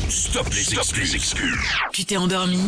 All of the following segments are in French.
Stop les excuses. Tu t'es endormi?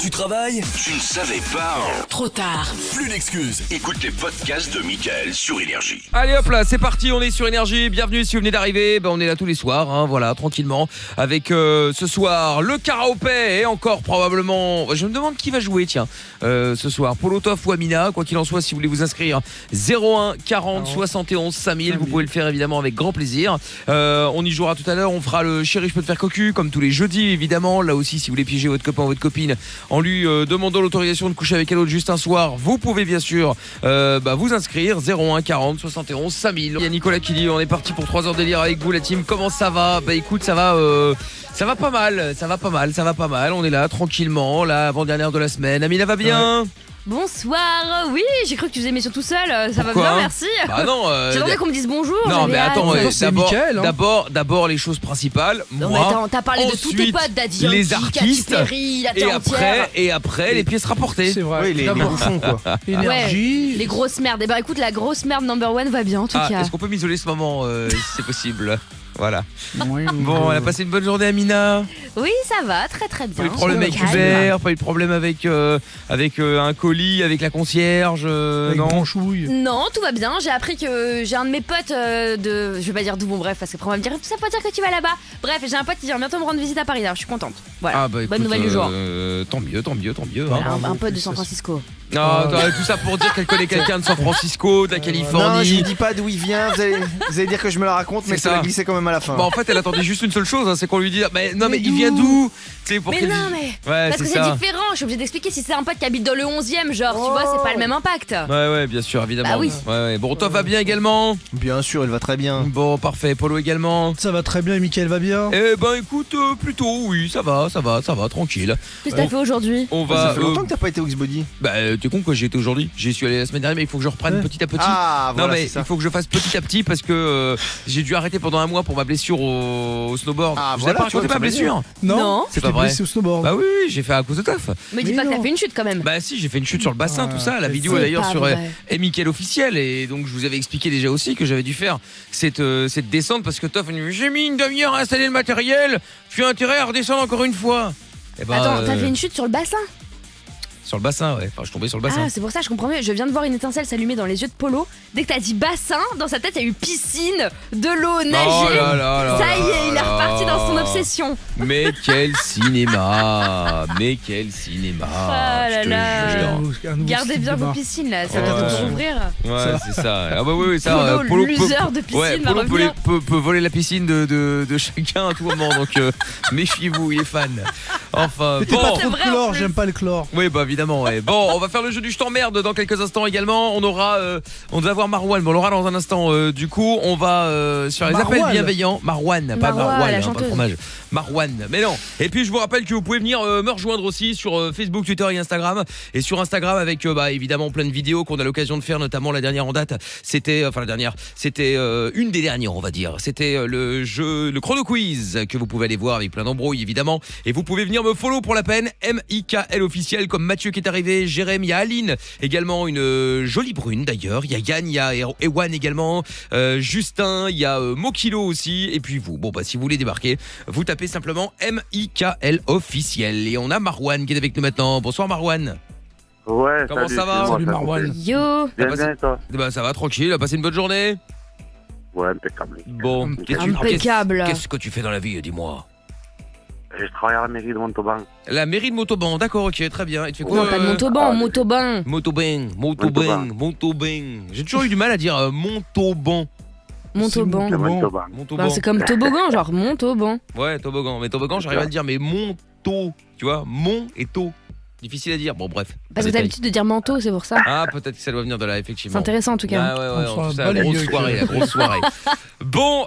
Tu travailles? Tu ne savais pas? Trop tard. Plus d'excuses. Écoute les podcasts de Mickaël sur Énergie. Allez hop là, c'est parti, on est sur Énergie. Bienvenue si vous venez d'arriver. On est là tous les soirs, hein, voilà, tranquillement. Avec ce soir le karaopé et encore probablement. Je me demande qui va jouer, tiens, ce soir. Polo, Toff ou Amina, quoi qu'il en soit, si vous voulez vous inscrire, 01 40 71 5000. Vous pouvez le faire évidemment avec grand plaisir. On y jouera tout à l'heure. On fera le chéri, je peux te faire cocu, comme tous les jeudis évidemment. Là aussi, si vous voulez piéger votre copain ou votre copine en lui demandant l'autorisation de coucher avec elle autre juste un soir, vous pouvez bien sûr vous inscrire 01 40 71 5000. Il y a Nicolas qui dit on est parti pour 3 heures délire avec vous la team, comment ça va? Bah écoute, ça va pas mal, on est là tranquillement, la avant-dernière de la semaine. Amina va bien? Bonsoir, oui, j'ai cru que tu faisais émission tout seul, ça Pourquoi? va bien, merci. Bah non, j'attendais qu'on me dise bonjour. Non mais attends, Mickaël, hein. d'abord les choses principales. Non moi, mais attends, t'as parlé de tous tes ensuite, potes, Daddy les Yankee, artistes, Katy Perry, la et terre entière. après les pièces rapportées. C'est vrai. Oui, les bouffons quoi. Énergie. Les grosses merdes. Eh ben écoute, la grosse merde number one va bien en tout cas. Est-ce qu'on peut m'isoler ce moment si c'est possible? Voilà. Oui, Bon, elle a passé une bonne journée, Amina. Oui, ça va, très très bien. Pas eu de problème avec Calme. Hubert, pas eu de problème avec un colis, avec la concierge, avec non. Branchouille. Non, tout va bien. J'ai appris que j'ai un de mes potes je vais pas dire d'où, bon bref, parce qu'après on va me dire tout ça pour dire que tu vas là-bas. Bref, j'ai un pote qui vient bientôt me rendre visite à Paris, alors je suis contente. Voilà. Écoute, bonne nouvelle du jour. Tant mieux. Voilà, Hein. un pote de San Francisco. Non, tout ça pour dire qu'elle connaît quelqu'un de San Francisco, de la Californie. Non, je lui dis pas d'où il vient, vous allez dire que je me la raconte, mais C'est ça ça. va glisser quand même à la fin. Bon, en fait, elle attendait juste une seule chose, hein, c'est qu'on lui dise mais Mais il vient d'où? Tu sais, pour Mais qu'elle non, dise- mais. Ouais, Parce que c'est ça. différent, je suis obligée d'expliquer si c'est un pote qui habite dans le 11e, genre, tu vois, c'est pas le même impact. Ouais, bien sûr, évidemment. Bah oui. Ouais. Bon, toi va bien également? Bien sûr, elle va très bien. Bon, parfait. Polo également? Ça va très bien et Mickaël va bien. Eh ben, écoute, plutôt, oui, ça va, tranquille. Qu'est-ce que t'as fait aujourd'hui? On Ça va. fait longtemps que t'as pas été au X-Body. T'es con quoi, j'y étais aujourd'hui. J'y suis allé la semaine dernière, mais il faut que je reprenne Ouais. petit à petit. Ah, Non voilà, mais c'est ça. il faut que je fasse petit à petit parce que j'ai dû arrêter pendant un mois pour ma blessure au snowboard. Ah, Je voilà, vous ai pas tu vois, raconté ma ça va blessure. Non. C'est Je pas t'ai vrai. blessé au snowboard. Bah oui, j'ai fait à cause de taf. Me dis Mais pas que t'as non. fait une chute quand même. Bah si, j'ai fait une chute sur le bassin, tout ça. La vidéo c'est est d'ailleurs pas sur vrai. Mickaël officiel et donc je vous avais expliqué déjà aussi que j'avais dû faire cette descente parce que Toff j'ai mis une demi-heure à installer le matériel. Je suis intérêt à redescendre encore une fois. Et bah, Attends, t'as fait une chute sur le bassin? sur le bassin, ouais. Enfin, je suis tombé sur le bassin. Ah, c'est pour ça, je comprends mieux. Je viens de voir une étincelle s'allumer dans les yeux de Polo. Dès que t'as dit bassin, dans sa tête, il y a eu piscine, de l'eau, nager. Oh là là là Ça y là est, il est là. reparti dans son obsession. Mais quel cinéma. Ah là je te là. jure. Un nouveau Gardez style bien de vos bar. piscines là, ça Ouais. va bientôt rouvrir. Ouais, c'est ça. Ah bah oui, ça. Polo, loser de piscine, ouais, va Polo revenir. peut voler la piscine de chacun à tout moment. Donc méfiez-vous, il est fan. Enfin, Mais t'es pas bon. C'est trop de vrai, en chlore, plus. j'aime pas le chlore. Oui, bah évidemment. Ouais. Bon, on va faire le jeu du je t'emmerde dans quelques instants également. On va voir Marwan, mais on l'aura dans un instant. Du coup, on va sur les Marwan. appels bienveillants. Marwan, pas Marwan, Marwan, la pas de chanteuse. fromage. Marwan, mais non. Et puis je vous rappelle que vous pouvez venir me rejoindre aussi sur Facebook, Twitter et Instagram. Et sur Instagram avec évidemment plein de vidéos qu'on a l'occasion de faire, notamment la dernière en date. C'était une des dernières, on va dire. C'était le chrono quiz que vous pouvez aller voir avec plein d'embrouilles évidemment. Et vous pouvez venir me follow pour la peine. MIKL officiel comme Mathieu qui est arrivé, Jérém, il y a Aline également, une jolie brune d'ailleurs. Il y a Yann, il y a Ewan également, Justin, il y a Mokilo aussi. Et puis vous, si vous voulez débarquer, vous tapez simplement MIKL officiel. Et on a Marwan qui est avec nous maintenant. Bonsoir Marwan. Ouais, Comment salut, ça va? excuse-moi, Salut ça Marwan. coupe. Yo, Bien, Ah, bien, et toi? Eh ben, ça va tranquille, a passé une bonne journée. Ouais, impeccable. Bon, impeccable. qu'est-ce que tu fais dans la vie, dis-moi? Je travaille à la mairie de Montauban. La mairie de Montauban, d'accord, ok, très bien. Et tu fais quoi? Non, pas de Montauban, Montauban. Montauban. J'ai toujours eu du mal à dire Montauban. Montauban. De Bon. Montauban. Montauban. C'est comme toboggan, genre Montauban. Ouais, toboggan. Mais toboggan, j'arrive à le dire, mais Monto, tu vois, Mont et Tau. Difficile à dire. Bon, bref. Parce que t'as Détail. l'habitude de dire manteau, c'est pour ça. Ah, peut-être que ça doit venir de là, C'est effectivement. intéressant en tout cas. Ah ouais, On en s'en tout bat cas, les grosse yeux, soirée, la grosse soirée. Bon,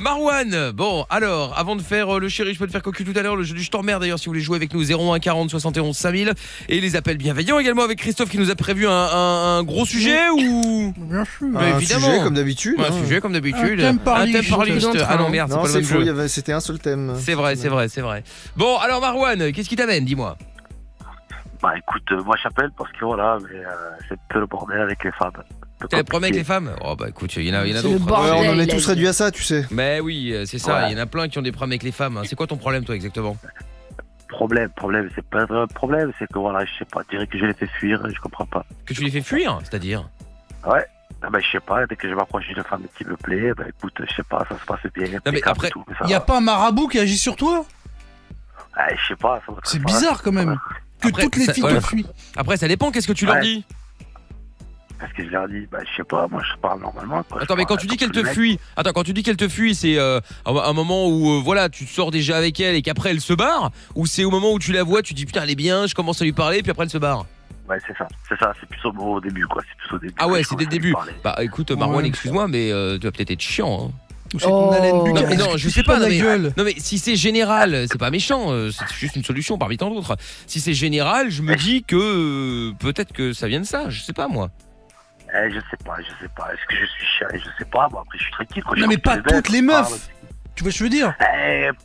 Marwan, bon, alors, avant de faire le chéri, je peux te faire cocu tout à l'heure, le jeu du je t'emmerde d'ailleurs, si vous voulez jouer avec nous, 01 40 71 5000, et les appels bienveillants également avec Christophe qui nous a prévu un gros sujet ou... Bien sûr. Mais Un évidemment. sujet comme d'habitude. Un hein. sujet comme d'habitude. Un thème par Un thème liste. par liste. Ah non, merde, c'est Non, pas le c'est même faux, jeu. c'était un seul thème. C'est vrai. Bon, alors Marwan, qu'est-ce qui t'amène, dis-moi? Bah écoute, moi j'appelle parce que voilà, mais c'est un peu le bordel avec les femmes. T'as des problèmes avec les femmes? Oh bah écoute, il y en a C'est le d'autres. bordel. Ouais, on en est il a tous dit. réduits à ça, tu sais. Mais oui, c'est ça, Ouais. il y en a plein qui ont des problèmes avec les femmes. C'est quoi ton problème toi exactement? Problème, c'est pas un problème, c'est que voilà, je sais pas, je dirais que je les fais fuir, je comprends pas. Que tu les fais fuir, c'est-à-dire? Ouais. Ah bah, je sais pas, dès que je m'approche d'une femme qui me plaît, bah écoute, je sais pas, ça se passe bien. mais impeccable après, et tout, mais ça Y a va. pas un marabout qui agit sur toi? Ouais, je sais pas. C'est bizarre quand même. Que Après, toutes les ça- filles ouais. te fuient. Après, ça dépend, qu'est-ce que tu leur Ouais. dis? Parce que je leur dis, bah je sais pas, moi je parle normalement. Quoi. Attends, Je mais parle quand tu dis qu'elle comme te le mec. fuit, c'est un moment où voilà, tu sors déjà avec elle et qu'après elle se barre, ou c'est au moment où tu la vois, tu dis putain elle est bien, je commence à lui parler, puis après elle se barre. Ouais, c'est ça, c'est plus au début, quoi. C'est plus au début. Ah ouais, que je c'est dès le commence à lui début. parler. Bah écoute, Marwan, Ouais. excuse-moi, mais tu vas peut-être être chiant. Hein. Ou c'est ton haleine Oh. Lucas. Non, mais non, je sais pas. la Non mais, gueule. non, mais si c'est général, c'est pas méchant, c'est juste une solution parmi tant d'autres. Si c'est général, je me dis que peut-être que ça vient de ça, je sais pas moi. Je sais pas. Est-ce que je suis chiant? Je sais pas. Bon, après, je suis tranquille. Quand Non, je mais rencontre pas toutes les on meufs. parle. Tu vois ce que je veux dire?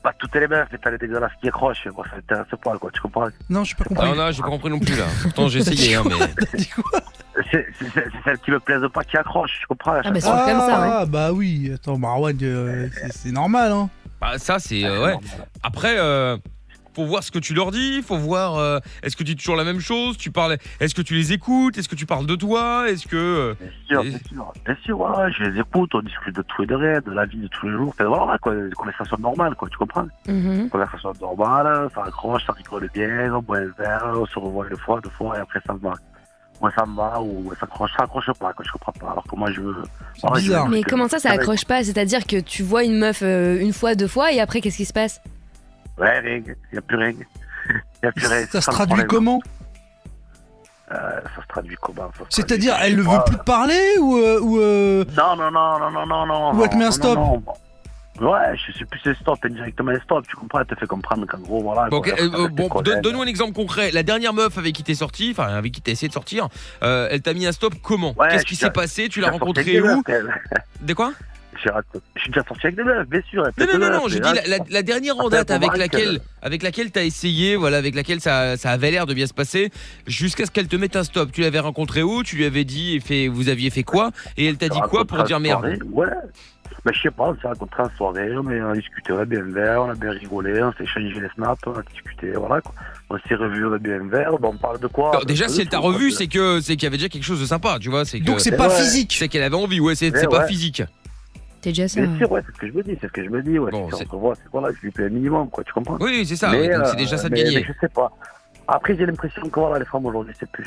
Pas toutes les meufs, mais t'as les dégueulasses qui accrochent. Moi, ça m'intéresse pas, quoi. Tu comprends? Non, j'ai pas compris. Non, non, j'ai pas compris non plus là. Pourtant j'ai essayé, hein, mais. T'as dit quoi? C'est celles qui me plaisent pas qui accrochent. Tu comprends? Ah, mais c'est comme ça, ouais. Ah, bah oui. Attends, Marwan, c'est normal, hein. Bah ça c'est ouais. Après faut voir ce que tu leur dis, faut voir est-ce que tu dis toujours la même chose, tu parles, est-ce que tu les écoutes, est-ce que tu parles de toi, est-ce que Bien sûr, voilà, je les écoute, on discute de tout et de rien, de la vie de tous les jours. Enfin, voilà, quoi, des conversations normales, quoi, tu comprends? Mhm. Conversation normale, ça accroche, ça rigole bien, on boit un verre, on se revoit une fois, deux fois, et après ça me va. Moi, ça me va, ou ça accroche pas, quoi, je comprends pas. Alors que moi, je veux. Voilà, bizarre. je veux Mais que- comment ça accroche pas? C'est-à-dire que tu vois une meuf une fois, deux fois, et après, qu'est-ce qui se passe? Ouais, rien, y a plus rien. Y a plus rien. Ça se le traduit problème. comment? Ça se traduit comment? Ça se C'est-à-dire, traduit, elle ne je veut sais plus te parler ou Non. Ou elle te met un stop. non. Ouais, je sais plus c'est stop, indirectement stop, tu comprends, elle te fait comprendre qu'en gros, voilà. bon, quoi, bon donne-nous un exemple concret. La dernière meuf avec qui t'es sorti, enfin avec qui t'as essayé de sortir, elle t'a mis un stop comment? Ouais, Qu'est-ce qui je- s'est passé? Tu l'as J'ai sorti rencontrée avec des où? meufs, elle. De quoi? Je suis déjà sorti avec des meufs, bien sûr. Non, j'ai dit la dernière en date avec laquelle t'as essayé, voilà, avec laquelle ça avait l'air de bien se passer, jusqu'à ce qu'elle te mette un stop. Tu l'avais rencontrée où? Tu lui avais dit, vous aviez fait quoi? Et elle t'a dit quoi pour dire merde? Ouais. Mais je sais pas, on s'est rencontrés en soirée, on a discuté, on a bien un verre, on a bien rigolé, on s'est échangé les snaps, on a discuté, voilà quoi. On s'est revus, on a bien un verre, bon, on parle de quoi? Non, déjà, si elle t'a revu, c'est qu'il y avait déjà quelque chose de sympa, tu vois. Donc c'est pas Ouais. physique. C'est qu'elle avait envie, ouais, c'est Ouais, pas ouais. physique. T'es déjà ça. Bien sûr, ouais, c'est ce que je me dis, ouais. Bon, Si c'est- on se revoit, c'est voilà, je lui paie un minimum, quoi, tu comprends? Oui, c'est ça, ouais, donc c'est déjà ça de mais gagner. je sais pas. Après, j'ai l'impression que voilà, les femmes aujourd'hui, c'est plus.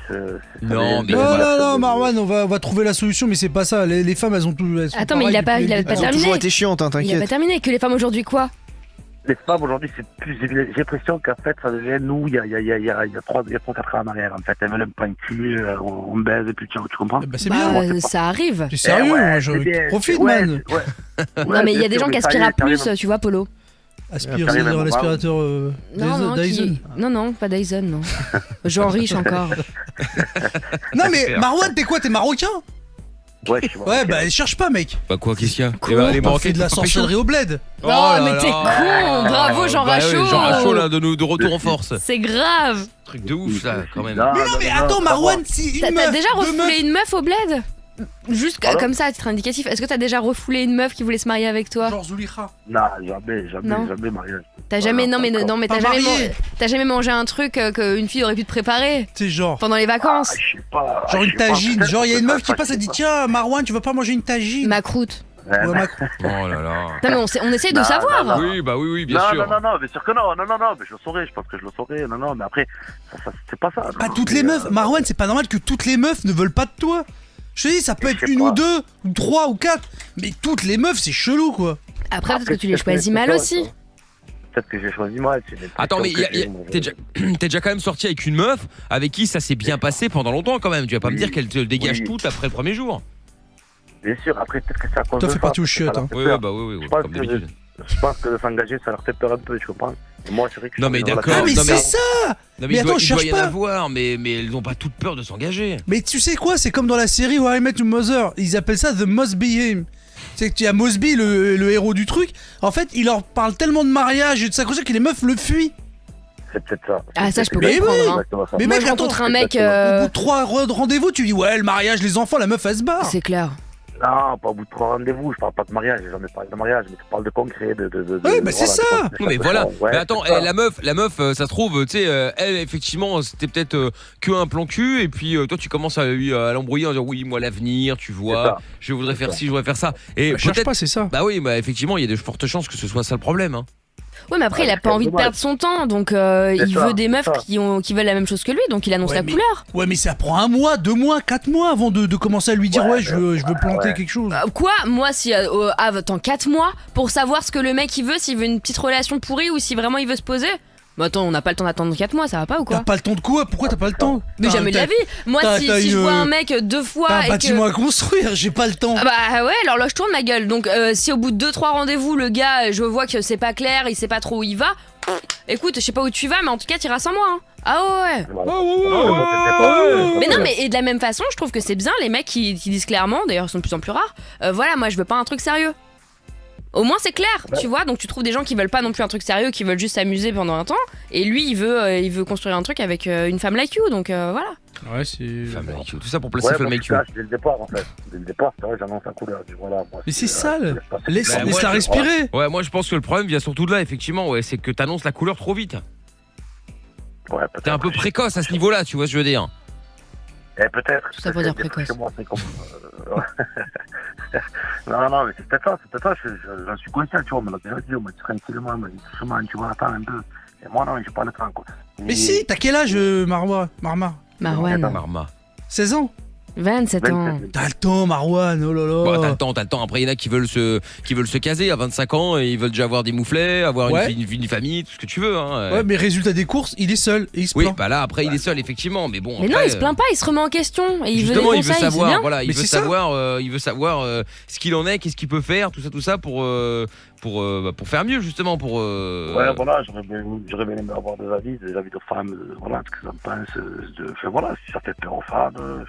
Non, mais- Non, Marwan, on va trouver la solution, mais c'est pas ça. Les femmes, elles ont tout. elles sont Attends, mais il a pas pareilles depuis le terminé. début. Elles ont toujours été chiantes, hein, Il a pas t'inquiète. terminé. Que les femmes aujourd'hui, quoi? Les femmes aujourd'hui, c'est plus. J'ai l'impression qu'en fait, ça devient nous, il y a 3-4 ans en arrière. En fait, elles veulent un point de cul, on baise et puis ciao, tu comprends? Bah, c'est bien. c'est pas- Ça arrive. T'es sérieux, ouais, moi, c'est bien, profite, ouais, man. ouais. Non, mais il y a des gens qui aspirent à plus, tu vois, Polo. Aspire, T'arrives à c'est-à-dire un l'aspirateur Non, Dyson. non, pas Dyson, non. Jean riche encore. Non, mais Marwan, t'es quoi? T'es marocain? Ouais, je suis Ouais, bah cherche pas, mec. Bah quoi, qu'est-ce qu'il y a? Quoi Eh ben, les T'as Marocains, fait de la ils sont pas chauds. sorcellerie au bled. Oh Non, là mais t'es là. con. Bravo, Jean Bah ouais, Rachaud. Jean Rachaud, là, de retour en force. C'est grave. Truc de ouf, ça, quand même. Non, Mais non, mais attends, Marwan, si une T'as meuf. déjà deux refoulé meufs- une meuf au bled? Juste Pardon comme ça, à titre indicatif. Est-ce que t'as déjà refoulé une meuf qui voulait se marier avec toi? Genre Zulika. Non, jamais Non. mariage. T'as jamais, non mais Pas t'as jamais, marié. t'as jamais mangé un truc qu'une fille aurait pu te préparer C'est genre. pendant les vacances? Je sais pas. Genre je une sais pas, tagine. peut-être Genre, il y a une que meuf ça, qui passe, je elle dit sais tiens, Marwan, tu veux pas manger une tagine? Ma croûte. pas. Ouais, Macron. Oh là là. Non mais on essaye de Non, savoir. non, Oui, bah oui, bien non, sûr. non, bien sûr que non, mais je le saurais, je pense que je le saurais, non, mais après, ça c'est pas ça. Pas non, toutes mais, les meufs. Marwan, c'est pas normal que toutes les meufs ne veulent pas de toi. Je te dis, ça peut Je être sais une pas. ou deux, ou trois ou quatre. Mais toutes les meufs, c'est chelou, quoi. Après peut-être que tu les peut-être choisis c'est mal ça, aussi. Peut-être que j'ai choisi mal. c'est une Attends, mais impression que j'ai, t'es déjà quand même sorti avec une meuf avec qui ça s'est bien passé pendant longtemps quand même. Tu vas pas me Oui. dire qu'elle te dégage Oui. toute après le premier jour. Bien sûr, après peut-être que c'est à cause Toi, de fais ça, partie aux parce que ça chiottes, leur hein. fait Oui, peur. bah oui, Je pense comme que d'habitude. Je pense que de s'engager, ça leur fait peur un peu, tu comprends? Et moi, c'est vrai que je Non, suis mais dans une d'accord. Ah, mais non, c'est mais- ça. Non, Mais il attends, doit cherche y en pas. avoir, mais elles n'ont pas toute peur de s'engager. Mais tu sais quoi, c'est comme dans la série How I Met Your Mother. Ils appellent ça The Mosby Him. C'est que tu as Mosby, le héros du truc. En fait, il leur parle tellement de mariage et de s'accrocher que les meufs le fuient. C'est peut-être ça. Ah, ça, je peux Mais comprendre. oui. hein. Exactement ça. Mais Moi, mec, je rencontre attends, un mec. Au bout de 3 rendez-vous, tu dis ouais, le mariage, les enfants, la meuf, elle se barre. C'est clair. Non, pas au bout de 3 rendez-vous, je parle pas de mariage, j'ai jamais parlé de mariage, mais tu parles de concret, Oui, bah, c'est ça. Non, mais voilà. Ouais, Mais attends, c'est ça. la meuf, ça se trouve, tu sais, elle, effectivement, c'était peut-être que un plan cul, et puis toi, tu commences à l'embrouiller en disant oui, moi, l'avenir, tu C'est vois, ça. je voudrais faire ça. ci, je voudrais faire ça. Et Bah, cherche peut-être. pas, c'est ça. Bah oui, bah effectivement, il y a de fortes chances que ce soit ça le problème. Hein. Ouais, mais après, Ouais, il a c'est pas envie de dommage. perdre son temps, donc il ça, veut des meufs c'est ça. qui veulent la même chose que lui, donc il annonce Ouais, la mais- couleur. Ouais, mais ça prend 1 mois, 2 mois, 4 mois avant de commencer à lui dire ouais, je veux planter ouais. quelque chose. Quoi? Moi, si attends 4 mois pour savoir ce que le mec il veut, s'il veut une petite relation pourrie ou si vraiment il veut se poser? Bah attends, on n'a pas le temps d'attendre 4 mois, ça va pas ou T'as quoi? pas le temps de quoi? Pourquoi t'as pas le temps? Mais jamais de la vie. Moi, t'as- si t'as je une- vois un mec 2 fois T'as un et bâtiment que... à construire, j'ai pas le temps. Ah bah ouais, l'horloge tourne ma gueule. Donc si au bout de 2-3 rendez-vous, le gars, je vois que c'est pas clair, il sait pas trop où il va. Écoute, je sais pas où tu vas, mais en tout cas, t'iras sans moi. Hein. Ah ouais. Mais non, mais et de la même façon, je trouve que c'est bien les mecs qui disent clairement, d'ailleurs ils sont de plus en plus rares, voilà, moi je veux pas un truc sérieux. Au moins c'est clair, tu vois, donc tu trouves des gens qui veulent pas non plus un truc sérieux, qui veulent juste s'amuser pendant un temps, et lui il veut construire un truc avec une femme like you, donc voilà. Ouais, c'est. Femme like you, tout ça pour placer Ouais, Femme moi, like je you. cache dès le départ, en fait. Dès le départ, c'est vrai, j'annonce la couleur. Je dis, voilà, moi, Mais c'est sale. je laisse passer. Laisse, Bah, laisse-la moi, respirer. Ouais, moi je pense que le problème vient surtout de là, effectivement, ouais, c'est que t'annonces la couleur trop vite. Ouais, peut-être. T'es un peu précoce à ce niveau-là, tu vois ce que je veux dire. Eh, peut-être. Ça veut dire précoce. Chez moi, c'est comme... non, mais c'est peut-être ça, j'en suis conscient, tu vois, on me l'a déjà dit, on m'a dit tranquillement, on m'a dit doucement, tu vois, attends un peu. Et moi, non, j'ai pas le temps, quoi. Mais si, t'as quel âge, Marwan? Marwan, Marma. 16 ans? 27 ans. T'as le temps, Marwan, oh là là. Bon, t'as le temps. Après, il y en a qui veulent se caser à 25 ans et ils veulent déjà avoir des mouflets, avoir Ouais. une famille, tout ce que tu veux. Hein. Ouais, mais résultat des courses, il est seul et il se Oui, plaint. bah là, après, il est seul, effectivement. Mais bon, Mais non, après, il se plaint pas, il se remet en question, et il veut des justement, conseils, il veut c'est savoir, bien. voilà, il Mais veut c'est ça. savoir ce qu'il en est, qu'est-ce qu'il peut faire, tout ça pour faire mieux, justement, pour. Ouais, voilà, j'aurais bien aimé avoir des avis de femmes, voilà, ce que ça me pense. Enfin, voilà, si ça fait peur aux femmes.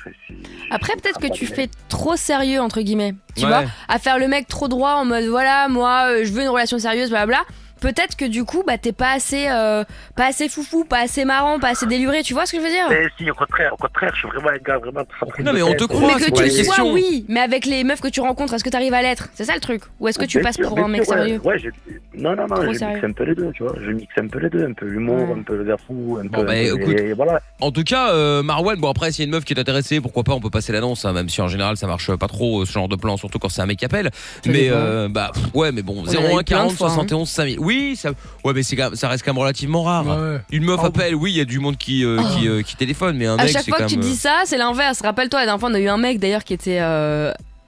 Après, peut-être que tu fais trop sérieux, entre guillemets. Tu Ouais. vois, à faire le mec trop droit en mode voilà, moi, je veux une relation sérieuse, blablabla. Peut-être que du coup, bah, t'es pas assez foufou, pas assez marrant, pas assez déluré, tu vois ce que je veux dire? Mais si, au contraire, je suis vraiment un gars vraiment tout Non, mais on te croit, Mais c'est que pas tu la le sois, question. oui, mais avec les meufs que tu rencontres, est-ce que t'arrives à l'être? C'est ça le truc? Ou est-ce que tu passes pour un mec sérieux? Ouais, non, Trop je sérieux. mixe un peu les deux, tu vois. Je mixe un peu les deux, un peu l'humour, Ouais. un peu le gars fou, un Bon, peu. bah, un peu- écoute. et voilà. En tout cas, Marwan, bon après, s'il y a une meuf qui est intéressée, pourquoi pas, on peut passer l'annonce, hein, même si en général ça marche pas trop ce genre de plan, surtout quand c'est un mec qui appelle. Mais ouais, mais bon, On en a eu 01 plein de 40 fois, hein. 71 5000. Oui, ouais, mais ça reste quand même relativement rare. Ouais. Une meuf Oh. appelle, oui, il y a du monde qui téléphone, mais un À mec, chaque c'est fois quand que tu même. dis ça, c'est l'inverse. Rappelle-toi, la dernière fois, on a eu un mec d'ailleurs qui était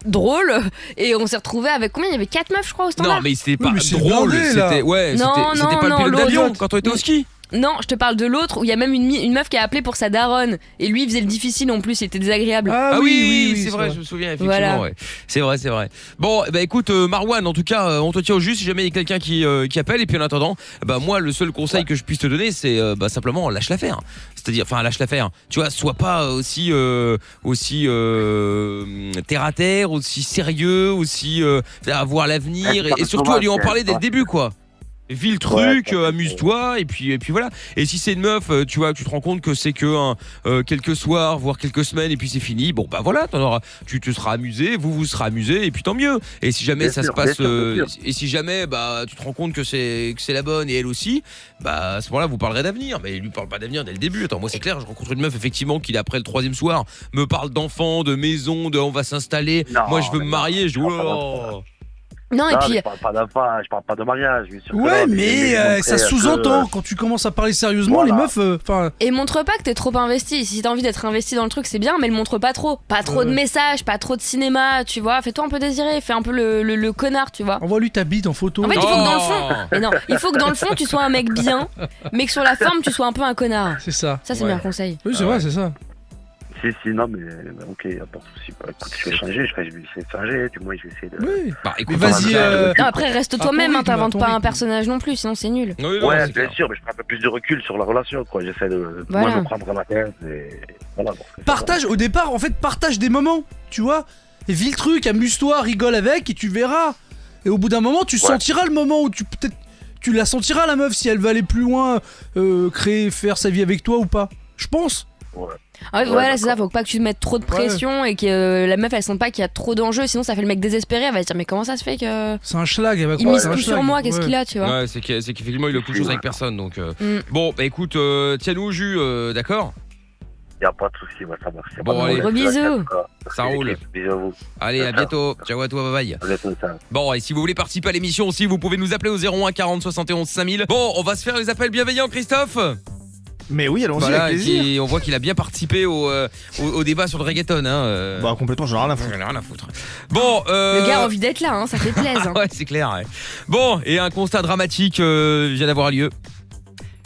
drôle et on s'est retrouvé avec combien? Il y avait 4 meufs, je crois, au standard. Non, mais c'était pas mais c'est drôle, blindé, là. c'était ouais, Non, c'était non, pas le non, pilote l'autre. d'avion quand on était au ski. Non, je te parle de l'autre où il y a même une meuf qui a appelé pour sa daronne et lui il faisait le difficile en plus, il était désagréable. Ah oui, c'est vrai, je me souviens effectivement. Voilà. Ouais. C'est vrai. Bon, bah écoute, Marwan, en tout cas, on te tient au juste si jamais il y a quelqu'un qui appelle. Et puis en attendant, bah moi, le seul conseil que je puisse te donner, c'est simplement lâche l'affaire. C'est-à-dire, enfin, lâche l'affaire. Tu vois, sois pas aussi terre à terre, aussi sérieux, aussi à voir l'avenir et surtout à lui en parler dès le début, quoi. Vis le truc, amuse-toi et puis voilà. Et si c'est une meuf, tu vois, tu te rends compte que c'est que quelques soirs, voire quelques semaines et puis c'est fini. Bon bah voilà, tu te seras amusé, vous serez amusé et puis tant mieux. Et si jamais Bien ça sûr, se passe, bien sûr. et si jamais bah tu te rends compte que c'est la bonne et elle aussi, bah à ce moment-là vous parlerez d'avenir. Mais il lui parle pas d'avenir dès le début. Attends, moi c'est clair, je rencontre une meuf effectivement qui après le 3e soir me parle d'enfants, de maison, de on va s'installer. Non, Moi je veux me mais marier. Je dis non, oh là. Non, et Non, puis mais je parle pas d'enfant, je parle pas de mariage. bien sûr que Ouais, non, mais ça montrer un sous-entend peu, quand tu commences à parler sérieusement, Voilà. les meufs. Enfin, et montre pas que t'es trop investi. Si t'as envie d'être investi dans le truc, c'est bien, mais le montre pas trop. Pas trop de messages, pas trop de cinéma, tu vois. Fais-toi un peu désirer, fais un peu le connard, tu vois. envoie-lui ta bite en photo. En fait, il faut que dans le Oh. fond, mais non, il faut que dans le fond tu sois un mec bien, mais que sur la forme tu sois un peu un connard. C'est ça. Ça c'est le meilleur conseil. Oui, c'est vrai, c'est ça. Si, non, mais ok, y a pas de souci. Bah, écoute, je vais changer, je vais essayer de changer, du moins je vais essayer de. Oui. Bah Mais écoute, vas-y. Non, après reste toi-même, ton hein, t'inventes rythme, pas à ton un personnage non plus, sinon c'est nul. Oui, non, Ouais, c'est bien clair. sûr, mais je prends un peu plus de recul sur la relation, quoi. J'essaie de Voilà. moi me prendre la tête et voilà. Donc, Partage, au départ, en fait, partage des moments, tu vois. Et vis le truc, amuse-toi, rigole avec et tu verras. Et au bout d'un moment, tu sentiras le moment où tu tu la sentiras la meuf si elle veut aller plus loin, faire sa vie avec toi ou pas. Je pense. Ah ouais, voilà, c'est ça, faut pas que tu te mettes trop de pression et que la meuf elle sente pas qu'il y a trop d'enjeux, sinon ça fait le mec désespéré, elle va se dire mais comment ça se fait que. C'est un schlag, elle va Il croire mise c'est un tout schlag. sur moi, qu'est-ce qu'il a, tu vois. Ouais, c'est qu'effectivement il a plus de choses avec personne donc. Mm. Bon, bah écoute, tiens-nous au jus, d'accord. Y'a pas de soucis, ça marche. Y a Bon, pas de allez. problème. Gros bisous. Ça roule. Bisous à vous. Allez, à bientôt. Ciao à toi, bye bye. À bientôt, ciao. Bon, et si vous voulez participer à l'émission aussi, vous pouvez nous appeler au 01 40 71 5000. Bon, on va se faire les appels bienveillants, Christophe. Mais oui, allons-y, Voilà, avec plaisir. on voit qu'il a bien participé au débat sur le reggaeton. Hein, Bah complètement, j'en ai rien à foutre. J'en ai rien à foutre. Bon, Le gars a envie d'être là, hein, ça fait plaisir. ouais, c'est clair. Ouais. Bon, et un constat dramatique vient d'avoir lieu.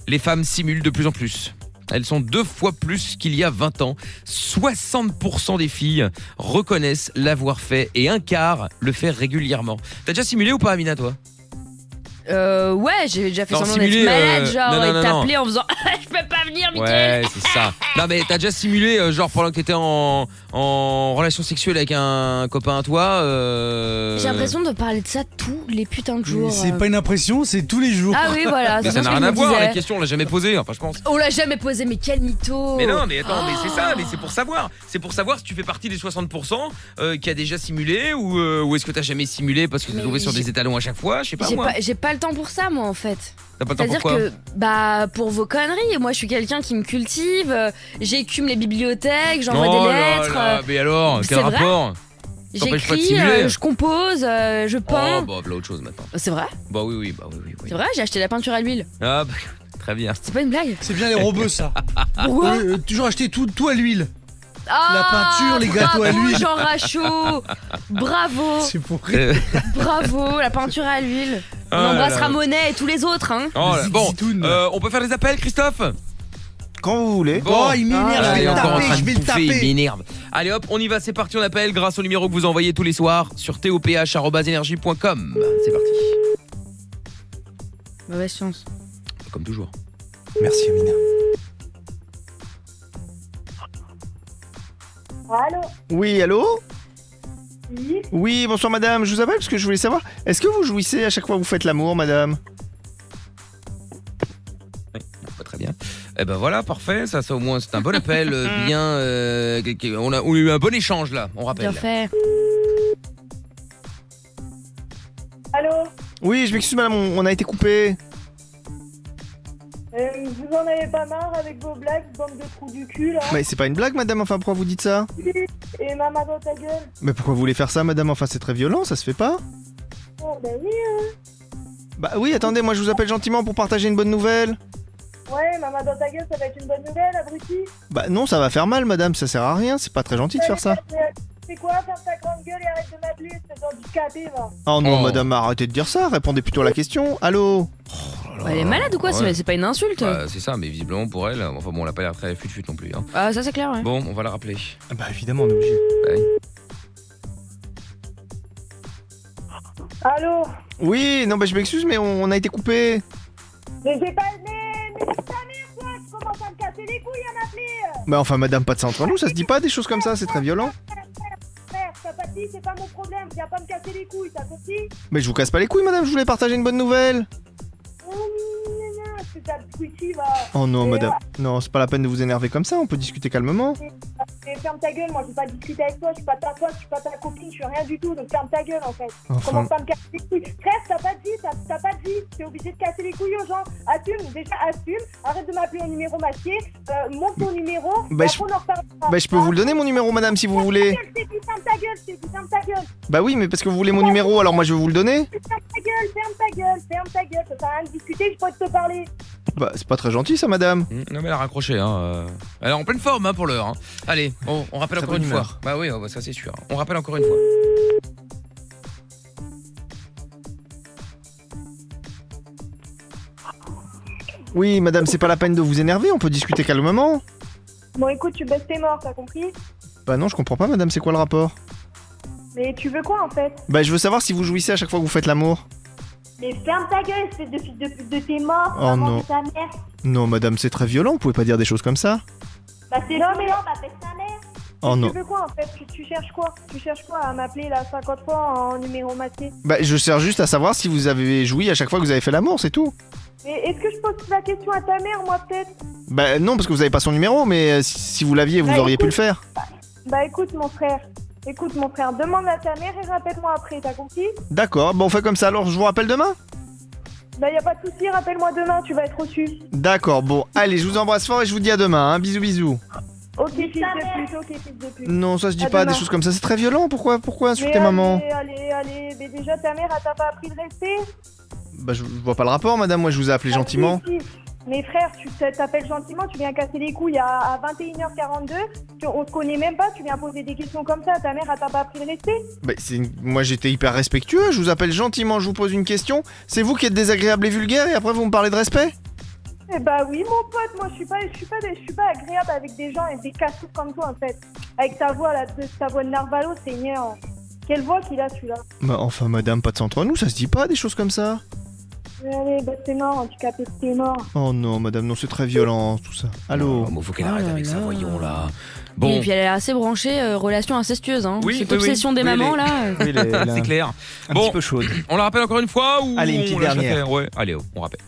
Les femmes simulent de plus en plus. Elles sont 2 fois plus qu'il y a 20 ans. 60% des filles reconnaissent l'avoir fait et un quart le fait régulièrement. T'as déjà simulé ou pas, Amina, toi? Ouais, j'ai déjà fait Non, semblant simuler, d'être malade, genre, non, et non, t'appeler en faisant je peux pas venir, Mickaël. Ouais, c'est ça. Non, mais t'as déjà simulé, genre pendant que t'étais en relation sexuelle avec un copain à toi J'ai l'impression de parler de ça tous les putains de jours. C'est pas une impression, c'est tous les jours. Ah oui, voilà. Mais c'est ça bien n'a ce que rien à je me voir, disais. la question, on l'a jamais posée, enfin, je pense. On l'a jamais posé, mais quel mytho. Mais non, mais attends, mais c'est ça, mais c'est pour savoir. C'est pour savoir si tu fais partie des 60% qui a déjà simulé ou est-ce que t'as jamais simulé parce que t'es Mais tombé sur des étalons à chaque fois, je sais pas moi. J'ai pas le temps pour ça, moi, en fait. T'as pas le temps C'est-à-dire pour quoi que, bah, pour vos conneries, moi je suis quelqu'un qui me cultive, j'écume les bibliothèques, j'envoie Oh des là lettres, là, mais alors, c'est quel vrai rapport t'empêche pas de j'écris, simuler. je compose, je peins. Oh, bah, voilà autre chose maintenant. C'est vrai, Bah oui. c'est vrai, j'ai acheté de la peinture à l'huile. Ah, bah, très bien. C'est pas une blague. C'est bien les robeux, ça. Pourquoi Toujours acheter tout à l'huile. Ah, peinture, les gâteaux à bravo, l'huile. Jean Rachaud. Bravo, C'est pour rire. bravo, la peinture à l'huile. On Ah là embrasse là. Ramonet et tous les autres, hein. Oh là, bon, Zitoun. on peut faire des appels, Christophe? Quand vous voulez. Bon. Oh, il m'énerve, je Allez, vais le encore en taper, train je de vais le bouffer, il taper. m'énerve. Allez hop, on y va, c'est parti, on appelle grâce au numéro que vous envoyez tous les soirs sur toph@energie.com. C'est parti. Mauvaise chance. Comme toujours. Merci Amina. Allô? Oui, allô? Oui? Oui, bonsoir madame, je vous appelle parce que je voulais savoir, est-ce que vous jouissez à chaque fois que vous faites l'amour, madame? Pas très bien. Eh ben voilà, parfait, ça au moins c'est un bon appel, bien. On a eu un bon échange là, on rappelle. Bien fait. Allô? Oui, je m'excuse madame, on a été coupé. Vous en avez pas marre avec vos blagues, bande de trous du cul, là? Mais c'est pas une blague madame, enfin pourquoi vous dites ça? Et maman dans ta gueule? Mais pourquoi vous voulez faire ça madame, enfin c'est très violent, ça se fait pas? Oh, bah oui, Bah oui, attendez, moi je vous appelle gentiment pour partager une bonne nouvelle. Ouais, maman dans ta gueule, ça va être une bonne nouvelle, abruti? Bah non, ça va faire mal madame, ça sert à rien, c'est pas très gentil de faire ça. C'est quoi? Ferme ta grande gueule et arrête de m'appeler, espèce handicapé, va! Oh non Oh. madame, arrêtez de dire ça, répondez plutôt à la question. Allô? Elle est malade ou quoi? Ouais. C'est pas une insulte. Bah, c'est ça, mais visiblement pour elle, enfin bon, on l'a pas l'air très fut non plus. Hein. Ah, ça c'est clair, ouais. Bon, on va la rappeler. Bah évidemment, on est obligé. Allô? Oui, non bah je m'excuse mais on a été coupé. Mais j'ai pas... Mais ta mère, toi! Tu commences à me casser les couilles à m'appeler! Bah enfin madame, pas de ça entre nous, ça se dit pas des choses comme ça, c'est très violent. Frère, t'as pas dit, c'est pas mon problème, viens pas me casser les couilles, t'as compris? Mais je vous casse pas les couilles madame, je voulais partager une bonne nouvelle. C'est ta squishy, va! Oh non Et madame, non c'est pas la peine de vous énerver comme ça, on peut discuter calmement. Et ferme ta gueule, moi je veux pas discuter avec toi, je suis pas ta pote, je suis pas ta copine, je suis rien du tout, donc ferme ta gueule en fait. Enfin, Commence pas à me casser les couilles. Frère, t'as pas de vie, t'as pas de vie, t'es obligé de casser les couilles aux gens. Assume, déjà assume, arrête de m'appeler au numéro masqué, monte ton numéro, Bah, et je- après on en reparlera. bah je peux vous le donner mon numéro madame si vous voulez. Ferme ta gueule, c'est dit, ferme ta gueule, Bah oui mais parce que vous voulez mon numéro alors moi je vais vous le donner. ferme ta gueule, ferme ta gueule, ferme ta gueule, ça sert à rien de discuter, je peux te parler. Bah c'est pas très gentil ça madame. Non mais elle a raccroché, hein. Elle est en pleine forme hein, pour l'heure. Hein. Allez, on rappelle Très encore bonne une humeur. fois. Bah oui, bah, ça c'est sûr. On rappelle encore une fois. Oui madame, c'est pas la peine de vous énerver, on peut discuter calmement. Bon écoute, tu baisses tes morts, t'as compris? Bah non je comprends pas madame, c'est quoi le rapport? Mais tu veux quoi en fait? Bah je veux savoir si vous jouissez à chaque fois que vous faites l'amour. Mais ferme ta gueule, espèce de fils de pute de tes morts, Oh non. de ta mère. Non madame c'est très violent, vous pouvez pas dire des choses comme ça. Bah c'est non mais non, bah fais ta mère. Oh non. Tu veux quoi en fait? Tu cherches quoi? Tu cherches quoi à m'appeler là 50 fois en numéro masqué? Bah, je cherche juste à savoir si vous avez joui à chaque fois que vous avez fait l'amour, c'est tout. Mais est-ce que je pose la question à ta mère, moi peut-être? Bah, non, parce que vous avez pas son numéro, mais si vous l'aviez, vous Bah, auriez pu le écoute. faire. Bah écoute mon frère, demande à ta mère et rappelle-moi après, t'as compris? D'accord, bon, on fait comme ça, alors je vous rappelle demain? Bah y a pas de souci, rappelle-moi demain, tu vas être reçu. D'accord, bon, allez, je vous embrasse fort et je vous dis à demain, hein. Bisous, bisous. Ok fils de pute. Non, ça se dit À pas demain. des choses comme ça, c'est très violent, pourquoi insulter Mais maman? allez, mais déjà ta mère elle t'a pas appris le respect? Bah, je vois pas le rapport, madame, moi je vous ai appelé Ah, gentiment. si. Mais frère, tu t'appelles gentiment, tu viens casser les couilles à 21h42, on te connaît même pas, tu viens poser des questions comme ça, ta mère elle t'a pas appris le respect? Bah, moi j'étais hyper respectueux, je vous appelle gentiment, je vous pose une question. C'est vous qui êtes désagréable et vulgaire et après vous me parlez de respect? Eh bah oui mon pote, moi je suis pas agréable avec des gens et des cassous comme toi en fait. Avec ta voix là, ta voix de narvalo, Seigneur. Quelle voix qu'il a celui-là? Bah, enfin, madame, pas de ça entre nous, ça se dit pas des choses comme ça. Allez, bah c'est mort, handicapé, t'es mort. Oh non, madame, non, c'est très violent tout ça. Allô? Oh, faut qu'elle Oh arrête là avec ça, là. voyons là. Et Bon, puis elle est assez branchée, relation incestueuse. Hein. Oui, Cette oui, obsession oui. des Oui, mamans les- là. Oui, c'est clair. Un Bon, petit peu chaude. on la rappelle encore une fois ou Allez, une petite on lâche dernière. l'affaire? Ouais, allez, on rappelle.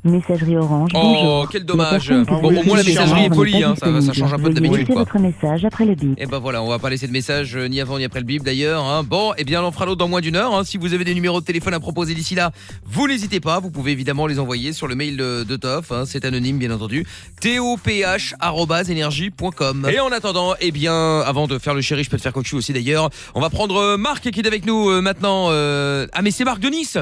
Messagerie Orange, Oh, bonjour. quel dommage. La personne que Bon, vous au moins la cherchez messagerie est n'est polie, pas hein, ça disponible. change un peu de Veuillez d'habitude, laisser quoi. votre message après le bip. Et ben voilà, on va pas laisser de message ni avant ni après le bip d'ailleurs. Hein. Bon, et bien on en fera l'autre dans moins d'une heure. Hein. Si vous avez des numéros de téléphone à proposer d'ici là, vous n'hésitez pas. Vous pouvez évidemment les envoyer sur le mail de Toff. Hein. C'est anonyme bien entendu. toph@energie.com. Et en attendant, eh bien, avant de faire le chéri, je peux te faire cocu aussi d'ailleurs. On va prendre Marc qui est avec nous maintenant. Ah mais c'est Marc de Nice.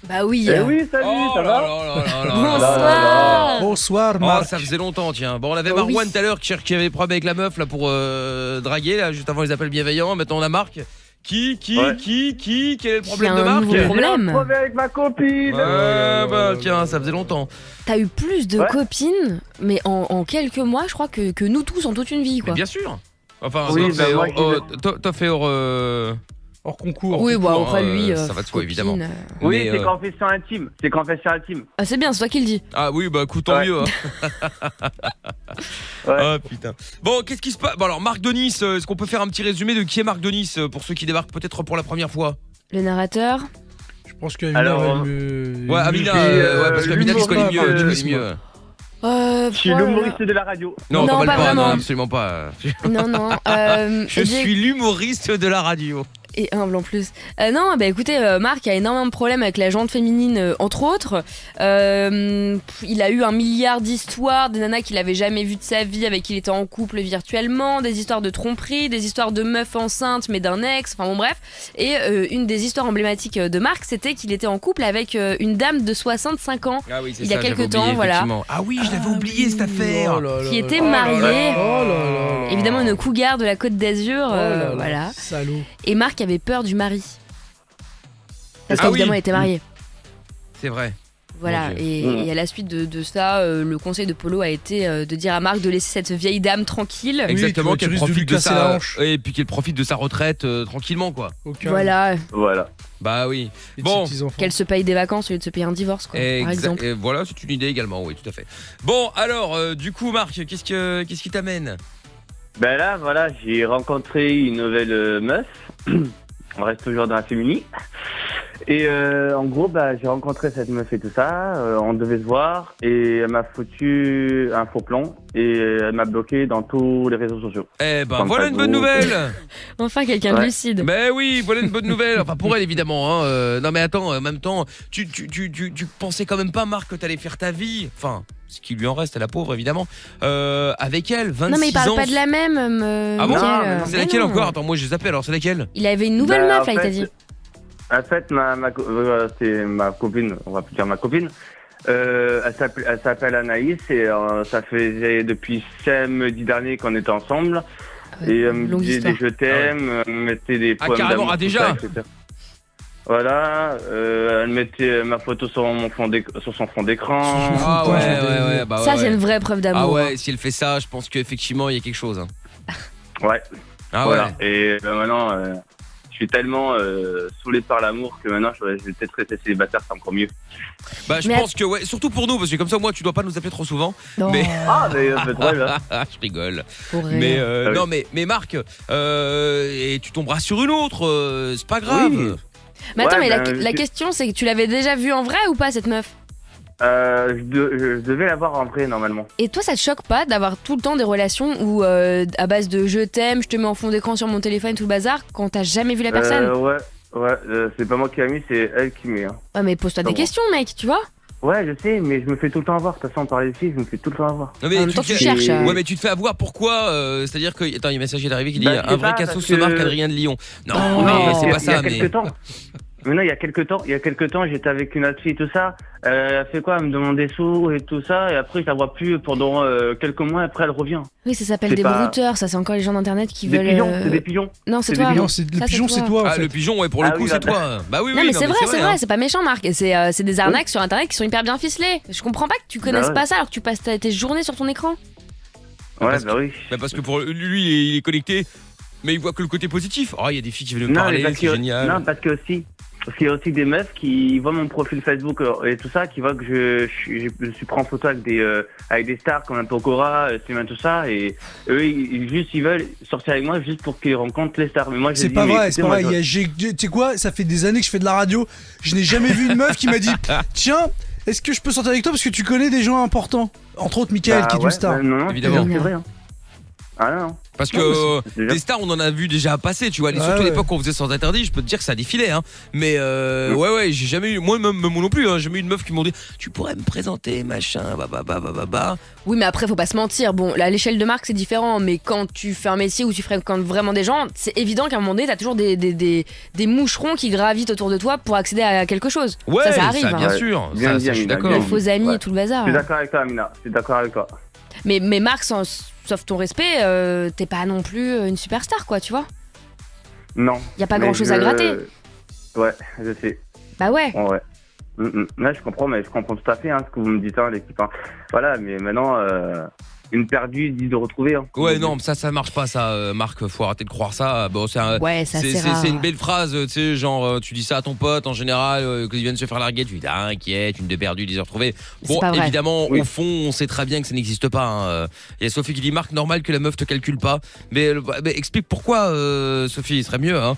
Bah oui. oui, salut, Oh ça là va? là là là là là. Bonsoir. Bonsoir, Oh, Marc. ça faisait longtemps, tiens. Bon, on avait Oh, Marwan oui. tout à l'heure qui avait des problèmes avec la meuf là pour draguer, là, juste avant les appels bienveillants. Maintenant, on a Marc. Qui Ouais. Quel est le problème Il y de a un Marc? nouveau J'ai un problème. problème avec ma copine. Bah, tiens, ça faisait longtemps. T'as eu plus de Ouais. copines, mais en quelques mois, je crois que nous tous en toute une vie, Mais quoi. bien sûr. Enfin, Oui, t'as bah, moi, fait hors. Hors concours. Oui, bah concours, après hein, lui, ça va de soi, copine, évidemment. Oui, Mais, c'est confession intime. C'est confession intime. Ah, c'est bien, c'est toi qui le dis. Ah oui, bah écoute, tant Ouais. mieux. Hein. Ouais. Ah putain. Bon, qu'est-ce qui se passe? Bon alors, Marc de Nice, est-ce qu'on peut faire un petit résumé de qui est Marc de Nice pour ceux qui débarquent peut-être pour la première fois? Le narrateur. Je pense qu'Amina Alors, va mieux. Ouais, Amina, suis, parce qu'Amina tu connais mieux, tu connais mieux. Je suis oh là là. l'humoriste de la radio. Non, Non, t'en pas parles pas, non, vraiment. absolument pas. Non, non. Je suis l'humoriste de la radio. Et humble en plus. Non, bah écoutez, Marc a énormément de problèmes avec la jante féminine, entre autres. Il a eu 1 milliard d'histoires, des nanas qu'il avait jamais vues de sa vie, avec qui il était en couple virtuellement, des histoires de tromperie, des histoires de meufs enceintes, mais d'un ex, enfin bon bref. Et une des histoires emblématiques de Marc, c'était qu'il était en couple avec une dame de 65 ans, Ah oui, c'est il y a ça, quelques j'avais temps, oublié, voilà. effectivement. Ah oui, je l'avais oublié cette affaire. Oh là là qui là était là. mariée. Oh là là. Évidemment, une cougar de la Côte d'Azur, Oh là là. voilà. Salaud. Et Marc avait peur du mari. Parce Ah qu'évidemment, oui. il était marié. C'est vrai. Voilà, Mon Dieu. et à la suite de ça, le conseil de Polo a été de dire à Marc de laisser cette vieille dame tranquille. Exactement, tu qu'elle risques de lui profite de casser la sa hanche. et puis qu'elle profite de sa retraite tranquillement quoi. Au calme. Voilà, Voilà. Bah oui. Et de Bon. ses petits-enfants. qu'elle se paye des vacances au lieu de se payer un divorce, quoi, par exemple. Et voilà, c'est une idée également, oui, tout à fait. Bon, alors, du coup, Marc, qu'est-ce qui t'amène? Ben là, voilà, j'ai rencontré une nouvelle meuf. On reste toujours dans la féminine. Et en gros, bah, j'ai rencontré cette meuf et tout ça. On devait se voir et elle m'a foutu un faux plan et elle m'a bloqué dans tous les réseaux sociaux. Eh ben, Comme voilà ça, une bonne vous- nouvelle. Enfin, quelqu'un de Ouais. lucide. Ben oui, voilà une bonne nouvelle. Enfin, pour elle, évidemment. Hein. Non, mais attends, en même temps, tu pensais quand même pas, Marc, que t'allais faire ta vie. Enfin, ce qui lui en reste, la pauvre, évidemment. Avec elle, 26 ans. Non, mais il parle pas de la même, Ah bon? Mickaël. C'est Mais laquelle non. encore? Attends, moi, je les appelle. Alors, c'est laquelle? Il avait une nouvelle Bah, meuf, là, en il t'a fait, dit. En fait, c'est ma copine, on va plus dire ma copine. Elle s'appelle Anaïs et ça faisait depuis samedi dernier qu'on était ensemble. Et elle me longue disait histoire. des je t'aime, elle me mettait des Ah, poèmes carrément, d'amour, ah, tout déjà ça, etc. Voilà, elle mettait ma photo sur son fond d'écran. Ah ouais, bah ouais. Ça, c'est une vraie preuve Ah d'amour. ouais, si elle fait ça, je pense qu'effectivement, il y a quelque chose. Hein. Ouais. Ah Voilà. ouais. Et maintenant, je suis tellement saoulé par l'amour que maintenant je vais peut-être rester célibataire, c'est encore mieux. Bah je pense que ouais, surtout pour nous parce que comme ça moi tu dois pas nous appeler trop souvent. Non. Mais Ah, mais trop bien. je rigole. Pour rien. Mais Ah oui. non mais Marc et tu tomberas sur une autre, c'est pas grave. Oui. Mais attends, Ouais, mais ben, la question c'est que tu l'avais déjà vue en vrai ou pas cette meuf? Je devais l'avoir en vrai normalement. Et toi, ça te choque pas d'avoir tout le temps des relations où à base de je t'aime, je te mets en fond d'écran sur mon téléphone, tout le bazar, quand t'as jamais vu la personne? Ouais, c'est pas moi qui a mis, c'est elle qui met. Hein. Ouais, mais pose-toi des Comment questions, mec, tu vois? Ouais, je sais, mais je me fais tout le temps avoir. De toute façon, par les filles, je me fais tout le temps avoir. Non, mais En même temps, te tu fais- cherches. Ouais mais tu te fais avoir pourquoi c'est-à-dire que attends il y a un message qui est arrivé qui dit Bah, je sais un vrai pas, cassos parce se que- marque Adrien de Lyon. Non Oh. mais Non, c'est pas Il y a ça mais quelques temps. Mais non, il y a quelques temps, j'étais avec une autre fille et tout ça. Elle a fait quoi? Elle me demande des sous et tout ça. Et après, je la vois plus pendant quelques mois. Après, elle revient. Oui, ça s'appelle C'est des pas- brouteurs, ça c'est encore les gens d'internet qui Des veulent. pigeons, c'est des pigeons. Non, c'est c'est des toi. pigeons. Non, c'est le Ça, pigeon, c'est toi en ah fait. le pigeon ouais pour le Ah coup oui, c'est bah, toi. Bah oui Non, mais c'est vrai, c'est hein. vrai, c'est pas méchant, Marc. C'est des arnaques sur internet qui sont hyper bien ficelées. Je comprends pas que tu connaisses ouais. pas ça alors que tu passes tes journées sur ton écran. Ouais, parce bah oui. Bah parce que pour lui il est connecté mais il voit que le côté positif. Oh il y a des filles qui veulent me Non, parler, mais parce c'est que, génial. non, parce que aussi. Parce qu'il y a aussi des meufs qui voient mon profil Facebook et tout ça, qui voient que je suis pris en photo avec des stars comme un Pokora, Slimane, tout ça, et eux, ils veulent sortir avec moi juste pour qu'ils rencontrent les stars. Mais moi, C'est pas vrai, c'est pas vrai. Tu sais quoi, ça fait des années que je fais de la radio. Je n'ai jamais vu une meuf qui m'a dit tiens, est-ce que je peux sortir avec toi parce que tu connais des gens importants? Entre autres, Michael qui est une star. Non, Évidemment. c'est vrai. Hein. Ah non. Parce que Non, mais c'est déjà- des stars on en a vu déjà passer tu vois Ouais, surtout à ouais. l'époque où on faisait sans interdit je peux te dire que ça défilait hein. Mais ouais j'ai jamais eu moi non plus hein, j'ai jamais eu de meuf qui m'ont dit tu pourrais me présenter machin bah. Oui, mais après, faut pas se mentir. Bon, à l'échelle de marque, c'est différent. Mais quand tu fais un métier où tu fréquentes vraiment des gens, c'est évident qu'à un moment donné, t'as toujours des moucherons qui gravitent autour de toi pour accéder à quelque chose. Ouais ça arrive. bien hein. sûr Bien ça, dit, ça, je suis Amina, d'accord Les bien faux amis Ouais. et tout le bazar. Je suis d'accord avec toi, Amina. Je suis d'accord avec toi. Mais Marc, sauf ton respect, t'es pas non plus une superstar, quoi, tu vois. Non. Y a pas Mais grand-chose à gratter. Ouais, je sais. Bah ouais. Ouais. Là, je comprends tout à fait hein, ce que vous me dites, hein, l'équipe. Hein. Voilà, mais maintenant, une perdue dit de retrouver. Hein. Ouais non ça marche pas ça Marc faut arrêter de croire ça bon Ouais, ça c'est rare. c'est une belle phrase tu sais genre tu dis ça à ton pote en général qu'il vient de se faire larguer tu dis t'inquiète une de perdue 10 heures retrouvées C'est bon pas vrai. évidemment Oui. au fond on sait très bien que ça n'existe pas hein. Il y a Sophie qui dit Marc normal que la meuf te calcule pas mais explique pourquoi Sophie il serait mieux hein.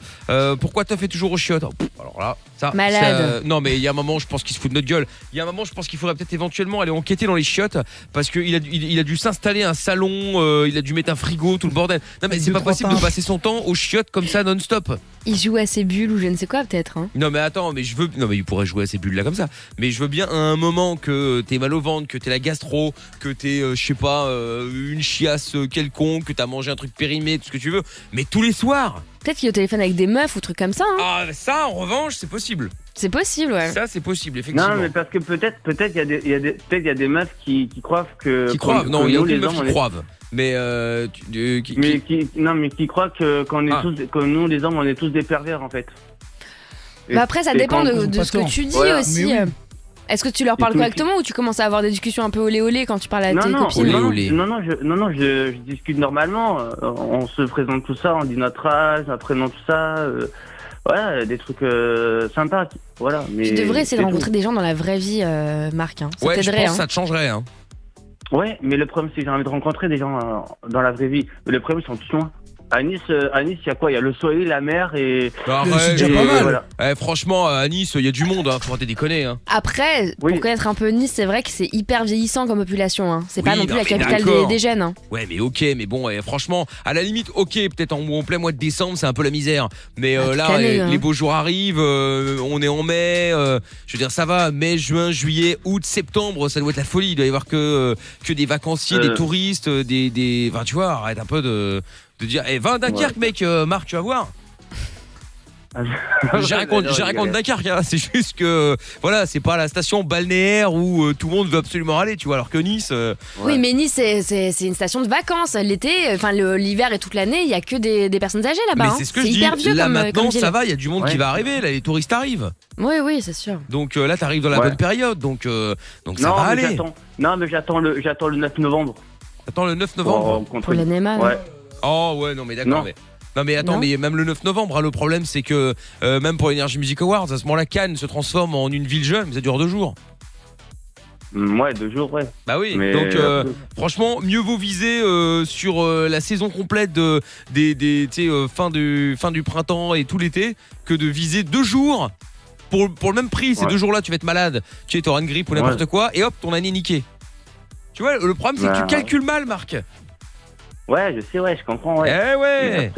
Pourquoi t'as fait toujours au chiottes alors là ça Malade. non mais il y a un moment je pense qu'il se fout de notre gueule il y a un moment je pense qu'il faudrait peut-être éventuellement aller enquêter dans les chiottes parce qu'il a dû s'installer un salon il a dû mettre un frigo tout le bordel non mais c'est pas possible de passer son temps aux chiottes comme ça non-stop Il joue à ses bulles ou je ne sais quoi, peut-être. Hein. non mais attends mais il pourrait jouer à ces bulles là comme ça mais je veux bien à un moment que t'aies mal au ventre que t'aies la gastro que t'aies je sais pas une chiasse quelconque que t'as mangé un truc périmé tout ce que tu veux mais tous les soirs Peut-être qu'il est au téléphone avec des meufs ou trucs comme ça. Hein. ah ça en revanche c'est possible C'est possible, ouais. ça c'est possible effectivement Non, mais parce que peut-être il y a des meufs qui croient que. qui croivent que non il y a nous, aucune les meuf hommes, qui on est- croivent mais qui croient que qu'on est Ah. tous, que nous les hommes on est tous des pervers en fait. Et- Bah après, ça et dépend quand- de ce que tu dis Voilà. aussi. Mais oui. Est-ce que tu leur parles tout- correctement ou tu commences à avoir des discussions un peu olé quand tu parles à Non, tes non, copines olé. je discute normalement. On se présente tout ça, on dit notre âge, notre prénom, tout ça. Voilà, des trucs sympas. Voilà. Mais Tu devrais essayer c'est de tout. rencontrer des gens dans la vraie vie, Marc. Hein. Ça ouais je t'aiderait. pense que Hein. ça te changerait hein. Ouais, mais le problème c'est que j'ai envie de rencontrer des gens dans la vraie vie. Mais le problème ils sont tous loin. À Nice, il y a quoi? Il y a le soleil, la mer et. c'est déjà et pas mal. voilà. Franchement à Nice il y a du monde hein. Faut arrêter de déconner hein. Après, Oui. pour connaître un peu Nice, c'est vrai que c'est hyper vieillissant comme population. Hein. C'est pas Oui, non plus non, la mais capitale d'accord. des jeunes. Hein. Ouais mais ok mais bon franchement à la limite ok peut-être en plein mois de décembre c'est un peu la misère mais toute là l'année, hein. les beaux jours arrivent on est en mai je veux dire ça va mai juin juillet août septembre ça doit être la folie il doit y avoir que des vacanciers des touristes des enfin tu vois arrête un peu de dire va à Dunkerque mec Marc tu vas voir. J'ai raconté Dunkerque hein. C'est juste que voilà c'est pas la station balnéaire où tout le monde veut absolument aller tu vois alors que Nice Oui, mais Nice, c'est une station de vacances. L'été, enfin l'hiver et toute l'année, il y a que des personnes âgées là-bas. mais hein. c'est ce que je dis hyper vieux là comme, maintenant comme ville. ça va il y a du monde Ouais. qui va arriver là les touristes arrivent Oui, c'est sûr. donc là t'arrives dans la Ouais. bonne période donc ça Non, va mais aller j'attends le 9 novembre. attends le 9 Pour novembre rencontrer. Pour l'année Ouais. oh ouais non mais d'accord Non. mais Non mais attends, Non. mais même le 9 novembre, hein, le problème c'est que même pour l'Energy Music Awards, à ce moment-là, Cannes se transforme en une ville jeune, mais ça dure 2 jours. Ouais, 2 jours, ouais. Bah oui, Mais, donc franchement, mieux vaut viser sur la saison complète fin du printemps et tout l'été que de viser 2 jours pour le même prix. Ces 2 jours-là, tu vas être malade, tu auras une grippe ou n'importe quoi, et hop, ton année est niquée. Tu vois, le problème c'est que tu calcules mal, Marc. Ouais, je sais, ouais, je comprends, ouais. Eh ouais.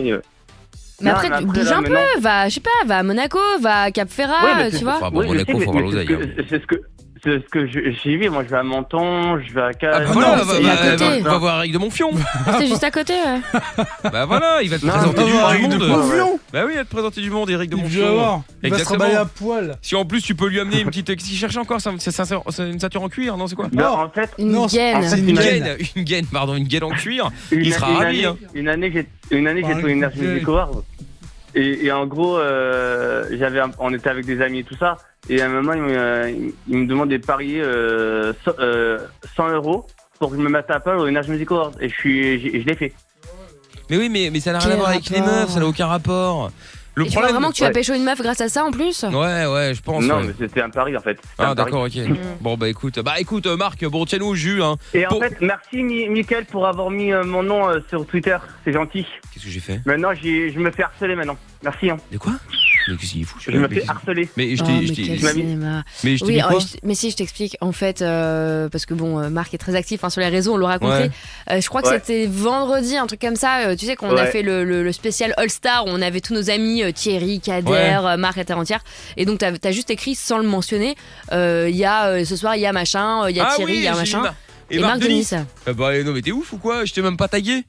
Mais après, tu bouges un peu, va à Monaco, va à Cap Ferrat, tu vois. Enfin bon, Monaco, faut avoir l'oseille. C'est ce que j'y vais. Moi, je vais à Menton, je vais à Cannes. Ah bah c'est à côté. va voir Eric de Monfion. C'est juste à côté, ouais. Bah voilà, il va te Non, présenter du Eric de monde. Monfion. Bah oui, il va te présenter du monde, Eric de Il veut Monfion. avoir. Il va se Exactement. raballer à poil. Si en plus tu peux lui amener une petite. Qu'est-ce qu'il cherche encore? C'est une ceinture en cuir, non? C'est quoi? Ben, en fait, Une Non, gaine. c'est Une gaine en cuir. Il sera ravi. Une année, j'ai fait une Energy Music Awards. Et en gros, on était avec des amis et tout ça. Et à un moment, il me demande de parier 100 € pour que je me mette à Paul au Energy Music Awards. Et je l'ai fait. Mais oui, mais ça n'a rien à Quel voir avec les rapport? meufs, ça n'a aucun rapport. Le Et tu crois problème. vraiment que tu vas pécho une meuf grâce à ça en plus? Ouais, je pense. Non, ouais. mais c'était un pari en fait. C'était Ah un pari. d'accord, ok. Bon bah écoute, Marc, bon tiens-nous au jus hein. Et en Pour- fait, merci Mickaël pour avoir mis mon nom sur Twitter. C'est gentil. Qu'est-ce que j'ai fait? Maintenant, je me fais harceler maintenant. Merci. Hein. De quoi? Mais qu'est-ce qu'il est fou? Je me fais harceler. Mais je Oh, t'ai mais je t'ai- quel je t'ai- cinéma. mais je t'ai Oui, dit quoi? mais si, je t'explique. En fait, parce que bon, Marc est très actif sur les réseaux, on l'aura compris. Je crois que Ouais. c'était vendredi, un truc comme ça. Tu sais qu'on a Ouais. fait le spécial All Star où on avait tous nos amis Thierry, Kader, Marc, la terre entière. Et donc t'as juste écrit sans le mentionner. Il y a ce soir, il y a machin, il y a Ah Thierry, oui, il y a j'ai machin. vu Et Marc Denis. Ah bah non mais t'es ouf ou quoi? Je t'ai même pas tagué.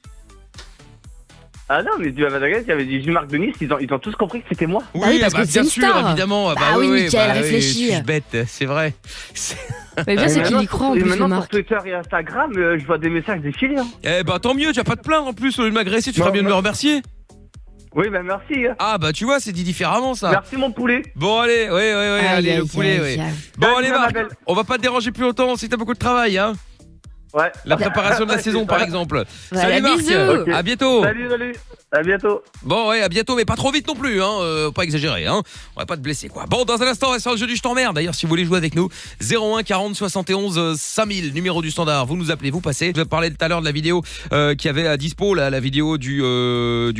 Ah non, mais tu vas Madagascar, il y avait dit Marc Denis, ils ont tous compris que c'était moi. Oui, oui, parce que c'est bien une sûr, star. évidemment. Bah oui, Mickaël, oui, réfléchis. Je suis bête, c'est vrai. Mais bien, c'est Et qu'il y maintenant, croit en et plus, le maintenant, sur Marc. Twitter et Instagram, je vois des messages défiler. Hein. Eh bah tant mieux, tu vas pas te plaindre en plus au lieu de m'agresser, tu feras Non, bien de me remercier. Oui, bah merci. Hein. Ah bah tu vois, c'est dit différemment ça. Merci mon poulet. Bon allez, allez le poulet, aïe, aïe. Bon Salut, allez ma Marc, belle. on va pas te déranger plus longtemps, c'est que t'as beaucoup de travail hein. Ouais. La préparation de la saison par exemple. Voilà, Salut Marc, bisous. Ok. à bientôt. Salut. À bientôt. Bon ouais, à bientôt, mais pas trop vite non plus, hein, pas exagérer, hein. On va pas te blesser quoi. Bon, dans un instant, on va faire le jeu du je t'emmerde. D'ailleurs, si vous voulez jouer avec nous, 01 40 71 5000, numéro du standard. Vous nous appelez, vous passez. Je vais parler tout à l'heure de la vidéo qui avait à dispo, la vidéo du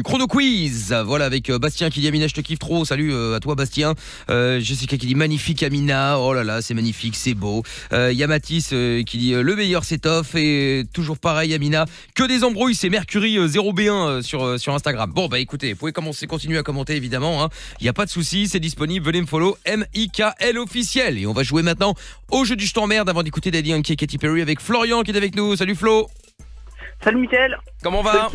chrono quiz. Voilà, avec Bastien qui dit Amina, je te kiffe trop. Salut à toi Bastien. Jessica qui dit magnifique Amina. Oh là là, c'est magnifique, c'est beau. Il y a Mathis qui dit le meilleur c'est off et toujours pareil Amina. Que des embrouilles, c'est Mercury 0B1 sur Instagram. Bon bah écoutez, vous pouvez continuer à commenter évidemment, hein. Il y a pas de souci, c'est disponible, venez me follow MIKL officiel et on va jouer maintenant au jeu du je t'emmerde avant d'écouter Daddy Yankee et Katy Perry avec Florian qui est avec nous. Salut Flo. Salut Mickaël. Comment va?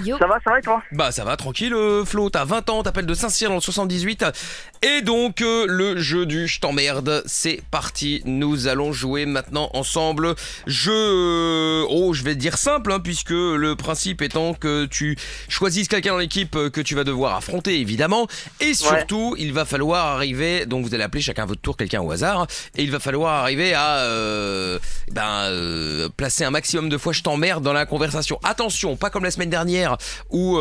Yo. Ça va et toi? Bah ça va tranquille Flo, t'as 20 ans, t'appelles de Saint-Cyr dans le 78 et donc le jeu du je t'emmerde, c'est parti. Nous allons jouer maintenant ensemble. Je vais te dire simple hein, puisque le principe étant que tu choisisses quelqu'un dans l'équipe que tu vas devoir affronter évidemment et surtout il va falloir arriver, donc vous allez appeler chacun à votre tour quelqu'un au hasard et il va falloir arriver à placer un maximum de fois je t'emmerde dans la conversation. Attention, pas comme la semaine dernière où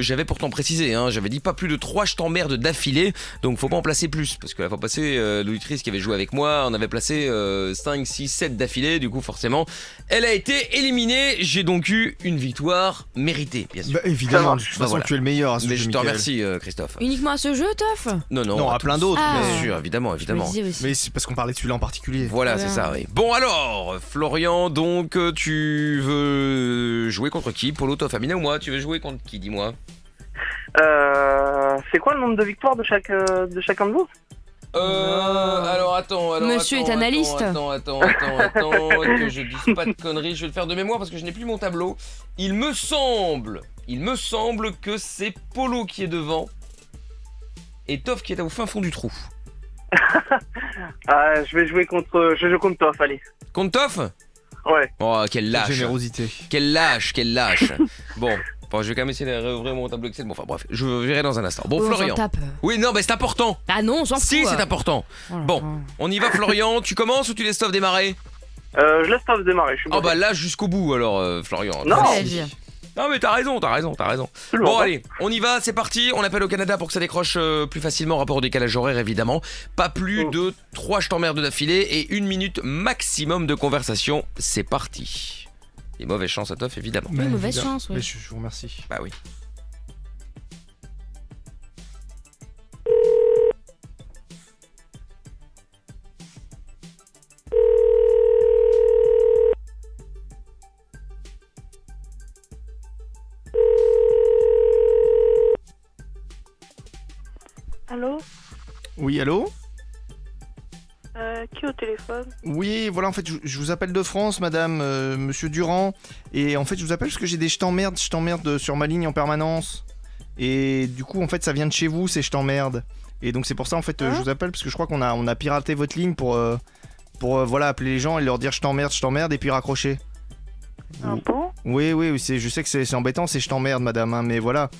j'avais pourtant précisé, hein, j'avais dit pas plus de 3 je t'emmerde d'affilée, donc faut pas en placer plus, parce que la fois passée, l'auditrice qui avait joué avec moi, on avait placé 5, 6, 7 d'affilée, du coup forcément, elle a été éliminée, j'ai donc eu une victoire méritée, bien sûr. Bah évidemment, de toute façon voilà. tu es le meilleur à ce Mais jeu, je te Mickaël. remercie Christophe. Uniquement à ce jeu, Toff? Non, à plein tous. d'autres, Ah. Bien sûr, évidemment. Je me disais aussi. mais c'est parce qu'on parlait de celui-là en particulier. Voilà, Voilà. c'est ça, oui. Bon alors, Florian, donc tu veux jouer contre qui? Polo, Toff, Amina ou moi? Tu veux jouer contre qui, dis-moi? C'est quoi le nombre de victoires de chacun de vous? Alors attends. Monsieur est analyste. Attends, que je dise pas de conneries. Je vais le faire de mémoire parce que je n'ai plus mon tableau. Il me semble que c'est Polo qui est devant et Toff qui est au fin fond du trou. Je vais jouer contre Toff, allez. Contre Toff? Ouais. Oh, quel lâche. Générosité. Quel lâche. Bon, je vais quand même essayer de réouvrir mon tableau Excel. Bon, enfin bref, je verrai dans un instant. Bon, Oh, on s'en Florian. tape. Oui, non, mais c'est important. Ah non, on s'en fout. Si, c'est important. Voilà. Bon, on y va, Florian. Tu commences ou tu laisses Toff démarrer? Je laisse Toff démarrer, je suis Oh bah là jusqu'au bout alors Florian. Non. Vas-y. Belge. Non mais t'as raison. Bon allez, on y va, c'est parti. On appelle au Canada pour que ça décroche plus facilement rapport au décalage horaire évidemment. Pas plus de 3 je t'emmerde d'affilée et 1 minute maximum de conversation. C'est parti. Et mauvaise chance à Toff évidemment. Oui, mauvaise chance, oui. Mais je vous remercie. Bah oui. Allô? Oui, allô? Qui au téléphone? Oui, voilà, en fait, je vous appelle de France, madame, monsieur Durand. Et en fait, je vous appelle parce que j'ai des je t'emmerde sur ma ligne en permanence. Et du coup, en fait, ça vient de chez vous, c'est je t'emmerde. Et donc, c'est pour ça, en fait, je vous appelle parce que je crois qu'on a piraté votre ligne pour voilà, appeler les gens et leur dire je t'emmerde et puis raccrocher. Ah bon? Oui, je sais que c'est embêtant, c'est je t'emmerde, madame, hein, mais voilà.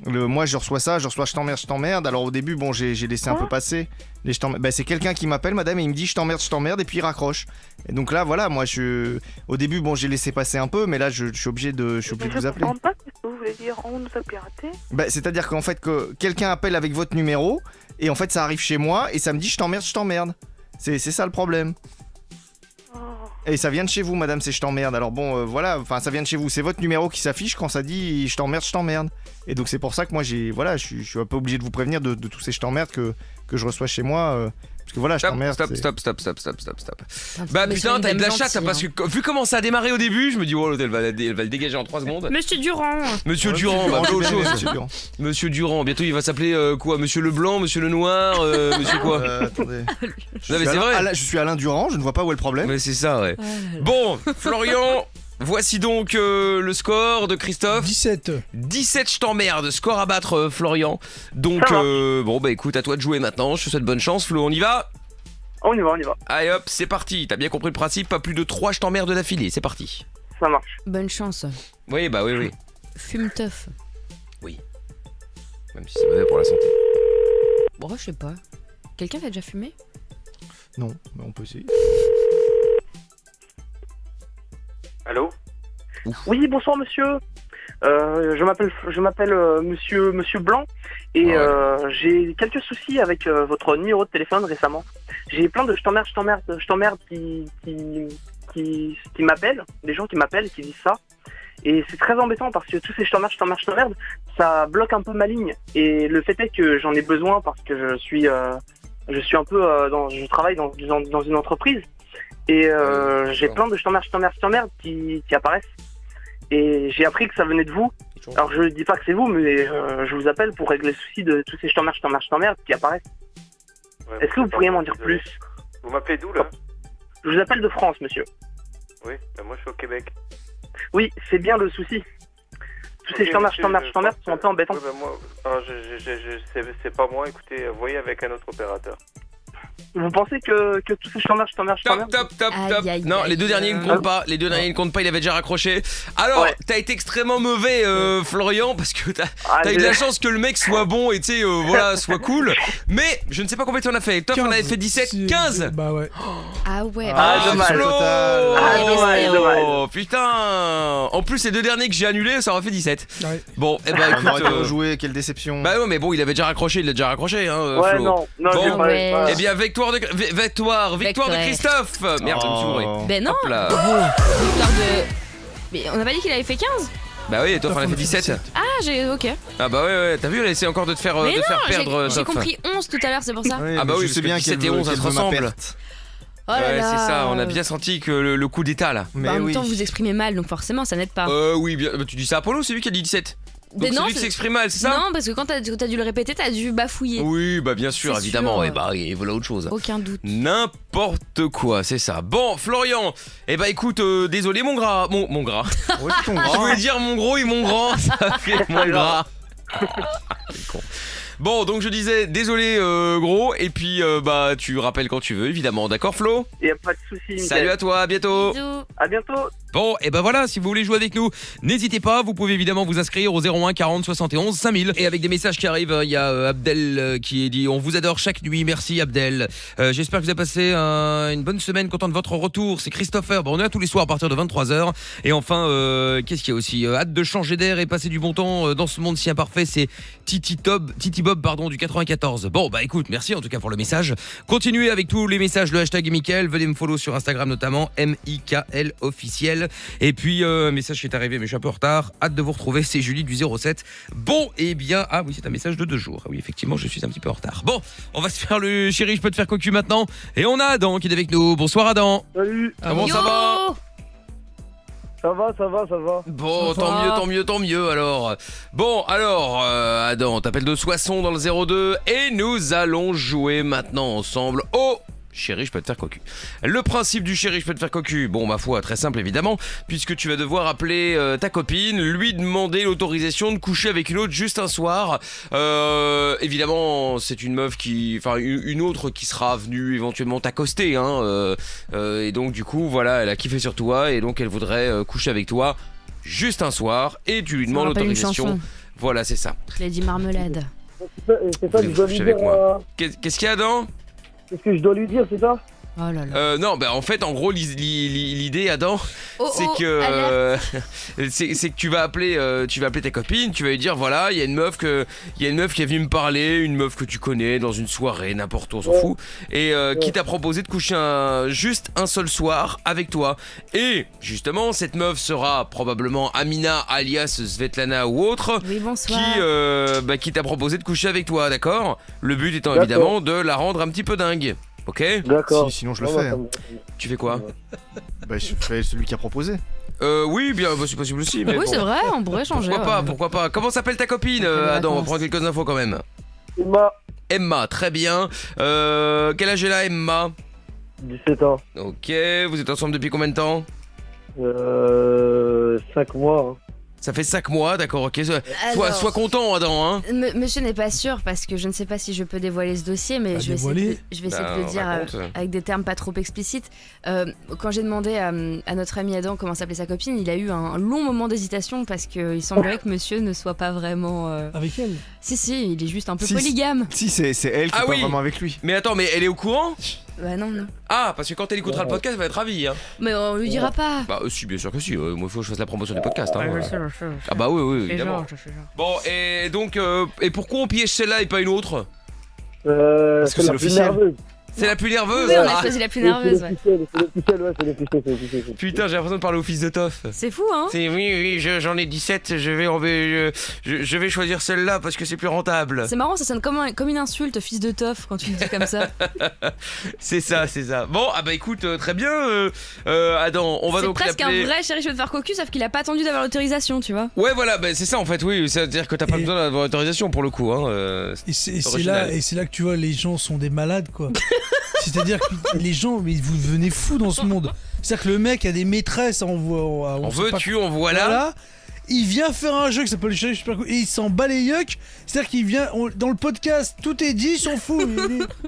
Moi je reçois je t'emmerde. Alors au début, bon, j'ai laissé un peu passer. Bah, c'est quelqu'un qui m'appelle, madame, et il me dit je t'emmerde, et puis il raccroche. Et donc là, voilà, moi au début, bon, j'ai laissé passer un peu, mais là je suis obligé de vous appeler. Je comprends pas ce que vous voulez dire, on nous a piraté. Bah, c'est-à-dire qu'en fait, que quelqu'un appelle avec votre numéro, et en fait ça arrive chez moi, et ça me dit je t'emmerde. C'est ça le problème. Et ça vient de chez vous, madame, c'est je t'emmerde. Alors bon, voilà, enfin ça vient de chez vous. C'est votre numéro qui s'affiche quand ça dit je t'emmerde. Et donc c'est pour ça que moi je suis un peu obligé de vous prévenir de tous ces je t'emmerde que je reçois chez moi. Parce que voilà, je t'emmerde. Stop. Bah putain, t'as eu de la chatte, parce que vu comment ça a démarré au début, je me dis, oh, elle va le dégager en 3 secondes. Monsieur Durand, bah autre chose. Monsieur Durand, bientôt il va s'appeler quoi? Monsieur Leblanc, Monsieur Lenoir, monsieur quoi? Attendez. Non mais c'est vrai. Je suis Alain Durand, je ne vois pas où est le problème. Mais c'est ça, ouais. Bon, Florian. Voici donc le score de Christophe. 17 je t'emmerde, score à battre Florian. Donc bon bah écoute, à toi de jouer maintenant, je te souhaite bonne chance Flo, on y va? On y va. Allez hop, c'est parti, t'as bien compris le principe, pas plus de 3 je t'emmerde d'affilée, c'est parti. Ça marche. bonne chance. Oui bah oui. Fume teuf. Oui. Même si c'est mauvais pour la santé. Bon, je sais pas. Quelqu'un a déjà fumé? Non, mais on peut essayer. Allô? Oui, bonsoir monsieur. Je m'appelle monsieur Blanc et j'ai quelques soucis avec votre numéro de téléphone récemment. J'ai plein de je t'emmerde qui m'appellent, des gens qui m'appellent et qui disent ça. Et c'est très embêtant parce que tous ces je t'emmerde, ça bloque un peu ma ligne. Et le fait est que j'en ai besoin parce que je suis un peu je travaille dans une entreprise. Et j'ai plein de je t'emmerde qui apparaissent. Et j'ai appris que ça venait de vous. Alors je dis pas que c'est vous, mais je vous appelle pour régler le souci de tous ces je t'emmerde qui apparaissent. Ouais, est-ce que vous pourriez m'en dire plus? Vous m'appelez d'où là? Je vous appelle de France, monsieur. Oui, moi je suis au Québec. Oui, c'est bien le souci. Tous ces je t'emmerde sont un peu embêtants. Oui, moi, c'est pas moi, écoutez, voyez avec un autre opérateur. Vous pensez que tous ces je t'emmerde Top. Non, les deux derniers ne comptent pas. Les deux derniers ne comptent pas, il avait déjà raccroché. Alors, t'as été extrêmement mauvais, Florian, parce que t'as eu de la chance que le mec soit bon et tu sais, voilà, soit cool. Mais je ne sais pas combien tu en as fait. Toff on avait fait 17, 15. Bah ouais. Ah ouais. Dommage. Oh putain. En plus, les deux derniers que j'ai annulés, ça aurait fait 17. Ouais. Bon, et bah écoute. Jouer, quelle déception. Bah ouais, mais bon, il avait déjà raccroché, hein, ouais, Flo. Non, bon, pas. Eh bien, victoire de Christophe. Merde, je me suis bourré. Ben non. Victoire de... Mais on a pas dit qu'il avait fait 15? Bah oui, et toi, on a fait 17. Ah, ok. Ah bah ouais, t'as vu, elle essaie encore de te faire, perdre. J'ai compris 11 tout à l'heure, c'est pour ça. Ah bah oui, je sais bien que 17 et 11, ça se ressemble. Oh là là. C'est ça, on a bien senti que le coup d'état là. Mais en même temps, vous exprimez mal, donc forcément, ça n'aide pas. Oui, bien. Tu dis ça à Apollo, c'est lui qui a dit 17. Donc c'est lui qui s'exprime mal, c'est ça? Non, parce que quand t'as dû le répéter, t'as dû bafouiller. Oui, bah bien sûr, évidemment. Et bah, et voilà autre chose. Aucun doute. N'importe quoi, c'est ça. Bon, Florian, bah écoute, désolé mon gras. Mon gras. Oui, ton gras. Je voulais dire mon gros et mon grand, ça fait mon gras. Bon, donc je disais, désolé gros, et puis bah tu rappelles quand tu veux, évidemment. D'accord Flo ? Y a pas de souci. Salut à toi, à bientôt. Bisous. À bientôt. Bon, et ben voilà, si vous voulez jouer avec nous, n'hésitez pas, vous pouvez évidemment vous inscrire au 01 40 71 5000. Et avec des messages qui arrivent, il y a Abdel qui dit « On vous adore chaque nuit, merci Abdel. J'espère que vous avez passé une bonne semaine, content de votre retour. » C'est Christopher, bon, on est là tous les soirs à partir de 23h. Et enfin, qu'est-ce qu'il y a aussi hâte de changer d'air et passer du bon temps dans ce monde si imparfait, c'est Titi Bob pardon, du 94. Bon, bah écoute, merci en tout cas pour le message. Continuez avec tous les messages, le hashtag Mickaël, venez me follow sur Instagram notamment, MIKL officiel. Et puis un message qui est arrivé mais je suis un peu en retard, hâte de vous retrouver, c'est Julie du 07. Bon, et bien, ah oui, c'est un message de 2 jours. Ah oui, effectivement, je suis un petit peu en retard. Bon, on va se faire le chéri, je peux te faire cocu maintenant. Et on a Adam qui est avec nous. Bonsoir Adam. Salut. Comment ça va? Ça va. Bon, Ça va. tant mieux alors. Bon, alors, Adam, t'appelles de Soissons dans le 02 et nous allons jouer maintenant ensemble au chéri, je peux te faire cocu. Le principe du chéri, je peux te faire cocu, bon, ma foi, très simple évidemment, puisque tu vas devoir appeler ta copine, lui demander l'autorisation de coucher avec une autre juste un soir. Évidemment, c'est une meuf enfin une autre qui sera venue éventuellement t'accoster, hein. Et donc du coup, voilà, elle a kiffé sur toi et donc elle voudrait coucher avec toi juste un soir et tu lui demandes l'autorisation. Voilà, c'est ça. Lady Marmelade. C'est ça que je dois lui Coucher avec dire. moi. Qu'est-ce qu'il y a, Adam? Qu'est-ce que je dois lui dire, c'est ça? Oh là là. Non, bah en fait, en gros, l'idée, Adam, c'est que c'est que tu vas appeler ta copine, tu vas lui dire voilà, il y a une meuf qui est venue me parler, une meuf que tu connais dans une soirée, n'importe où, on s'en fout, et qui t'a proposé de coucher juste un seul soir avec toi. Et justement, cette meuf sera probablement Amina alias Svetlana ou autre, Oui, bonsoir. qui t'a proposé de coucher avec toi, d'accord? Le but étant évidemment de la rendre un petit peu dingue. Ok? D'accord. Sinon je le fais. Tu fais quoi? Bah je fais celui qui a proposé. Oui, bien, c'est possible aussi. Mais Oui, bon. c'est vrai, on pourrait changer. Pourquoi pas. Comment s'appelle ta copine, Adam? On va prendre quelques infos quand même. Emma, très bien. Quel âge elle a, Emma? 17 ans. Ok, vous êtes ensemble depuis combien de temps? 5 mois. Ça fait 5 mois, d'accord, ok. Alors, Sois content, Adam, hein. Monsieur n'est pas sûr parce que je ne sais pas si je peux dévoiler ce dossier, mais je vais essayer de le dire avec des termes pas trop explicites. Quand j'ai demandé à notre ami Adam comment s'appelait sa copine, il a eu un long moment d'hésitation parce qu'il semblerait que monsieur ne soit pas vraiment... Avec elle? Si, il est juste un peu polygame. Si, c'est elle qui est pas vraiment avec lui. Mais attends, mais elle est au courant? Bah non. Ah, parce que quand elle écoutera le podcast, elle va être ravie, hein. Mais on lui dira pas. Bah si, bien sûr que si. Moi, il faut que je fasse la promotion du podcast, hein. Je sais. Ah bah oui, Je fais évidemment. genre. Bon, et donc, et pourquoi on piège celle-là et pas une autre? Parce que c'est l'officiel. C'est la plus nerveuse? Oui, on a choisi la plus nerveuse, ouais. C'est l'officiel. Putain, j'ai l'impression de parler au fils de Toff. C'est fou, hein? Oui, j'en ai 17, je vais choisir celle-là parce que c'est plus rentable. C'est marrant, ça sonne comme une insulte, fils de Toff, quand tu le dis comme ça. C'est ça. Bon, ah bah écoute, très bien, Adam, on va donc C'est presque l'appeler... un vrai chéri, je veux te faire cocu, sauf qu'il a pas attendu d'avoir l'autorisation, tu vois. Ouais, voilà, bah c'est ça en fait, oui, c'est-à-dire que t'as pas besoin d'avoir l'autorisation pour le coup, hein. Et c'est là que tu vois, les gens sont des malades, quoi. C'est-à-dire que les gens, mais vous devenez fous dans ce monde. C'est-à-dire que le mec a des maîtresses, on veux-tu, on voit là. Voilà. Il vient faire un jeu qui s'appelle le chéri super cool et il s'en bat les yucks. C'est-à-dire qu'il vient dans le podcast, tout est dit, il s'en fout.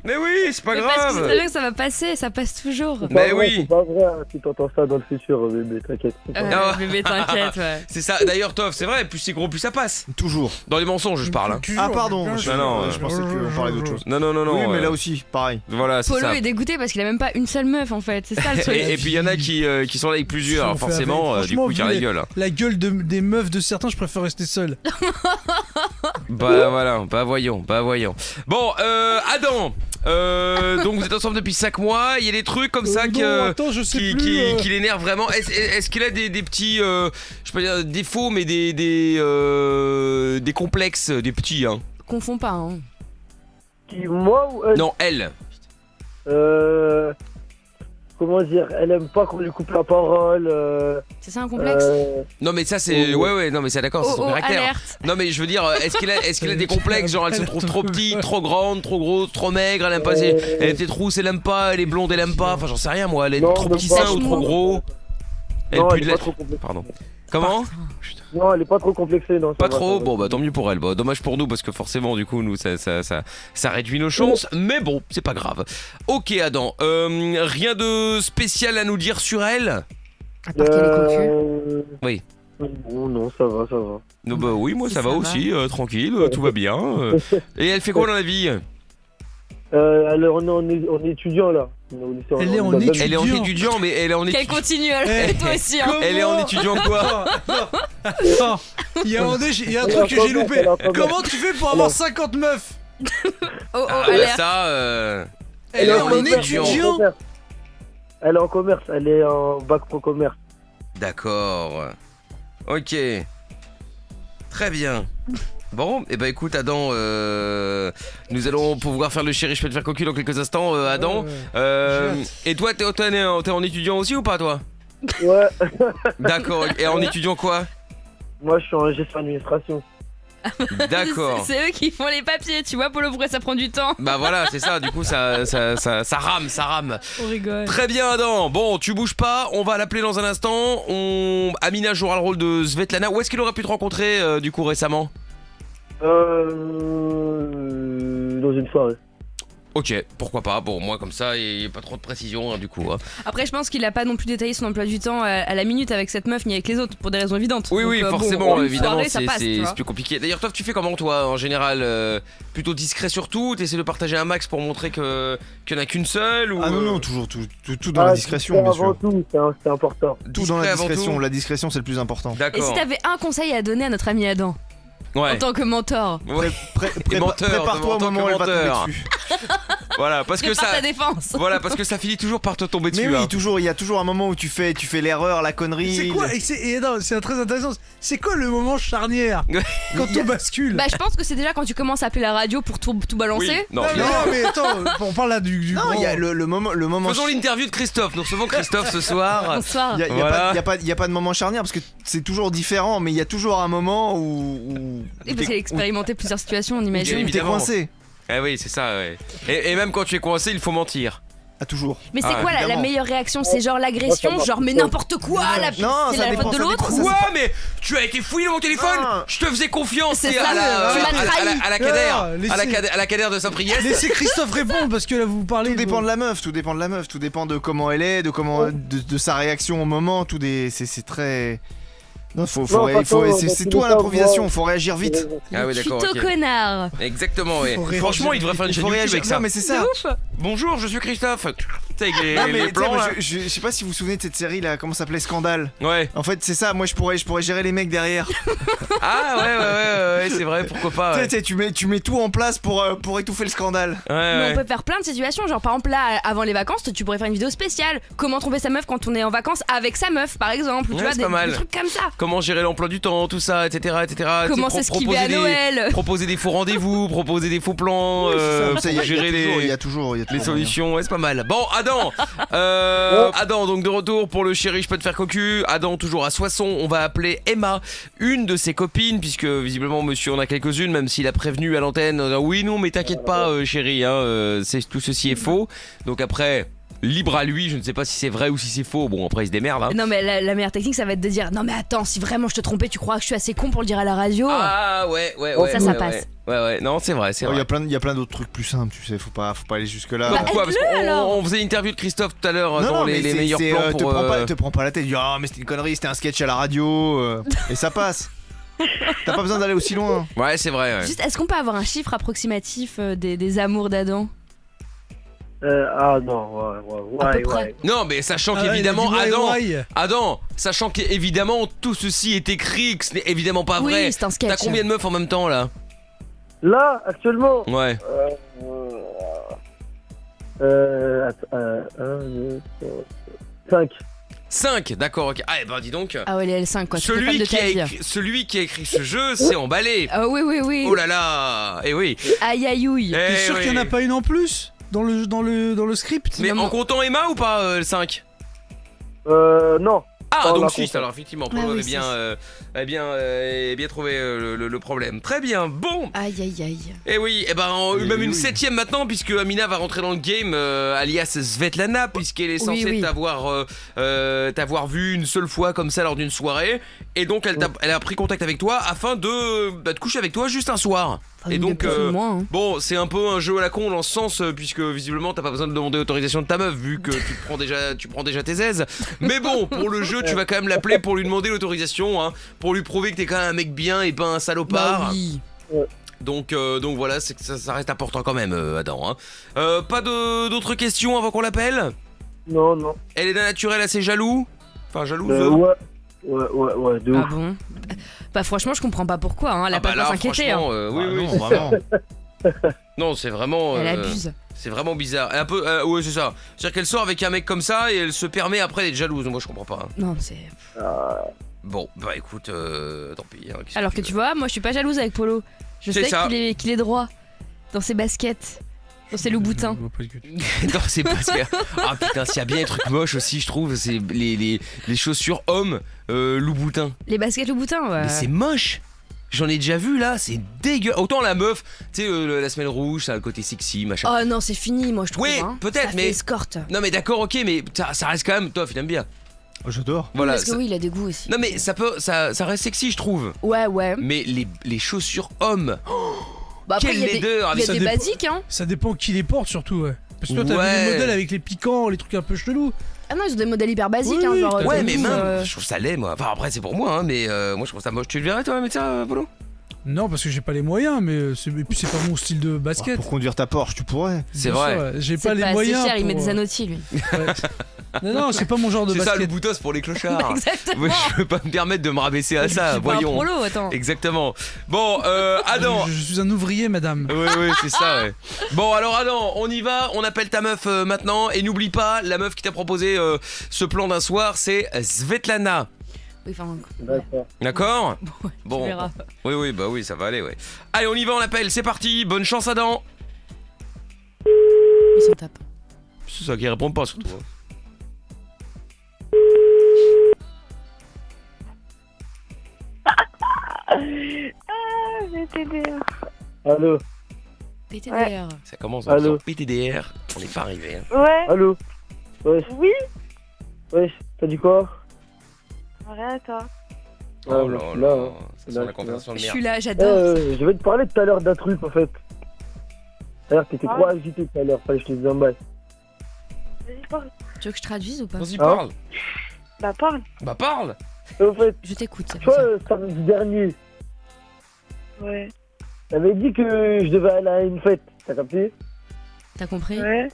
Mais oui, c'est pas Mais grave. parce que c'est très bien que ça va passer, ça passe toujours. Mais oui. C'est pas vrai, hein, si t'entends ça dans le futur, bébé, t'inquiète. Bébé, t'inquiète, ouais. C'est ça, d'ailleurs, Toff, c'est vrai, plus c'est gros, plus ça passe. Toujours. Dans les mensonges, je parle. Ah pardon, Non, je pensais qu'on parlait d'autre chose. Non. Oui, mais là aussi, pareil. Voilà, c'est Polo ça. est dégoûté parce qu'il a même pas une seule meuf en fait, c'est ça le truc. Et puis il y en a qui sont là avec plusieurs, alors forcément, du coup, il tire la gueule. La gueule des meufs de certains, je préfère rester seul. Bah voilà, bah voyons. Bon, Adam, donc vous êtes ensemble depuis 5 mois, il y a des trucs comme ça qui l'énervent vraiment. Est-ce qu'il a des petits, je peux dire défauts, mais des complexes, des petits, hein? Confonds pas, hein. Moi ou elle? Non, elle. Comment dire, elle aime pas qu'on lui coupe la parole. C'est ça un complexe? Non mais ça c'est ouais non mais c'est d'accord, c'est son caractère. Alerte. Non mais je veux dire, est-ce qu'il a des complexes, genre elle se trouve trop petite, trop grande, trop grosse, trop maigre, elle aime pas, elle est peut-être rousse, elle aime pas, elle est blonde, elle aime pas, enfin j'en sais rien moi, elle est trop petit sein ou trop gros. Elle Non, pue elle de est la... pas trop complexée. Pardon. Comment? Non, elle est pas trop complexée. Non, ça Pas va, trop? ça va. Bon bah tant mieux pour elle. Bon, dommage pour nous parce que forcément du coup nous ça réduit nos chances. Mais bon, c'est pas grave. Ok Adam, rien de spécial à nous dire sur elle? À part qu'elle est cocu. Oui. Bon, non, ça va, ça va. Non, bah oui, moi ça va va. aussi, tranquille, tout va bien. Et elle fait quoi dans la vie? Alors, on est étudiant là. On est au lycée, Elle est en étudiant. Elle est en étudiant, mais elle est en Qu'elle étudiant. continue, elle. Toi aussi, hein. Elle est en étudiant quoi? Attends, il y a un truc que j'ai loupé. Comment tu fais pour avoir 50 meufs? Oh, Ah, alerte. ça, Elle est en commerce, étudiant. Elle est en commerce, elle est en bac pro commerce. D'accord. Ok. Très bien. Bon, et bah écoute Adam, nous allons pouvoir faire le chéri, je peux te faire cocu dans quelques instants, Adam. Et toi, t'es en étudiant aussi ou pas toi? Ouais. D'accord, et en étudiant quoi? Moi, je suis en gestion d'administration. D'accord. C'est eux qui font les papiers, tu vois, Polo, pourquoi ça prend du temps? Bah voilà, c'est ça, du coup ça rame. On rigole. Très bien Adam, bon tu bouges pas, on va l'appeler dans un instant. Amina jouera le rôle de Svetlana. Où est-ce qu'il aurait pu te rencontrer du coup récemment? Dans une soirée. Ok, pourquoi pas, bon moi comme ça il n'y a pas trop de précision du coup. Après, je pense qu'il a pas non plus détaillé son emploi du temps à la minute avec cette meuf ni avec les autres pour des raisons évidentes. Oui, Donc, oui, bon, forcément, une évidemment, soirée, ça passe, tu c'est vois. plus compliqué. D'ailleurs, toi, tu fais comment, toi, en général plutôt discret sur tout? T'essaies de partager un max pour montrer qu'il n'y en a qu'une seule ou... Ah non, toujours, tout dans la discrétion, bien Avant sûr. tout, c'est important. Tout dans la Discret avant discrétion, tout. la discrétion c'est le plus important. Et si D'accord. t'avais un conseil à donner à notre ami Adam Ouais. en tant que mentor, Ouais. Et menteur, Prépare-toi au en tant que moment où elle va tomber menteur. dessus. Voilà, parce que prépare ça... ta défense. Voilà, parce que ça finit toujours par te tomber dessus. Mais hein. oui, toujours, il y a toujours un moment où tu fais l'erreur, la connerie. C'est quoi c'est très intéressant. C'est quoi le moment charnière quand on bascule? Bah, je pense que c'est déjà quand tu commences à appeler la radio pour tout balancer. Oui, non, Non, mais attends, on parle là du Non, grand- il y a le moment. Faisons l'interview de Christophe. Nous recevons Christophe ce soir. Bonsoir. Il y a Voilà. pas de moment charnière parce que c'est toujours différent, mais il y a toujours un moment où Et parce qu'il a expérimenté plusieurs situations, on Bien imagine. t'es évidemment. coincé. Eh oui, c'est ça, ouais. Et même quand tu es coincé, il faut mentir. Ah, toujours. Mais c'est Ah, quoi la évidemment. meilleure réaction? C'est genre l'agression, genre mais n'importe quoi, Non, c'est ça la dépend, faute de ça l'autre? dépend. Quoi? Mais tu as été fouillé dans mon téléphone? Ah. Je te faisais confiance. C'est et ça, à la tu m'as trahi. à la Kader, Ah, laissez- à la Kader de Saint-Priest. Laissez Christophe répondre parce que là vous parlez. Tout dépend de la meuf, tout dépend de comment elle est, de sa réaction au moment, c'est très. Non, c'est tout à l'improvisation, faut réagir vite. Ah oui, d'accord. Tuto ok. connard. Faut Faut réagir Franchement, il devrait faire une Il chaîne faut YouTube réagir avec ça. Non, mais c'est C'est ça. ouf. Bonjour, je suis Christophe. Tu sais, avec Non, les mais plans tu sais, là. moi, je sais pas si vous vous souvenez de cette série là, comment ça s'appelait, Scandale. Ouais. En fait, c'est ça, moi je pourrais gérer les mecs derrière. Ah ouais, c'est vrai, pourquoi pas. Ouais. Tu sais, tu mets tout en place pour étouffer le scandale. Mais Ouais, on peut faire plein de situations, genre par exemple là avant les vacances, tu pourrais faire une vidéo spéciale. Comment tromper sa meuf quand on est en vacances avec sa meuf par exemple, Ouais, tu vois, c'est pas mal. des trucs comme ça. Comment gérer l'emploi du temps, tout ça, etc. Comment Tu sais, s'esquiver à Noël. Proposer des faux rendez-vous, proposer des faux plans, Ça, pour gérer il y les a toujours les solutions, ouais, c'est pas mal. Bon, Adam, Adam, donc de retour pour le chéri, je peux te faire cocu. Adam, toujours à Soissons, on va appeler Emma, une de ses copines, puisque visiblement monsieur en a quelques-unes, même s'il a prévenu à l'antenne. Oui, non, mais t'inquiète pas, chéri, tout ceci est faux. Donc après, libre à lui, je ne sais pas si c'est vrai ou si c'est faux. Bon, après il se démerde. Hein. Non mais la meilleure technique ça va être de dire non mais attends, si vraiment je te trompais, tu crois que je suis assez con pour le dire à la radio? Ah ouais, ça passe. Ouais, non, c'est vrai, c'est Il vrai. y a plein d'autres trucs plus simples, tu sais, faut pas aller jusque là. Bah, pourquoi? Parce aide-le, alors. qu'on faisait l'interview de Christophe tout à l'heure dans les meilleurs plans pour... te prends pas la tête, dis ah mais c'était une connerie, c'était un sketch à la radio et ça passe. T'as pas besoin d'aller aussi loin. Ouais, c'est vrai. Ouais. Juste, est-ce qu'on peut avoir un chiffre approximatif des amours d'Adam? Ah non, À peu ouais. près. Non, mais sachant Ah ouais, qu'évidemment, il a dit Adam, sachant qu'évidemment tout ceci est écrit, que ce n'est évidemment pas vrai. Oui, c'est un sketch. T'as combien de meufs en même temps là? Là, actuellement, Ouais. 5. 5, d'accord, ok. Ah, bah dis donc. Ah ouais, les L5 quoi, tu fais Celui fan de qui, ta a vie. celui qui a écrit ce jeu, c'est emballé. Ah oui. Oh là là. Et oui. Aïe aïe ouille. Eh T'es sûr oui. qu'il y en a pas une en plus dans le script? Mais Non, en comptant Emma ou pas, le 5? Non. Ah, on donc l'a 6, compris. alors effectivement, Ah Polo oui, avait bien trouvé le problème. Très bien, bon. Aïe, aïe, aïe. Et oui, même une 7ème maintenant, puisque Amina va rentrer dans le game, alias Svetlana, puisqu'elle est censée t'avoir vu une seule fois comme ça lors d'une soirée, et donc elle a pris contact avec toi afin de coucher avec toi juste un soir. Enfin, Et donc, plus ou moins, hein. bon, c'est un peu un jeu à la con dans ce sens, puisque visiblement t'as pas besoin de demander autorisation de ta meuf, vu que tu prends déjà tes aises. Mais bon, pour le jeu, tu vas quand même l'appeler pour lui demander l'autorisation, hein, pour lui prouver que t'es quand même un mec bien et pas un salopard. Bah oui. Donc voilà, c'est que ça reste important quand même, Adam. Hein. Pas d'autres questions avant qu'on l'appelle ? Non. Elle est d'un naturel assez jaloux ? Enfin, jalouse Ouais, de Ah ouf. bon? Bah franchement, je comprends pas pourquoi, hein. Elle a Ah bah pas là, à s'inquiéter. Hein. franchement, oui, non, oui. vraiment. Non, c'est vraiment... Elle abuse. C'est vraiment bizarre. Un peu, ouais, c'est ça. C'est-à-dire qu'elle sort avec un mec comme ça et elle se permet après d'être jalouse. Moi, je comprends pas. Hein. Non, c'est... Bon, bah écoute, tant pis. Hein, Alors que tu vois, moi je suis pas jalouse avec Polo. Je C'est sais ça. qu'il est droit dans ses baskets, dans ses loups-boutins. Non, c'est parce que... Ah putain, s'il y a bien un truc moche aussi, je trouve, c'est les chaussures hommes Louboutin. Les baskets loups-boutins, ouais. Mais c'est moche. J'en ai déjà vu là, c'est dégueu. Autant la meuf, tu sais, la semelle rouge, ça a le côté sexy, machin. Oh non, c'est fini, moi je trouve. Oui, hein. peut-être, Ça mais- fait escorte. Non mais d'accord, ok, mais ça reste quand même... Toi, il aime bien. J'adore. Voilà. Parce que oui, il a des goûts aussi. Non mais ça reste sexy, je trouve. Ouais. Mais les chaussures hommes... Bah après, Quelle il y a laideur, des, il y a ça des dépend- basiques, hein. Ça dépend qui les porte surtout, ouais. Parce que toi, t'as vu Ouais. les modèles avec les piquants, les trucs un peu chelous. Ah non, ils ont des modèles hyper basiques, Oui, hein, oui, genre. Ouais, tennis, mais même, je trouve ça laid, moi. Enfin, après, c'est pour moi, hein, mais moi, je trouve ça moche. Tu le verrais, toi, mettre ça, Polo ? Non, parce que j'ai pas les moyens, mais et puis c'est pas mon style de basket. Pour conduire ta Porsche, tu pourrais. C'est Bien vrai. sûr, ouais. J'ai C'est pas les pas assez moyens. cher, il met pour, des annotis, lui. ouais. Non, c'est pas mon genre de C'est ça, le basket. boutos pour les clochards. Exactement. Ouais, je peux pas me permettre de me rabaisser à Je ça, suis pas un voyons. prolo, attends. Exactement. Bon, Adam. Je suis un ouvrier, madame. Oui, c'est ça, ouais. Bon, alors Adam, on y va, on appelle ta meuf maintenant, et n'oublie pas, la meuf qui t'a proposé ce plan d'un soir, c'est Svetlana. Oui, enfin. D'accord. D'accord ? Bon. Tu verras. Oui, bah oui, ça va aller, ouais. Allez, on y va, on l'appelle, c'est parti, bonne chance Adam. Il s'en tape. C'est ça qui répond pas surtout. Hein. VTDR. Allô. PTDR. Ça commence Allô. en PTDR, on n'est pas arrivé. Hein. Ouais. Allô. Ouais. Oui. Ouais. T'as dit quoi? Rien, toi. Oh là là, hein. ça sent la conversation de Je merde. suis là, j'adore. Je vais te parler tout à l'heure d'un truc en fait. D'ailleurs, t'étais Ah. trop agité tout à l'heure, fallait que je te dise un bail. Vas-y, parle. Tu veux que je traduise ou pas? Vas-y, Hein parle. Bah, parle. Bah parle. Et en fait, Je t'écoute. tu vois, samedi dernier, Ouais. t'avais dit que je devais aller à une fête, t'as capté? T'as compris? Ouais.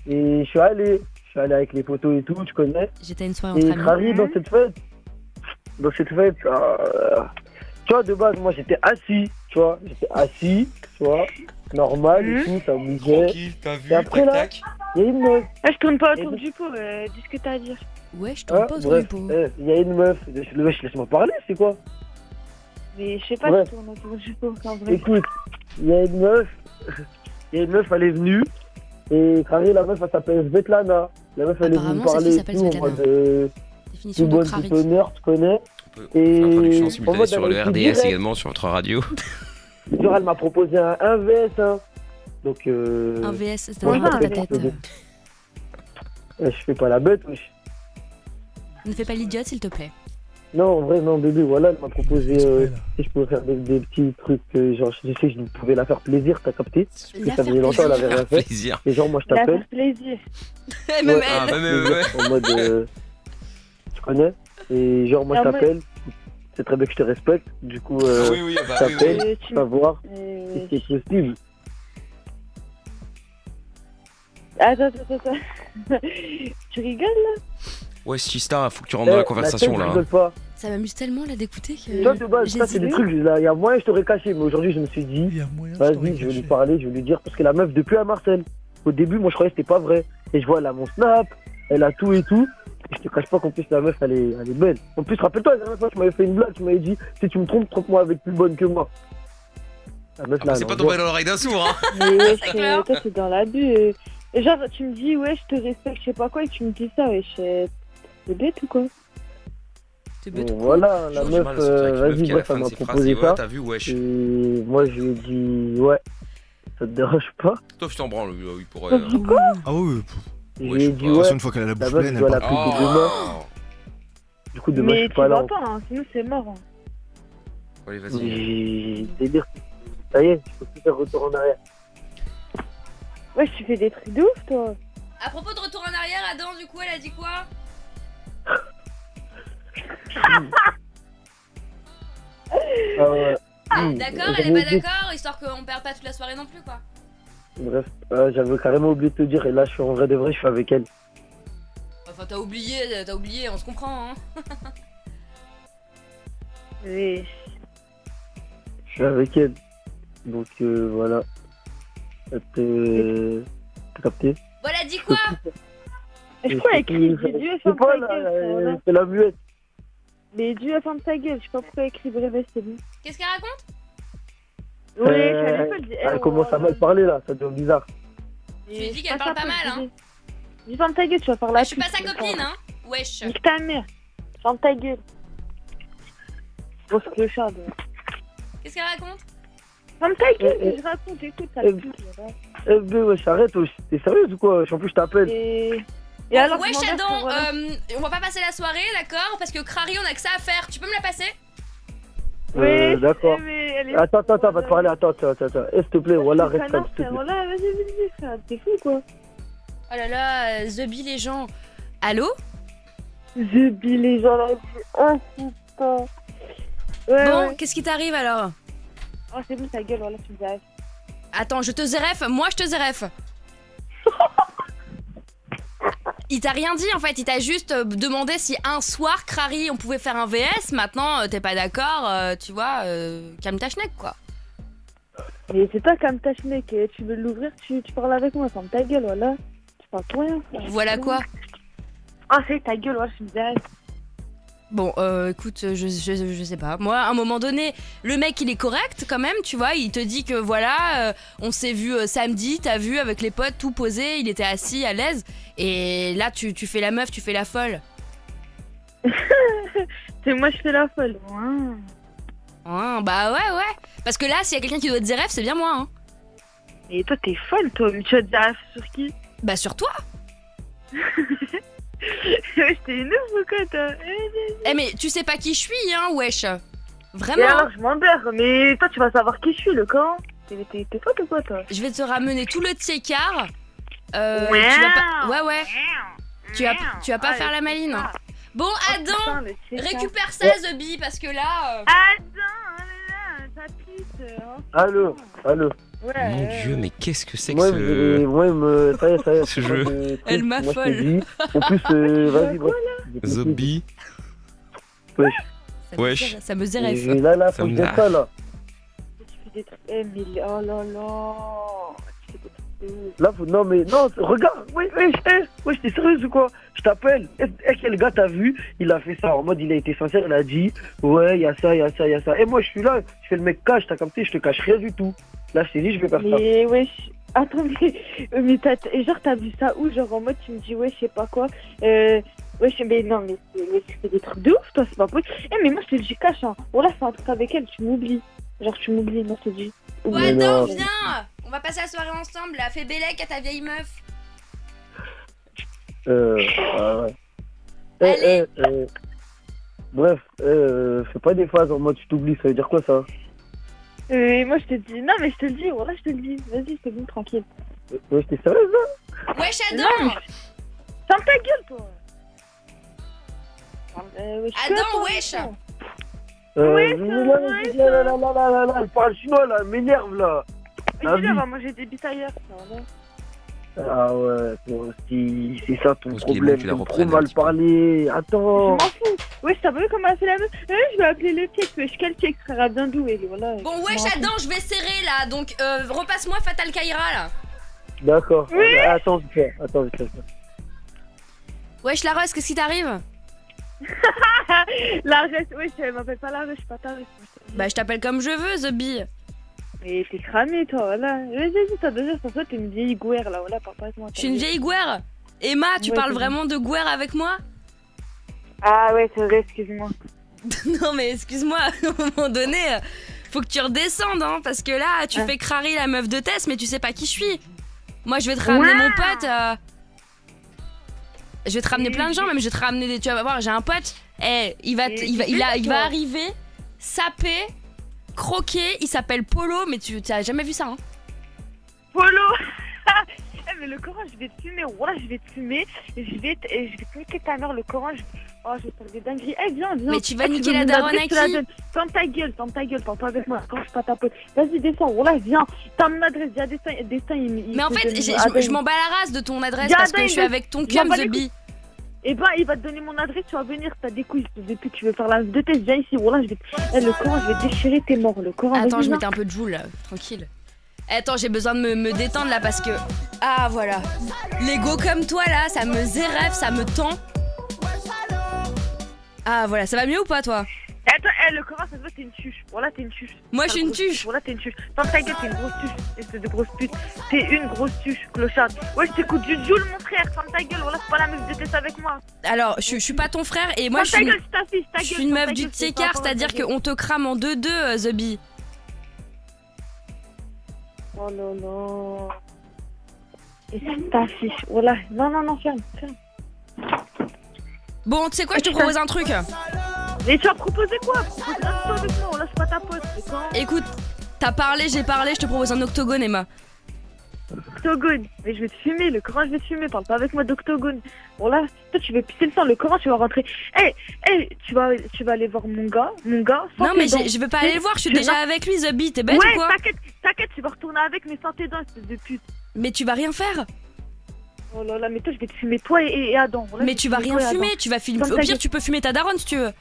Et je suis allé avec les photos et tout, tu connais. J'étais à une soirée Et entre amis. Crary, dans cette fête, tu vois, de base, moi j'étais assis, tu vois, tu vois, normal et tout, ça m'amusait. Tranquille, t'as vu, Et après, là, il y a une meuf. Ah, je tourne pas Et autour donc- du pot, dis ce que t'as à dire. Ouais, je tourne pas autour bref, du pot. il y a une meuf, laisse-moi parler, c'est quoi? Mais je sais pas, Ouais. tu tournes autour du pot, en vrai. Écoute, il y a une meuf, elle est venue, et Crary, la meuf, elle s'appelle Svetlana. La meuf, elle est venue Apparemment, me cette parler fille et s'appelle tout, en Svetlana. mode Définition tout de bonne, Crary. tout honneur, tu connais. On peut Et faire la traduction en simultanée mode, sur elle le a été RDS directe. également, sur votre radio. Genre, elle m'a proposé un VS, hein. Donc, Un VS, c'est Ouais, un tête à un tête. Je fais pas la bête, wesh. Ne fais pas l'idiote, s'il te plaît. Non, en vrai, non, bébé, voilà, elle m'a proposé Exprès, là. si je pouvais faire des petits trucs, genre, je sais que je pouvais la faire plaisir, t'as capté? Parce que La ça faire faisait longtemps, elle plaisir. avait rien fait. Plaisir. Et genre, moi, je Ça t'appelle. fait plaisir. Même Ouais. Ah, elle. bah, ouais. En mode, tu connais? Et genre, moi, Ah, je moi- t'appelle. C'est très bien que je te respecte. Du coup, Ah oui, oui, bah je oui, t'appelle, oui. Tu... savoir Euh, si c'est possible. Attends. Tu rigoles, là? Ouais, Stista, faut que tu rentres dans la conversation là. Je rigole pas. Ça m'amuse tellement là d'écouter que. Toi, de base, ça, c'est des j'hésite. trucs, là, il y a moyen, je t'aurais caché. Mais aujourd'hui, je me suis dit, Il y a moyen. t'aurais vas-y, je vais lui caché. parler, je vais lui dire. Parce que la meuf, depuis à Marseille, au début, moi, je croyais que c'était pas vrai. Et je vois, elle a mon snap, elle a tout et tout. Et je te cache pas qu'en plus, la meuf, elle est belle. En plus, rappelle-toi, la dernière fois, tu m'avais fait une blague, tu m'avais dit, si tu me trompes, trompe-moi avec plus bonne que moi. La meuf, Ah, bah, là, c'est elle pas en tombé voit. dans l'oreille d'un sourd, hein. Mais ouais, C'est clair. toi, c'est dans l'abus. Et genre, tu me dis, ouais, je te respecte, je sais pas quoi, et tu me dis ça, ouais, c'est bête ou quoi? T'es bête Bon, ou quoi? voilà, la meuf, vas-y, bref, elle m'a proposé ça. T'as vu, wesh. Et moi, je lui ai dit, ouais, ça te dérange pas? Toi, je t'en branle, oui, pour. T'as dit quoi? Ah oui. Je lui ai dit, De toute ouais. façon, une fois qu'elle a la bouche meuf, pleine, je dois elle l'appeler part. que demain. Du coup, demain, je Mais suis tu pas là. vas pas, hein, sinon c'est mort. Hein. Allez, vas-y. C'est-à-dire, ça y est, je peux plus faire retour en arrière. Ouais, tu fais des trucs de ouf, toi. À propos de retour en arrière, Adam, du coup, elle a dit quoi? D'accord, elle est pas d'accord, histoire qu'on perde pas toute la soirée non plus, quoi. Bref, j'avais carrément oublié de te dire, et là, je suis en vrai de vrai, je suis avec elle. Enfin, t'as oublié, on se comprend, hein. Oui. Je suis avec elle. Donc, voilà. T'as capté? Voilà, dis quoi? Est-ce qu'on a écrit des dieux C'est ferme pas ta là, gueule? c'est la muette. Les dieux ferme ta gueule, je sais pas pourquoi écrit brevet, c'est bon. Qu'est-ce qu'elle raconte? Oui, je suis à l'école, Elle commence à mal parler là, ça devient bizarre. Tu lui dis qu'elle parle pas mal, hein. Dis ferme ta gueule, tu vas faire la Je suis pas sa copine, hein. Wesh. Nique ta mère. Ferme ta gueule. Grosse clocharde. Qu'est-ce qu'elle raconte? Ferme ta gueule, je raconte, écoute, ça pue. Mais wesh, arrête, wesh, t'es sérieuse ou quoi? En plus, je t'appelle. Et alors, wesh, je m'en Adam, vais on va pas passer la soirée, d'accord? Parce que Crary, on a que ça à faire. Tu peux me la passer? Oui, d'accord. Attends, va te parler, attends. S'il te plaît, voilà, reste calme, s'il te plaît. Voilà, vas-y, frère, t'es fou quoi? Oh là là, The Bill les gens. Allô? The Bill les gens, là, oh putain. Ouais, Bon, ouais. qu'est-ce qui t'arrive alors? Oh, c'est bon, ta gueule, voilà, tu me dirais. Attends, je te zéref, moi je te zéref. Il t'a rien dit en fait, il t'a juste demandé si un soir, Crary, on pouvait faire un VS. Maintenant, t'es pas d'accord, tu vois, calme ta schneck quoi. Mais c'est pas comme ta schneck, tu veux l'ouvrir, tu parles avec moi, ferme ta gueule, voilà. Tu parles pour rien. Frère. Voilà quoi. Oh, c'est ta gueule, voilà, tu me dirais. Bon, écoute, je sais pas. Moi, à un moment donné, le mec, il est correct quand même, tu vois. Il te dit que voilà, on s'est vu samedi, t'as vu, avec les potes, tout posé, il était assis, à l'aise. Et là, tu fais la meuf, tu fais la folle. C'est moi, je fais la folle. Bah ouais. Parce que là, s'il y a quelqu'un qui doit te dire rêve, c'est bien moi, hein. Et toi, t'es folle, toi. Mais tu vas te dire rêve sur qui? Bah sur toi. T'es une ouf ou quoi, toi? Eh mais tu sais pas qui je suis, hein, wesh. Vraiment. Et alors, je m'emberre, mais toi, tu vas savoir qui je suis, le camp. T'es pote ou quoi, toi? Je vais te ramener tout le tiécart. Ouais. Tu vas pas... Ouais. Tu vas pas faire la maline. Bon, Adam, récupère ça, The Bee, parce que là... Adam, ta pute. Allô. Ouais. Mon dieu, mais qu'est-ce que c'est que Ouais, ce... ça y est. ce jeu. Elle m'affole. En plus, vas-y, bref. Zombie. Wesh. Ça me zéref. Et là, faut que je ça, là. Mais oh là là. Là, non, regarde, wesh, t'es sérieuse ou quoi? Je t'appelle. Quel gars t'as vu? Il a fait ça en mode, il a été sincère, il a dit, ouais, y a ça. Et moi, je suis là, je fais le mec cache, t'as capté, je te cache rien du tout. Là, je t'ai dit, je vais faire ça. Mais wesh, attends, mais t'as vu ça où? Genre en mode, tu me dis, ouais, je sais pas quoi. Wesh, mais non, mais tu fais des trucs de ouf, toi, c'est pas possible. Mais moi, je te dis, cache, hein. Bon, là, c'est un truc avec elle, tu m'oublies. Genre, tu m'oublies, moi, je te dis. Ouais, Adam, viens. On va passer la soirée ensemble, là. Fais bélec à ta vieille meuf. Ouais. Bref, fais pas des phases en mode, tu t'oublies, ça veut dire quoi, ça? Moi, je te dis, non, mais je te le dis, voilà, je te le dis. Vas-y, c'est bon, tranquille. Ouais, t'es sérieuse, là? Wesh, Adam. Ferme ta gueule, toi. Adam, wesh. Là, elle parle chinois, là, elle m'énerve, là. Elle va manger des bites ailleurs, ça, Ah ouais, bon, si c'est ça ton Parce qu'il est problème, bon que tu la t'as reprennes trop un mal petit peu. parlé. Attends. Je m'en fous. Wesh, t'as pas vu comment elle a fait la meuf? Je vais appeler le check, wesh, quel check, frère, bien doué, voilà. Bon, wesh, Adam, je vais serrer, là. Donc, repasse-moi Fatal Kaira, là. D'accord. Oui. Attends, vite fait. Wesh, la Russe, qu'est-ce qui t'arrive? La reste, wesh, elle m'appelle pas la reste, je suis pas ta reste. Bah, je t'appelle comme je veux, The Bee. Mais t'es cramé, toi, voilà. Vas-y, t'as déjà sur toi, t'es une vieille gouère, là, voilà, parle pas avec moi. Je suis une vieille gouère. Emma, tu Ouais, parles c'est vraiment de gouère avec moi? Ah ouais, c'est vrai, excuse-moi. Non mais excuse-moi, à un moment donné, faut que tu redescendes, hein, parce que là, tu fais crari la meuf de Tess, mais tu sais pas qui je suis. Moi, je vais te ramener mon pote. Je vais te ramener plein de gens, même je vais te ramener des. Tu vas voir, j'ai un pote. Il va arriver, saper, croquer. Il s'appelle Polo, mais tu as jamais vu ça, hein? Polo. Mais le Coran, je vais te fumer. Voilà, je vais te fumer. Et je vais te niquer ta mère, le Coran. Oh, je vais faire des dingueries. Viens. Mais tu vas niquer la daronne à qui? Ferme ta gueule, parle pas avec moi. Quand je suis pas ta pote. Vas-y, descends. Voilà, viens. T'as mon adresse. Il y a des destins. Mais en fait, je m'en bats la race de ton adresse parce que je suis avec ton cum, The Bee. Eh ben, il va te donner mon adresse, tu vas venir, t'as des couilles, depuis que tu veux faire la de test, viens ici, voilà, le Coran, je vais déchirer, t'es mort, le Coran. Attends, je mettais un peu de joule, là, tranquille. Attends, j'ai besoin de me détendre, là, parce que... Ah, voilà. Les go comme toi, là, ça me zérève, ça me tend. Ah, voilà, ça va mieux ou pas, toi? Attends, le Coran, ça se voit, t'es une tuche. Voilà, t'es une tuche. Moi, je suis une tuche. Voilà, t'es une tuche. Dans ta gueule, t'es une grosse tuche. Espèce de grosse pute. T'es une grosse tuche, clocharde. Ouais, je t'écoute du Joule, mon frère. Ferme ta gueule. Voilà, c'est pas la meuf de test avec moi. Alors, je suis pas ton frère et moi, je suis une meuf du tiers-quart, c'est-à-dire qu'on te crame en 2-2, The Bee. Oh là là. Et c'est ta fiche. Voilà. Non, ferme. Bon, tu sais quoi, je te propose un truc. Mais tu vas proposer quoi? Propose rien de toi avec moi, là c'est pas ta pote, c'est quoi? Écoute, t'as parlé, j'ai parlé, je te propose un octogone, Emma. Octogone? Mais je vais te fumer, le Coran je vais te fumer, parle pas avec moi d'octogone. Bon là, toi tu veux pisser le sang, le Coran tu vas rentrer. Tu vas aller voir mon gars. Non mais je veux pas aller le voir, je suis déjà avec lui, The Bee, t'es bête ou quoi? Ouais, t'inquiète, tu vas retourner avec mais sans tes dents, espèce de pute. Mais tu vas rien faire. Oh là là, mais toi je vais te fumer toi et Adam. Voilà, mais tu vas rien fumer, tu vas filmer. Au pire, tu peux fumer ta daronne si tu veux.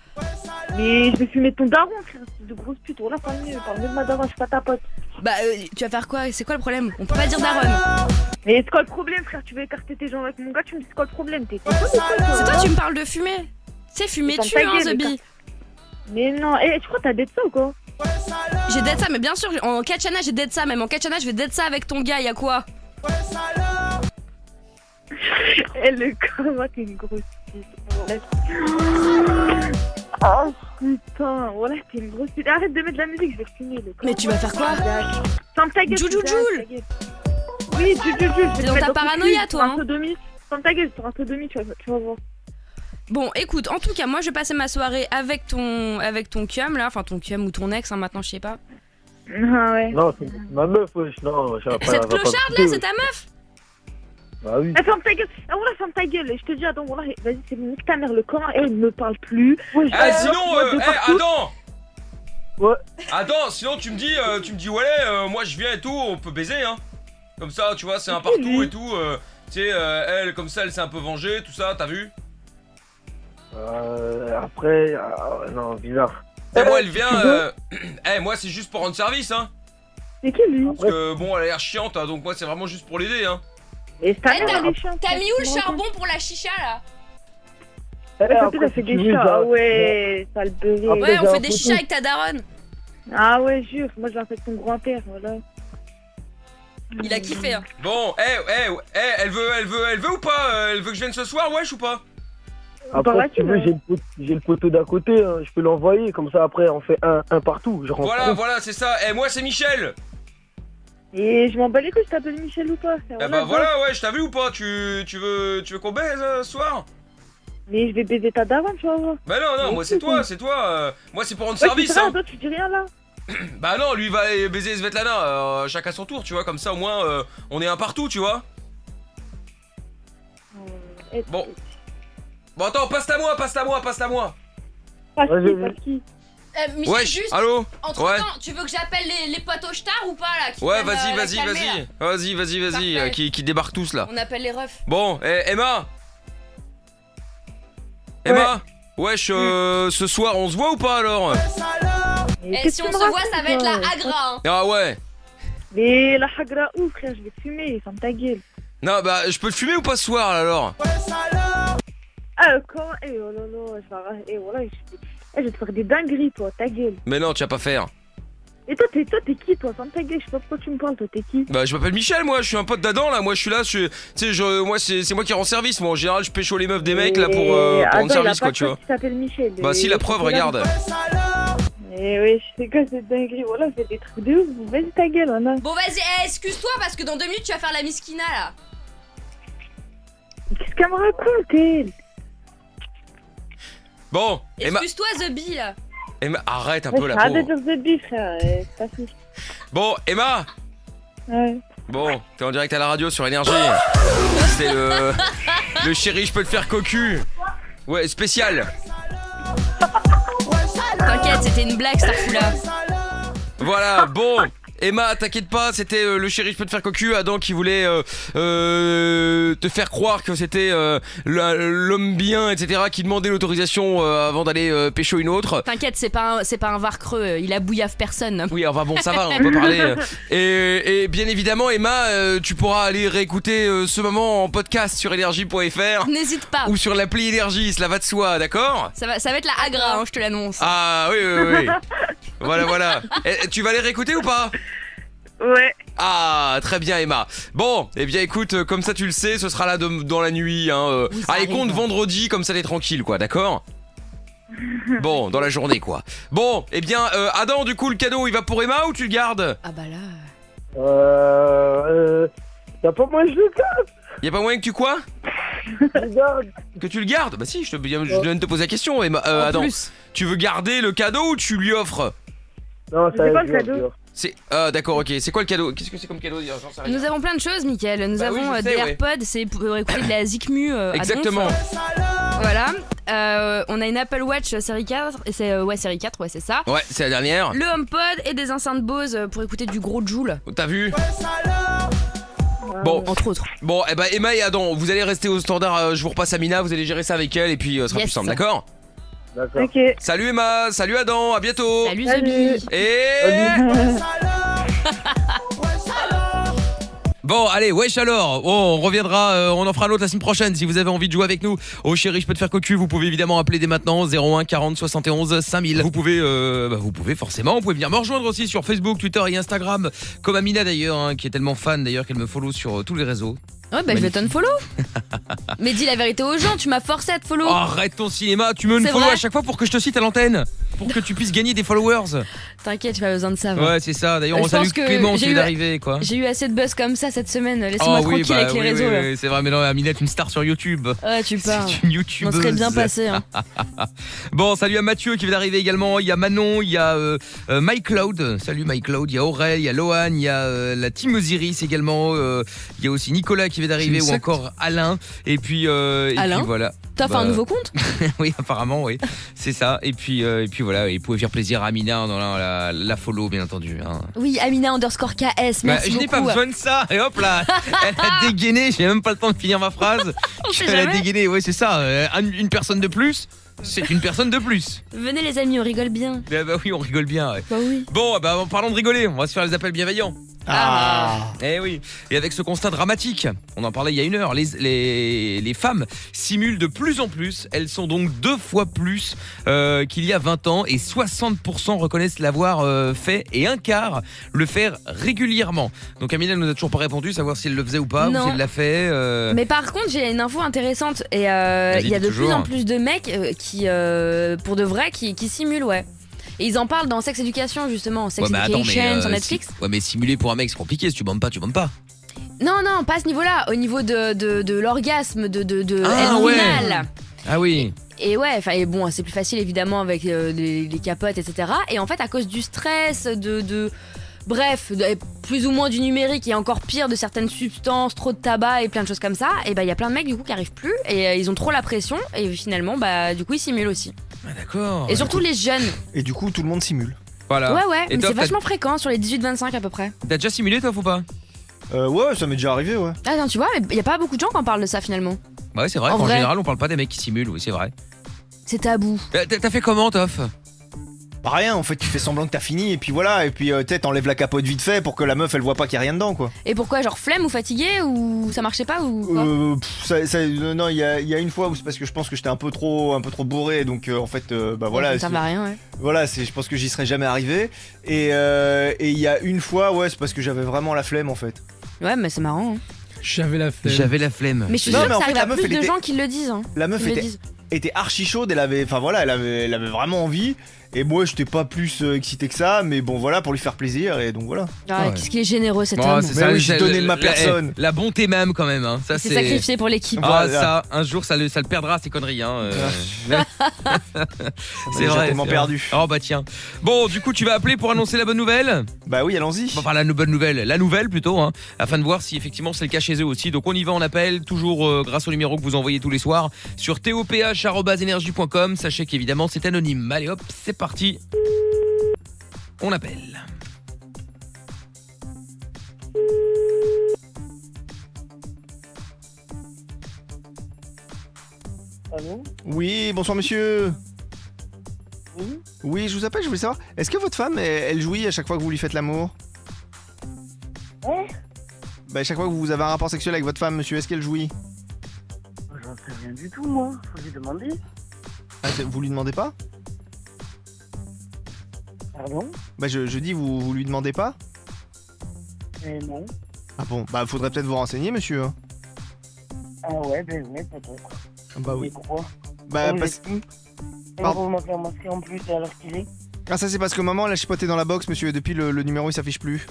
Mais je vais fumer ton daron, frère, c'est de grosse pute. Voilà, parle mieux de ma daronne, je suis pas ta pote. Bah, tu vas faire quoi? C'est quoi le problème? On peut pas dire daronne. Mais c'est quoi le problème, frère? Tu veux écarter tes gens avec mon gars, tu me dis c'est quoi le problème? C'est toi, tu me parles de fumer. C'est fumer dessus, hein, The Bee. Mais non, tu crois que t'as dead ça ou quoi? J'ai dead ça, mais bien sûr, en Katchana, j'ai dead ça. Même en Katchana, je vais dead ça avec ton gars, y'a quoi? Le Coran, t'es une grosse pute. Oh putain, voilà, t'es une grosse pute. Arrête de mettre de la musique, je vais fumer le Coran. Mais tu vas faire quoi? Ferme ta gueule. Joule. Oui, Joule. T'es dans ta paranoïa, toi, hein? Ferme ta gueule, sur un sodomie, tu vas voir. Bon, écoute, en tout cas, moi, je vais passer ma soirée avec ton cum, là. Enfin, ton cum ou ton ex, hein, maintenant, je sais pas. Ah ouais. Non, c'est ma meuf, wesh. Non, cette clocharde, là, c'est ta meuf? Bah oui. Ferme ta gueule. Ah voilà, ferme ta gueule. Je te dis, attends, voilà, vas-y, c'est nique ta mère, le Coran, elle ne me parle plus. Sinon, attends. Ouais. Attends, sinon tu me dis ouais, moi je viens et tout, on peut baiser, hein. Comme ça, tu vois, c'est un partout et tout. Tu sais, elle, comme ça, elle s'est un peu vengée, tout ça, t'as vu? Après, non, bizarre. Et moi, elle vient. Moi, c'est juste pour rendre service, hein. C'est qui lui? Parce que bon, elle a l'air chiante, hein, donc moi, c'est vraiment juste pour l'aider, hein. Et t'as mis où le charbon pour la chicha là? Elle fait des chichas. Ah ouais, sale beurré. Ouais, on fait des chichas avec ta daronne. Ah ouais, jure, moi je l'ai fait avec ton grand-père, voilà. Il a kiffé, hein. Bon, elle veut ou pas? Elle veut que je vienne ce soir, wesh, ou pas? Après, si tu veux, j'ai le poteau d'à côté, hein, je peux l'envoyer, comme ça après on fait un partout. Voilà, c'est ça. Moi c'est Michel. Et je m'en bats les couilles, je t'appelle Michel ou pas? Bah voilà, ouais, je t'as vu ou pas? Tu veux qu'on baise ce soir? Mais je vais baiser ta daronne, tu vas voir. Bah non, moi c'est toi. Moi c'est pour rendre service, hein. Toi tu dis rien là. Bah non, lui il va aller baiser Svetlana, chacun son tour, tu vois, comme ça au moins on est un partout, tu vois. Bon, attends, passe-la moi. Passe qui? Michel, ouais, juste, allô? entre-temps, tu veux que j'appelle les potes au star ou pas là qui Ouais, viennent, vas-y, qui débarquent tous là. On appelle les refs. Bon, Emma, wesh, ce soir on se voit ou pas alors? Si on se voit, ça va être la hagra, hein. Ah ouais. Mais la hagra où, frère? Je vais te fumer, ferme ta gueule. Non, bah je peux te fumer ou pas ce soir là, alors? Quand? Oh là là, voilà, je vais te faire des dingueries, toi, ta gueule. Mais non, tu vas pas faire. Et toi, t'es qui, toi? Ferme ta gueule, je sais pas pourquoi tu me parles, toi, t'es qui? Bah je m'appelle Michel, moi, je suis un pote d'Adam là, moi je suis là, tu sais, moi c'est moi qui rends service, moi en général je pécho les meufs des mecs là pour rendre service quoi, tu vois. Il s'appelle Michel. Bah si, la preuve, regarde. Eh ouais, je sais quoi cette dinguerie, voilà, c'est des trucs de ouf, vas-y ta gueule, Anna. Bon, vas-y, excuse-toi parce que dans 2 minutes tu vas faire la miskina là. Qu'est-ce qu'elle me raconte, elle? Bon, Emma, Excuse-toi, The Bee là. arrête un peu la Arrête de pauvre. dire The Bee, frère, c'est pas fou. Bon, Emma. Ouais. Bon, t'es en direct à la radio sur Énergie. C'est le chéri, je peux te faire cocu. Ouais, spécial. T'inquiète, c'était une blague, Starfou-là. Voilà, bon. Emma, t'inquiète pas, c'était le chéri, je peux te faire cocu. Adam qui voulait te faire croire que c'était l'homme bien, etc. Qui demandait l'autorisation avant d'aller pécho une autre. T'inquiète, c'est pas un var creux, il a bouillave personne. Oui, enfin bon, ça va, on peut parler. Et bien évidemment, Emma, tu pourras aller réécouter ce moment en podcast sur énergie.fr. N'hésite pas. Ou sur l'appli Énergie, cela va de soi, d'accord? Ça va être la Agra, hein, je te l'annonce. Ah oui. Voilà. Et, tu vas aller réécouter ou pas? Ouais. Ah, très bien Emma. Bon, eh bien écoute, comme ça tu le sais, ce sera là dans la nuit. Hein, Oui, ça allez, arrive. compte vendredi, comme ça t'es tranquille, quoi, d'accord? Bon, dans la journée, quoi. Bon, eh bien, Adam, du coup, le cadeau, il va pour Emma ou tu le gardes? Ah bah là... Y'a pas moyen que je le garde. Y a pas moyen que tu quoi? Je le garde. Que tu le gardes? Bah si, je viens de te poser la question, Emma. Adam, plus. tu veux garder le cadeau ou tu lui offres? Non, ça C'est va quoi le cadeau? C'est... d'accord, ok. C'est quoi le cadeau? Qu'est-ce que c'est comme cadeau? J'en sais rien. Nous avons plein de choses, Mickaël. Nous Bah oui, avons je sais, des ouais. AirPods, c'est pour écouter de la Zikmu à Exactement. donf. Voilà. On a une Apple Watch série 4, et c'est série 4, ouais, c'est ça. Ouais, c'est la dernière. Le HomePod et des enceintes Bose pour écouter du gros Joule, T'as vu? Bon, entre autres. bon, eh ben Emma et Adam, vous allez rester au standard. Je vous repasse Amina, vous allez gérer ça avec elle et puis ce sera Yes. plus simple, d'accord? D'accord. Ok. Salut Emma, salut Adam, à bientôt. Salut Salut. Zombie. Et bon, allez, wesh alors. Oh, on reviendra, on en fera un autre la semaine prochaine. Si vous avez envie de jouer avec nous au chéri, je peux te faire cocu, vous pouvez évidemment appeler dès maintenant 01 40 71 5000. Vous pouvez forcément, vous pouvez venir me rejoindre aussi sur Facebook, Twitter et Instagram, comme Amina d'ailleurs, hein, qui est tellement fan d'ailleurs qu'elle me follow sur tous les réseaux. Ouais, bah je vais t'unfollow. Mais dis la vérité aux gens, tu m'as forcé à te follow. Oh, arrête ton cinéma, tu me C'est follow vrai à chaque fois pour que je te cite à l'antenne, pour que tu puisses gagner des followers. T'inquiète, j'ai pas besoin de ça. Ouais, c'est ça. D'ailleurs, on Je salue pense que Clément qui j'ai vient eu- d'arriver, quoi. J'ai eu assez de buzz comme ça cette semaine. Laisse-moi tranquille avec les réseaux. là. c'est vrai, mais non, Aminette, une star sur YouTube. Ouais, tu parles. C'est une On YouTubeuse. serait bien passé. Hein. Bon, salut à Mathieu qui vient d'arriver également. Il y a Manon, il y a Mike Cloud. Salut Mike Cloud. Il y a Aurel, il y a Lohan, il y a la team Osiris également. Il y a aussi Nicolas qui vient d'arriver C'est ou une encore Alain. Et puis Alain voilà. T'as fait un nouveau compte? Oui, apparemment, oui. C'est ça. Et puis voilà, il pouvait faire plaisir à Amina dans la follow, bien entendu. Hein. Oui, Amina _ KS. Merci je n'ai pas beaucoup. besoin de ça. Et hop là, elle a dégainé. J'ai même pas le temps de finir ma phrase. On sait Elle a jamais. dégainé. Ouais, c'est ça. Une personne de plus, c'est une personne de plus. Venez les amis, on rigole bien. Bah oui, on rigole bien. Ouais. Bah oui. Bon, bah en parlant de rigoler, on va se faire les appels bienveillants. Ah. Eh oui. Et avec ce constat dramatique, on en parlait il y a une heure, les femmes simulent de plus en plus. Elles sont donc 2 fois plus qu'il y a 20 ans et 60% reconnaissent l'avoir fait et un quart le faire régulièrement. Donc Amina nous a toujours pas répondu, savoir si elle le faisait ou pas, Non. ou si elle l'a fait. Mais par contre, j'ai une info intéressante et il Vas-y, y a dis de toujours. plus en plus de mecs qui, pour de vrai, qui simulent, ouais. Et ils en parlent dans Sex Education justement, Sex Ouais, mais attends, Education sur mais, Netflix. ouais, mais simuler pour un mec c'est compliqué. Si tu bandes pas, tu bandes pas. Non, pas à ce niveau-là, au niveau de l'orgasme, de Ah, elle ouais. finale. Ah oui. Et ouais, enfin, et bon, c'est plus facile évidemment avec les capotes, etc. Et en fait, à cause du stress, bref, plus ou moins du numérique et encore pire de certaines substances, trop de tabac et plein de choses comme ça, et bah il y a plein de mecs du coup qui arrivent plus et ils ont trop la pression et finalement bah du coup ils simulent aussi. Ah, d'accord. Et surtout les jeunes. Et du coup, tout le monde simule. Voilà. Ouais, Et mais toi, c'est vachement fréquent sur les 18-25 à peu près. T'as déjà simulé toi ou pas? Ouais, ça m'est déjà arrivé, ouais. Ah non, tu vois, mais il y a pas beaucoup de gens qui en parlent de ça finalement. Bah ouais, c'est vrai. En En vrai. général, on parle pas des mecs qui simulent. Oui, c'est vrai. C'est tabou. T'as fait comment, Toff? Bah rien, en fait tu fais semblant que t'as fini et puis voilà, et puis t'enlèves la capote vite fait pour que la meuf elle voit pas qu'il y a rien dedans quoi. Et pourquoi, genre flemme ou fatigué ou ça marchait pas ou quoi? Non, il y a une fois où c'est parce que je pense que j'étais un peu trop bourré, donc en fait bah voilà. Ça va rien, ouais. Voilà, je pense que j'y serais jamais arrivé. Et il y a une fois, ouais, c'est parce que j'avais vraiment la flemme en fait. Ouais, mais c'est marrant. Hein. J'avais la flemme. Mais je suis sûre que ça arrive à plus de gens qui le disent. Hein. La meuf était archi chaude, elle avait vraiment envie. Et moi j'étais pas plus excité que ça, mais bon voilà, pour lui faire plaisir, et donc voilà. Ah, qu'est-ce qu'il est généreux cet homme. C'est ça, oui, j'ai donné de ma personne. La bonté même quand même. Hein. Ça, c'est sacrifié pour l'équipe. Ah ça, un jour ça le perdra ces conneries. Hein. C'est vrai. Tellement perdu. Oh bah tiens. Bon, du coup tu vas appeler pour annoncer la bonne nouvelle. Bah oui, allons-y. Enfin la bonne nouvelle, la nouvelle plutôt, hein, afin de voir si effectivement c'est le cas chez eux aussi. Donc on y va, on appelle toujours grâce au numéro que vous envoyez tous les soirs sur toph@energie.com. Sachez qu'évidemment c'est anonyme. Allez hop, c'est parti. On appelle. Allô ? Oui, bonsoir monsieur. Oui ? Oui, je vous appelle, je voulais savoir, est-ce que votre femme, elle jouit à chaque fois que vous lui faites l'amour ? Hein ? Bah à chaque fois que vous avez un rapport sexuel avec votre femme, monsieur, est-ce qu'elle jouit ? J'en sais rien du tout, moi. Faut lui demander. Ah, vous lui demandez pas ? Pardon ? Bah je dis, vous lui demandez pas ? Non. Ah bon, bah faudrait peut-être vous renseigner, monsieur. Ah ouais, ben ouais, peut-être. Bah oui. Et pourquoi ? Bah parce que... Et pourquoi vous m'avez remarqué en plus à l'heure qu'il est ? Ah ça c'est parce que maman elle a chipoté dans la box, monsieur, et depuis le numéro il s'affiche plus.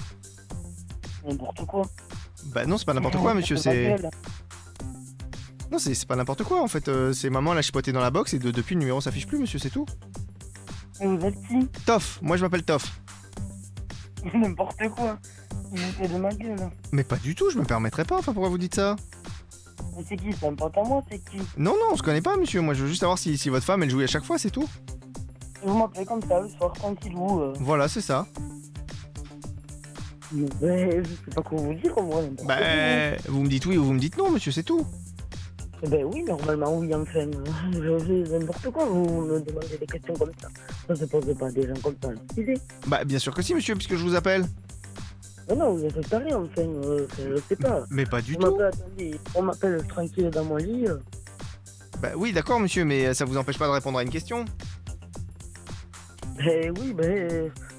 N'importe quoi. Bah non, c'est pas n'importe quoi, monsieur, c'est... Non, c'est pas n'importe quoi, en fait, c'est maman elle a chipoté dans la box et depuis le numéro s'affiche plus, monsieur, c'est tout. Et vous êtes qui ? Toff, moi je m'appelle Toff. N'importe quoi. Vous êtes de ma gueule. Mais pas du tout, je me permettrais pas, enfin pourquoi vous dites ça ? Mais c'est qui ? C'est un pote à moi, c'est qui ? Non, on se connaît pas, monsieur, moi je veux juste savoir si votre femme elle jouit à chaque fois, c'est tout. Et vous m'appelez comme ça le soir, tranquillou. Voilà, c'est ça. Mais je sais pas quoi vous dire, moi. Bah, vous me dites oui ou vous me dites non, monsieur, c'est tout. Ben oui, normalement, oui, enfin. N'importe quoi, vous me demandez des questions comme ça. Ça se pose pas à des gens comme ça, Bah, bien sûr que si, monsieur, puisque je vous appelle. Non, vous êtes rien, enfin, je sais pas. Mais pas du tout. Attendez, on m'appelle tranquille dans mon lit. Bah oui, d'accord, monsieur, mais ça vous empêche pas de répondre à une question. Ben oui,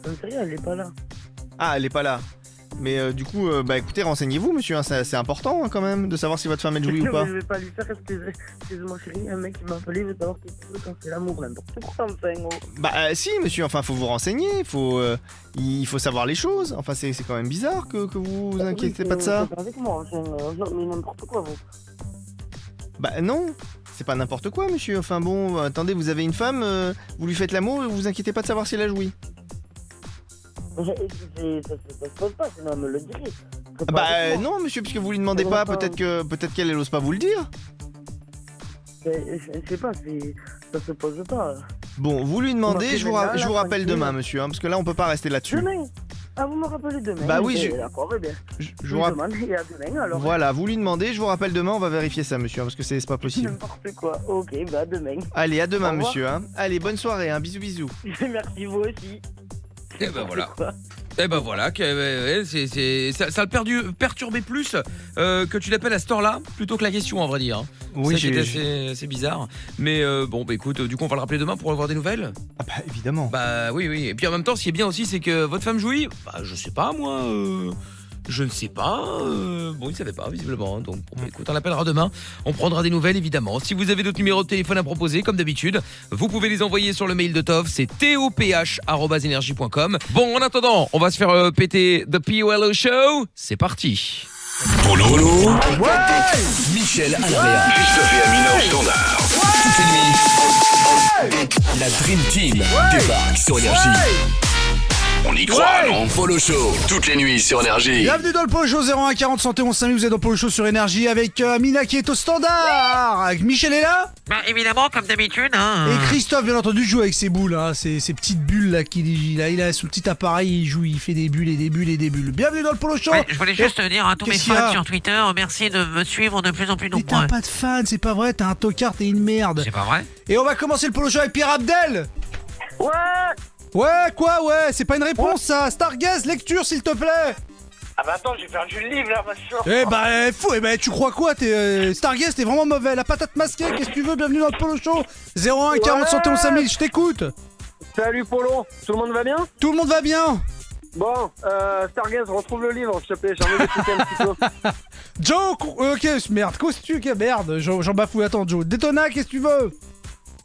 j'en sais rien, elle est pas là. Ah, elle est pas là. Mais du coup, bah écoutez, renseignez-vous, monsieur, hein, c'est important hein, quand même de savoir si votre femme elle jouit ou pas. Je vais pas lui faire, excusez-moi chérie, un mec qui m'a appelé, veut savoir quand c'est l'amour, n'importe quoi, enfin. Bah si, monsieur, enfin faut vous renseigner, il faut savoir les choses. Enfin c'est quand même bizarre que vous vous inquiétez pas de ça. Avec moi, enfin, non, mais n'importe quoi, vous. Bah non, c'est pas n'importe quoi, monsieur. Enfin bon, attendez, vous avez une femme, vous lui faites l'amour et vous vous inquiétez pas de savoir si elle a joui. Ça se pose pas, sinon elle me le dirait. Bah non, monsieur, puisque vous lui demandez pas, peut-être qu'elle ose pas vous le dire. Je sais pas, ça se pose pas. Bon, vous lui demandez, je vous rappelle demain, monsieur, hein, parce que là on peut pas rester là-dessus. Demain ? Ah, vous me rappelez demain ? Bah oui, d'accord, bien. Je vous demande et à demain alors. Voilà, vous lui demandez, je vous rappelle demain, on va vérifier ça, monsieur, hein, parce que c'est pas possible. N'importe quoi, ok, bah à demain. Allez, à demain, monsieur, hein. Allez, bonne soirée, hein, bisous, bisous. Merci, vous aussi. Et ben voilà. Et ben voilà, ça le perturbait plus que tu l'appelles à cette heure-là plutôt que la question, en vrai dire. Hein. Oui, c'est bizarre. Mais bon, bah écoute, du coup, on va le rappeler demain pour avoir des nouvelles. Ah bah évidemment. Bah oui. Et puis en même temps, ce qui est bien aussi, c'est que votre femme jouit. Bah je sais pas, moi. Je ne sais pas. Bon, il savait pas, visiblement. Donc, bon, écoute, on l'appellera demain. On prendra des nouvelles, évidemment. Si vous avez d'autres numéros de téléphone à proposer, comme d'habitude, vous pouvez les envoyer sur le mail de Toff. C'est toph@energie.com. Bon, en attendant, on va se faire péter The POLO Show. C'est parti. Polo. Ouais. Michel Alrea. Christophe et Amina au standard. Toutes les nuits. La Dream Team débarque sur Énergie. On y croit, non ? Polo Show, toutes les nuits sur Énergie. Bienvenue dans le Polo Show 01 40 71 5000, vous êtes dans le Polo Show sur Énergie avec Amina qui est au standard. Michel est là ? Bah évidemment, comme d'habitude. Hein. Et Christophe, bien entendu, joue avec ses boules, hein, ces petites bulles là il a son petit appareil, il joue, il fait des bulles et des bulles et des bulles. Bienvenue dans le Polo Show. Ouais, je voulais juste dire à tous mes fans sur Twitter, merci de me suivre de plus en plus nombreux. Mais t'as pas de fans, c'est pas vrai, t'as un tocard, t'es une merde. C'est pas vrai. Et on va commencer le Polo Show avec Pierre Abdel. Ouais. Ouais, quoi, ouais, c'est pas une réponse ça. Stargaze, lecture s'il te plaît. Ah bah attends, j'ai perdu le livre là, machin. Eh bah, fou, eh bah, tu crois quoi? Stargaze, t'es vraiment mauvais. La patate masquée, qu'est-ce que tu veux? Bienvenue dans le Polo Show. 01 40 71 5000, je t'écoute. Salut Polo, tout le monde va bien? Tout le monde va bien. Bon, Stargaze, retrouve le livre, s'il te plaît, j'ai envie d'écouter un petit peu. Joe, ok, merde, qu'est-ce que tu... Merde, j'en bafouille, attends, Joe. Détona, qu'est-ce que tu veux?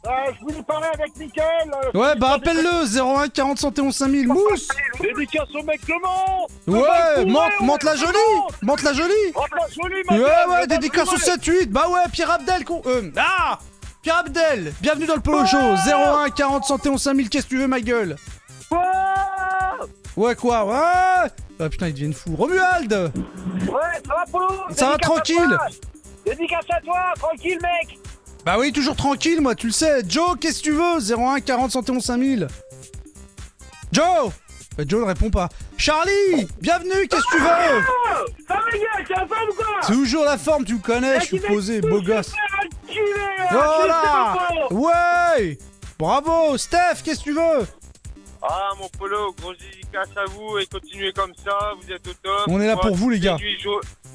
Je voulais parler avec Mickaël. Ouais, bah appelle-le, 01 40 71 5000, mousse. Dédicace au mec de Mans. Ouais, monte la jolie. Monte la jolie. Monte la jolie, ma Ouais, dédicace au 7-8. Bah ouais, Pierre Abdel, Pierre Abdel, bienvenue dans le Polo Show. 01 40 71 5000, qu'est-ce que tu veux, ma gueule? Ouais, quoi? Ouais. Ah putain, ils deviennent fous. Romuald. Ouais, ça va, Polo? Ça va tranquille. Dédicace à toi, tranquille, mec. Bah oui, toujours tranquille, moi, tu le sais. Joe, qu'est-ce que tu veux? 01 40 71 5000. Joe. Bah, Joe ne répond pas. Charlie, bienvenue, qu'est-ce que tu veux? Ça va, les gars, t'es en forme ou quoi? Toujours la forme, tu me connais, je suis posé, beau gosse. Voilà. Ouais. Bravo, Steph, qu'est-ce que tu veux? Ah, mon Polo, grosse dédicace à vous et continuez comme ça, vous êtes au top. On est là pour vous, les gars.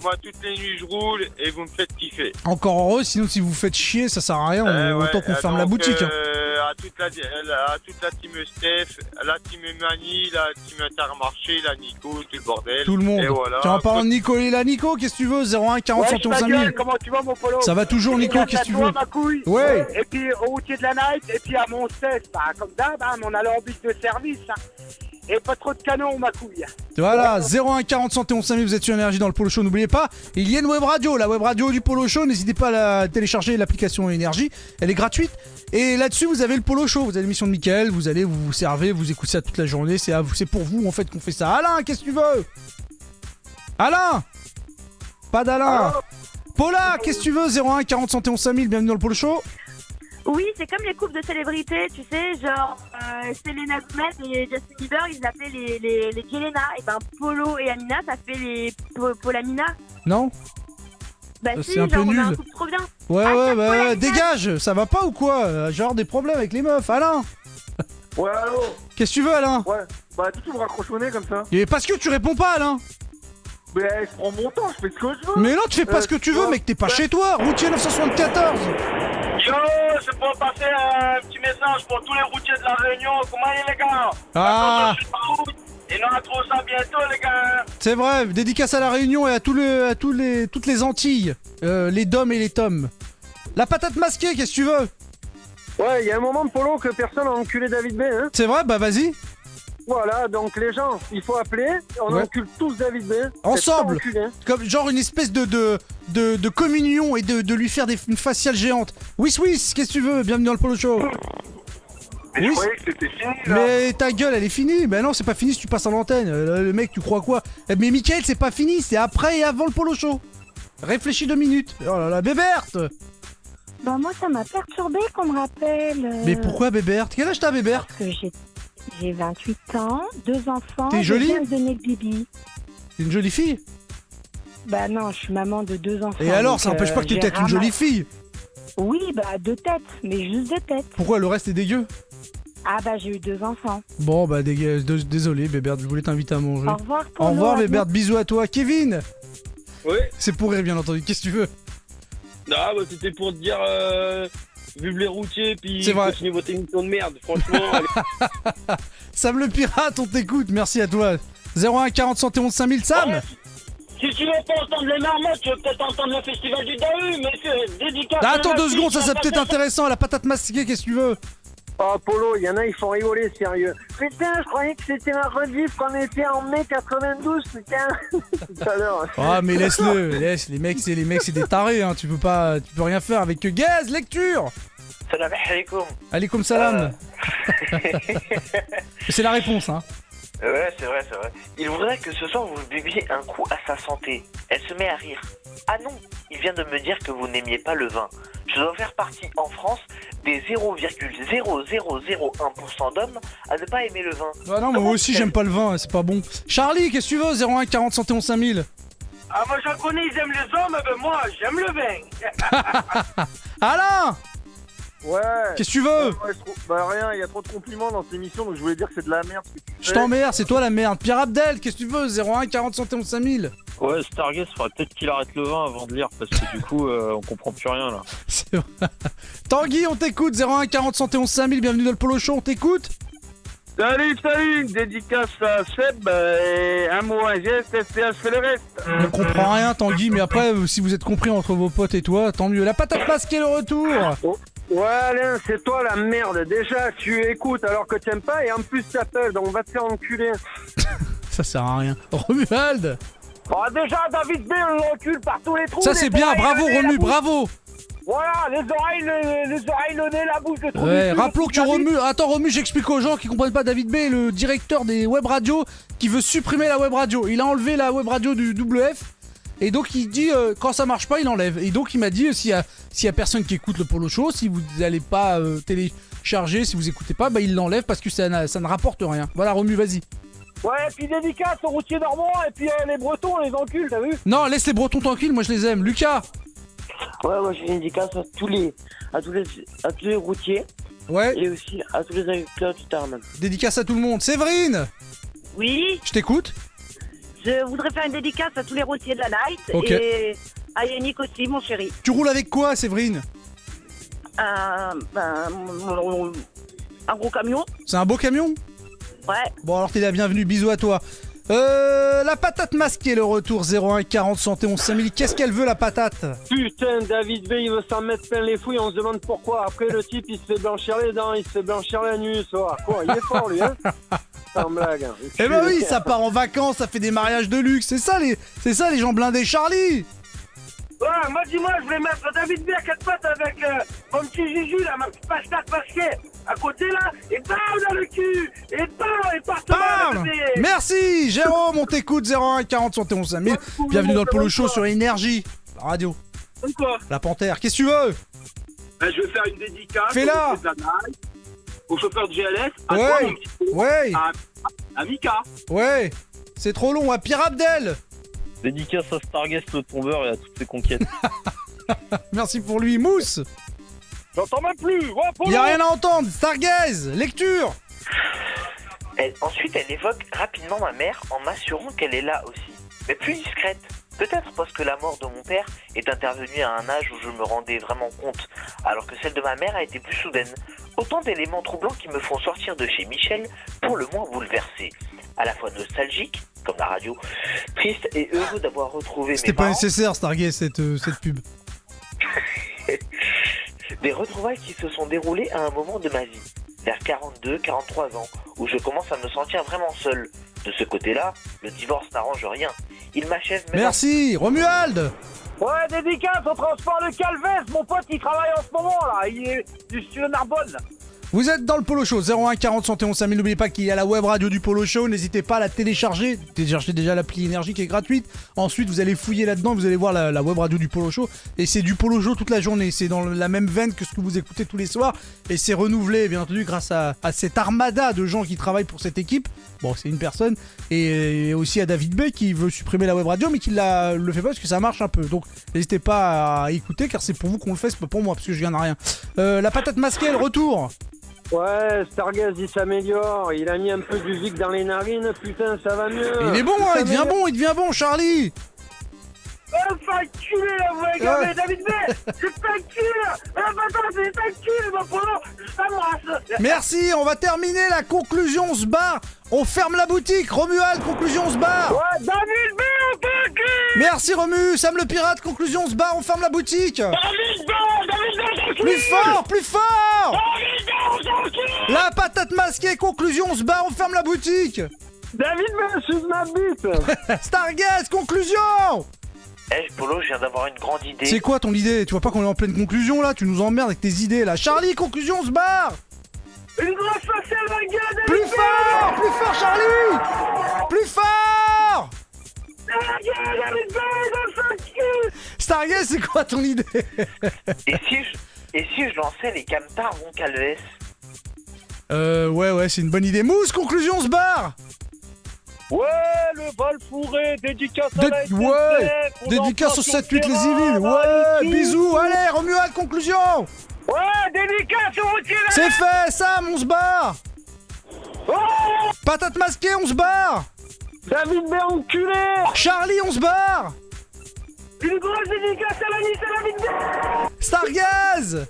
Moi, toutes les nuits, je roule et vous me faites kiffer. Encore heureux, sinon si vous faites chier, ça sert à rien, autant qu'on ferme la boutique. À toute la team Steph, la team Mani, la team Intermarché, la Nico, tout le bordel. Tout le monde. Et voilà. Tu en parles de Nico et la Nico, qu'est-ce que tu veux? 01 40 71 5000. Comment tu vas, mon Polo? Ça va toujours, Nico, qu'est-ce que tu veux? Ma couille. Ouais. Et puis au routier de la night, et puis à mon Steph, bah, comme d'hab, hein, on a leur bus de service. Hein. Et pas trop de canons, ma couille. Voilà, 01 40 71 5000, vous êtes sur Énergie dans le Polo Show, n'oubliez pas, il y a une web radio, la web radio du Polo Show, n'hésitez pas à la télécharger, l'application Énergie, elle est gratuite. Et là-dessus, vous avez le Polo Show, vous avez l'émission de Mickaël, vous allez vous servez, vous écoutez ça toute la journée, c'est pour vous en fait qu'on fait ça. Alain, qu'est-ce que tu veux? Alain. Pas d'Alain. Paula, qu'est-ce que tu veux? 01 40 71 5000, bienvenue dans le Polo Show. Oui, c'est comme les couples de célébrités, tu sais, genre Selena Gomez et Justin Bieber, ils appelaient les Jelena. Et ben Polo et Amina, ça fait les Polamina. Non? Bah si, c'est un peu genre on a un nul. couple trop bien. Ouais, bah dégage, ça va pas ou quoi? Genre des problèmes avec les meufs, Alain. Ouais, allô? Qu'est-ce que tu veux, Alain? Ouais, bah tu me raccroches au nez comme ça. Et parce que tu réponds pas, Alain. Mais je prends mon temps, je fais ce que je veux. Mais non, tu fais pas ce que tu veux, mec, t'es pas chez toi, routier 974. Yo, c'est pour passer un petit message pour tous les routiers de la Réunion. Comment est les gars? Ah. Et on a trop ça bientôt, les gars. C'est vrai, dédicace à la Réunion et à toutes les Antilles, les Dom et les Tom. La patate masquée, qu'est-ce que tu veux? Ouais, il y a un moment de Polo que personne a enculé David B, hein. C'est vrai, bah vas-y. Voilà, donc les gens, il faut appeler, on encule tous David B. Ensemble, enculé. comme genre une espèce de communion et de lui faire une faciale géante. Whis, qu'est-ce que tu veux? Bienvenue dans le Polo Show. Mais je croyais que c'était fini, là. Mais ta gueule, elle est finie. Ben non, c'est pas fini si tu passes en antenne. Le mec, tu crois quoi? Mais Mickaël, c'est pas fini, c'est après et avant le Polo Show. Réfléchis 2 minutes. Oh là là, Béberte. Bah moi, ça m'a perturbé qu'on me rappelle. Mais pourquoi Béberte? Quel âge t'as, Béberte? Parce que j'ai 28 ans, 2 enfants. T'es jolie? Je viens de donner le bibi. T'es une jolie fille? Bah non, je suis maman de 2 enfants. Et alors, ça n'empêche pas que tu es peut-être une jolie fille. Oui, bah 2 têtes, mais juste 2 têtes. Pourquoi le reste est dégueu? Ah bah j'ai eu 2 enfants. Bon bah désolé Béberte, je voulais t'inviter à manger. Au revoir Au revoir Béberte, bisous à toi. Kevin. Oui. C'est pour rire bien entendu, qu'est-ce que tu veux? Non, bah c'était pour te dire, vive les routiers, puis c'est vrai. continuez votre émission de merde, franchement. Sam le pirate, on t'écoute, merci à toi. 01 40 71 5000, Sam. Ouais. Si tu veux pas entendre les marmottes, tu veux peut-être entendre le festival du Dahu, mais c'est dédicace. Attends 2 secondes, ça c'est peut-être intéressant, la patate masquée, qu'est-ce que tu veux? Oh Polo, il y en a, ils font rigoler, sérieux. Putain, je croyais que c'était la rediff qu'on était en mai 92, putain. Tout à l'heure. Ah mais laisse les mecs c'est des tarés, hein. Tu peux rien faire avec Gaz, lecture. Salam alaikum. Alaikum salam. C'est la réponse, hein. Ouais, c'est vrai. Il voudrait que ce soir vous buviez un coup à sa santé. Elle se met à rire. Ah non, il vient de me dire que vous n'aimiez pas le vin. Je dois faire partie en France des 0,0001% d'hommes à ne pas aimer le vin. Ah non, moi aussi j'aime pas le vin, c'est pas bon. Charlie, qu'est-ce que tu veux? 01 40 71 5000. Ah moi j'en connais, ils aiment les hommes, ben moi j'aime le vin. Alain. Ouais. Qu'est-ce que tu veux? Bah rien, il y a trop de compliments dans cette émission, donc je voulais dire que c'est de la merde. Ce que tu Je fais. t'emmerde, c'est toi la merde. Pierre Abdel, qu'est-ce que tu veux? 01 40 71 5000. Ouais, Stargaze, faudrait peut-être qu'il arrête le vin avant de lire, parce que du coup, on comprend plus rien là. C'est vrai. Tanguy, on t'écoute. 01 40 71 5000, bienvenue dans le Polo Show, on t'écoute. Salut, dédicace à Seb, et un mot, un geste, FPS fait le reste. On comprend rien, Tanguy, mais après, si vous êtes compris entre vos potes et toi, tant mieux. La patate masquée, le retour. Ouais, Alain, c'est toi la merde. Déjà, tu écoutes alors que t'aimes pas, et en plus t'appelles, donc va te faire enculer. Ça sert à rien. Romuald. Oh, déjà, David B, on l'encule par tous les trous. Ça les c'est bien, oreilles, bravo le nez, la Romu, bouche. bravo. Voilà, les oreilles, le nez, la bouche, le trou. Ouais, du cul, rappelons le que tu trou de la remues. Attends, Romu, j'explique aux gens qui comprennent pas. David B est le directeur des web radios qui veut supprimer la web radio. Il a enlevé la web radio du WF. Et donc il dit quand ça marche pas, il enlève. Et donc il m'a dit s'il y a personne qui écoute le Polo Show, si vous n'allez pas télécharger, si vous écoutez pas, bah il l'enlève parce que ça ne rapporte rien. Voilà, Romu, vas-y. Ouais, et puis dédicace aux routiers normands, et puis les bretons, on les encule, t'as vu? Non, laisse les Bretons tranquilles, moi je les aime. Lucas. Ouais, moi j'ai une dédicace à tous les routiers. Ouais. Et aussi à tous les agriculteurs du Tarn. Dédicace à tout le monde. Séverine. Oui. Je t'écoute. Je voudrais faire une dédicace à tous les routiers de la Night Ok. et à Yannick aussi, mon chéri. Tu roules avec quoi, Séverine? Un gros camion. C'est un beau camion? Ouais. Bon, alors t'es la bienvenue, bisous à toi. La patate masquée, le retour 01 40 71 5000. Qu'est-ce qu'elle veut, la patate? Putain, David B, il veut s'en mettre plein les fouilles, on se demande pourquoi. Après, le type, il se fait blanchir les dents, il se fait blanchir la nuit, ça. Quoi, il est fort, lui, hein? Sans blague. Hein. Eh ben oui, ça part en vacances, ça fait des mariages de luxe. C'est ça les gens blindés, Charlie. Ouais, moi, dis-moi, je voulais mettre David B à quatre pattes avec mon petit Gigi, là, ma petite patate masquée, à côté, là, et bam, dans le cul, et bam, et Bam. Merci, Jérôme, on t'écoute 01 40 71 5000. Bienvenue dans le Polo Show sur Énergie, la radio. Quoi? La Panthère, qu'est-ce que tu veux? Je vais faire une dédicace Fais-la. au chauffeur de GLS, à Ouais. toi, mon petit peu, Ouais. à Mika. Ouais, c'est trop long, à Pierre Abdel. Dédicace à Stargaze le tombeur et à toutes ses conquêtes. Merci pour lui, Mousse. J'entends même plus. Ouais, Y a rien à entendre, Stargaze, lecture. Ensuite, elle évoque rapidement ma mère en m'assurant qu'elle est là aussi, mais plus discrète. Peut-être parce que la mort de mon père est intervenue à un âge où je me rendais vraiment compte, alors que celle de ma mère a été plus soudaine. Autant d'éléments troublants qui me font sortir de chez Michel, pour le moins bouleversé. À la fois nostalgique, comme la radio, triste et heureux d'avoir retrouvé C'était mes pas parents. nécessaire, Stargaze, cette pub. Des retrouvailles qui se sont déroulées à un moment de ma vie, vers 42-43 ans, où je commence à me sentir vraiment seul. De ce côté-là, le divorce n'arrange rien. Il m'achève même... Merci, Romuald. Ouais, dédicace au transport de Calvez, mon pote, il travaille en ce moment, là. Il est du studio Narbonne. Vous êtes dans le Polo Show, 01 40 71 5000. N'oubliez pas qu'il y a la web radio du Polo Show. N'hésitez pas à la télécharger. Téléchargez déjà l'appli Énergie qui est gratuite. Ensuite, vous allez fouiller là-dedans. Vous allez voir la web radio du Polo Show. Et c'est du Polo Show toute la journée. C'est dans la même veine que ce que vous écoutez tous les soirs. Et c'est renouvelé, bien entendu, grâce à cette armada de gens qui travaillent pour cette équipe. Bon, c'est une personne. Et aussi à David B qui veut supprimer la web radio, mais qui le fait pas parce que ça marche un peu. Donc, n'hésitez pas à écouter, car c'est pour vous qu'on le fait, c'est pas pour moi, parce que je gagne rien. La patate masquée, le retour. Ouais, Stargaze, il s'améliore. Il a mis un peu du Vic dans les narines. Putain, ça va mieux. Il est bon, hein, il devient bon, Charlie. Oh, facule, là, vous regardez, ouais. David B, c'est facule. Attends, c'est facule, mon polo. Je t'embrasse. Merci, on va terminer la conclusion, on se barre. On ferme la boutique. Romuald, conclusion, on se barre. Ouais, David B, on t'inquiète. Merci, Romu. Sam le pirate, conclusion, on se barre, on ferme la boutique. David B, plus fort, plus fort. La patate masquée, conclusion, on se barre, on ferme la boutique. David B, suce ma bite. Stargaze, conclusion. Polo, je viens d'avoir une grande idée. C'est quoi ton idée? Tu vois pas qu'on est en pleine conclusion là? Tu nous emmerdes avec tes idées là. Charlie, conclusion, on se barre. Une grosse faciale, ma gueule. Plus fort, Charlie. Plus fort. Stargaze, c'est quoi ton idée? Et si je lançais les camtars Ron Calves? Ouais, c'est une bonne idée. Mousse, conclusion, on se barre. Ouais, le bal fourré, dédicace à la SNCF, ouais, dédicace au 7-8 les civils. Ouais, bisous. Allez, Romuald, conclusion. Ouais, dédicace au routier là. C'est fait, Sam, on se barre. Patate masquée, on se barre. David B, enculé. Charlie, on se barre. Une grosse dédicace à la Nice, à David B. Stargaz.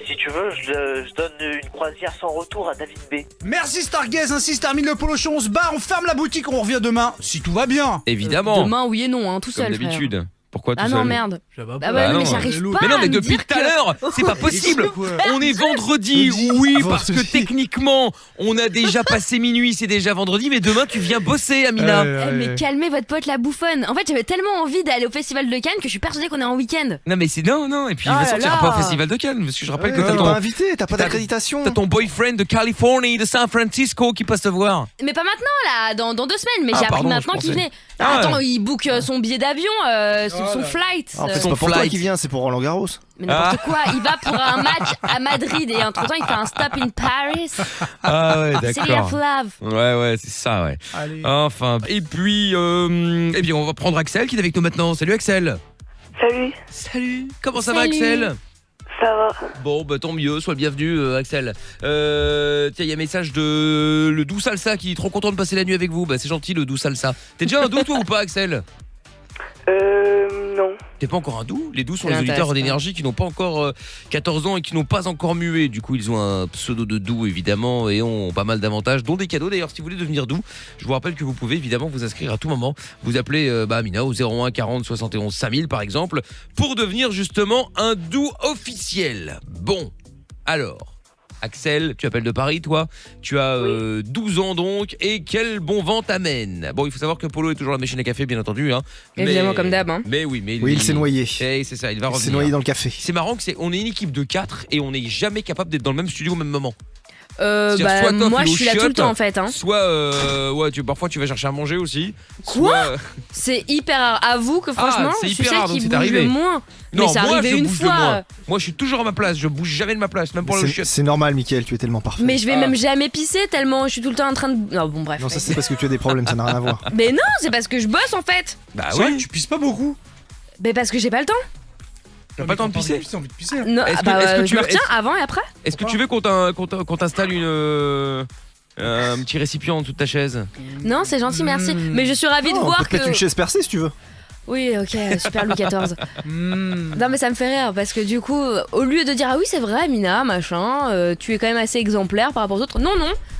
Si tu veux, je donne une croisière sans retour à David B. Merci Stargaze, ainsi se termine le Polo Show, on se barre, on ferme la boutique, on revient demain, si tout va bien. Évidemment. Demain, oui et non, hein, tout Comme seul. frère. d'habitude. Pourquoi tout Ah seul non, merde. Ah bah ouais, non, mais j'arrive pas. Mais non, mais à me depuis dire tout à l'heure, c'est pas possible. On est vendredi, oui, parce que techniquement, on a déjà passé minuit, c'est déjà vendredi, mais demain tu viens bosser, Amina. Mais calmez votre pote la bouffonne. En fait, j'avais tellement envie d'aller au festival de Cannes que je suis persuadée qu'on est en week-end. Non mais c'est non, et puis il va sortir pas au festival de Cannes, parce que je rappelle que t'as t'es ton pas invité, t'as pas d'accréditation. T'as ton boyfriend de Californie, de San Francisco qui passe te voir. Mais pas maintenant là, dans 2 semaines. Mais Ah, j'ai appris pardon, maintenant je qu'il pensais. venait. Ah, Attends, ouais. il book son billet d'avion, son flight. En fait, c'est pas pour toi qui vient, c'est pour Roland Garros. Mais n'importe quoi, il va pour un match à Madrid et entre temps il fait un stop in Paris. Ah ouais, City d'accord. of Love. Ouais, c'est ça, ouais. Allez. Enfin, et puis, eh bien, on va prendre Axel qui est avec nous maintenant. Salut Axel. Salut. Comment ça va, Salut. Axel? Ça va. Bon, bah tant mieux, sois le bienvenu, Axel. Tiens, il y a un message de le Doux Salsa qui est trop content de passer la nuit avec vous. Bah, c'est gentil, le Doux Salsa. T'es déjà un doux, toi, ou pas, Axel? Non. T'es pas encore un doux? Les doux sont Ça les auditeurs l'intéresse d'énergie qui n'ont pas encore 14 ans et qui n'ont pas encore mué. Du coup, ils ont un pseudo de doux, évidemment, et ont pas mal d'avantages, dont des cadeaux. D'ailleurs, si vous voulez devenir doux, je vous rappelle que vous pouvez évidemment vous inscrire à tout moment. Vous appelez Amina au 01 40 71 5000, par exemple, pour devenir justement un doux officiel. Bon, alors... Axel, tu appelles de Paris, toi. Tu as 12 ans donc. Et quel bon vent t'amène. Bon, il faut savoir que Polo est toujours à la machine à café, bien entendu. Hein. Évidemment, comme d'hab. Hein. Mais oui, il s'est noyé. C'est ça, il va revenir. Il s'est noyé dans le café. C'est marrant que on est une équipe de 4 et on n'est jamais capable d'être dans le même studio au même moment. Bah, moi je suis là tout le temps en fait. Hein. Soit, parfois tu vas chercher à manger aussi. Quoi C'est hyper rare. Avoue que franchement, c'est je suis hyper celle rare, qui donc c'est bouge arrivé. le moins. Non, mais c'est moi arrivé je une bouge fois. le moins. Moi je suis toujours à ma place, je bouge jamais de ma place, même pour le chiotte. C'est normal, Mickaël, tu es tellement parfait. Mais je vais même jamais pisser tellement je suis tout le temps en train de. Non, bon, bref. Non, ça c'est parce que tu as des problèmes, ça n'a rien à voir. Mais non, c'est parce que je bosse en fait. Bah C'est vrai que tu pisses pas beaucoup. Mais parce que j'ai pas le temps. T'as pas le temps de pisser? J'ai envie de pisser. Non, Est-ce que- bah, est-ce que tu je me veux- retiens avant et après. Est-ce que tu veux qu'on t'installe un petit récipient en dessous de ta chaise? Non, c'est gentil, merci. Mais je suis ravie de Oh, on voir peut que. te mettre une chaise percée si tu veux. Oui, ok, super Louis XIV. Non, mais ça me fait rire parce que du coup, au lieu de dire ah oui, c'est vrai, Amina, machin, tu es quand même assez exemplaire par rapport aux autres. Non.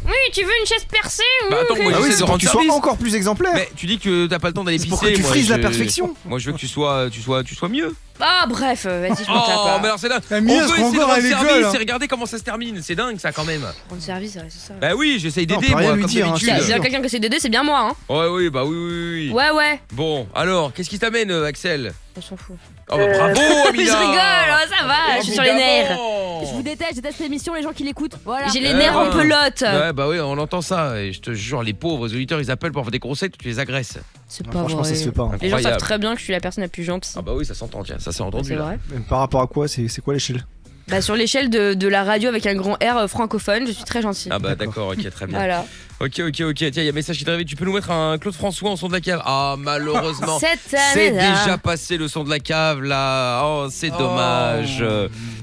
Oui, tu veux une chaise percée? Bah attends, moi Ah oui, j'essaie c'est de pour rendre que tu sois service. encore plus exemplaire. Mais tu dis que t'as pas le temps d'aller C'est pisser. pour que tu moi, frises la perfection. Moi je veux que tu sois mieux. Ah, bref, vas-y, je me tape. Oh, mais alors c'est dingue. La On mienne, veut c'est essayer de encore à rendre l'école, service hein. et regarder comment ça se termine. C'est dingue ça quand même. Rendre service, ouais, c'est ça. Bah oui, j'essaye Non, d'aider on peut rien moi, lui comme dire, hein, d'habitude. c'est S'il y a quelqu'un qui essaie d'aider, c'est bien moi, hein. Ouais, bah oui. Ouais. Bon, alors, qu'est-ce qui t'amène, Axel? On s'en fout. Oh bah bravo, Amina. Je rigole, oh, ça va, je suis sur les nerfs. Évidemment. Je vous déteste, je déteste l'émission, les gens qui l'écoutent. Voilà. J'ai les nerfs en pelote. Ouais, bah oui, on entend ça. Et je te jure, les pauvres auditeurs, ils appellent pour faire des conseils, tu les agresses. C'est Non, pas franchement, vrai. ça se fait pas. Hein. Les gens savent Incroyable. très bien que je suis la personne la plus gentille. Ah bah oui, ça s'entend, tiens, ça s'est entendu C'est là. vrai. Même par rapport à quoi, c'est quoi l'échelle? Bah sur l'échelle de la radio avec un grand R francophone, je suis très gentille. Ah bah d'accord, ok, très bien. Voilà. Ok, tiens, il y a un message qui t'arrive, tu peux nous mettre un Claude François en son de la cave? Ah, malheureusement, Cette c'est année-là. déjà passé le son de la cave là. Oh, c'est dommage.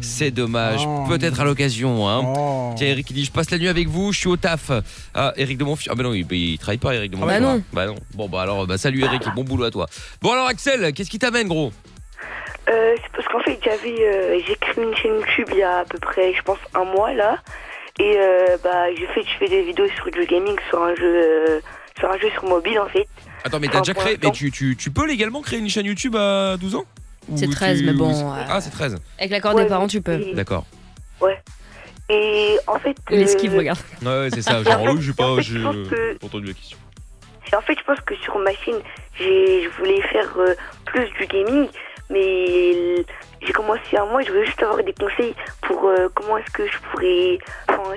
C'est dommage. Oh. Peut-être à l'occasion, hein. Oh. Tiens, Eric qui dit je passe la nuit avec vous, je suis au taf. Ah, Eric de Monfils. Ah bah non, il travaille pas, Eric de Monfils. Bah non. Bah non. Bon bah alors, salut Eric et bon boulot à toi. Bon alors Axel, qu'est-ce qui t'amène gros? C'est parce qu'en fait, j'ai créé une chaîne YouTube il y a à peu près, je pense, 1 mois là. Et je fais des vidéos sur du gaming, sur un jeu sur mobile en fait. Attends, mais t'as déjà créé. Mais tu peux légalement créer une chaîne YouTube à 12 ans? C'est Ou 13, mais bon. Ah, c'est 13. Avec l'accord des parents, tu peux. D'accord. Ouais. Et en fait. L'esquive, regarde. Ouais, c'est ça. Genre, j'ai pas entendu la question. En fait, je pense que sur ma chaîne, je voulais faire plus du gaming, mais j'ai commencé il y a un mois, je voulais juste avoir des conseils pour comment est-ce que je pourrais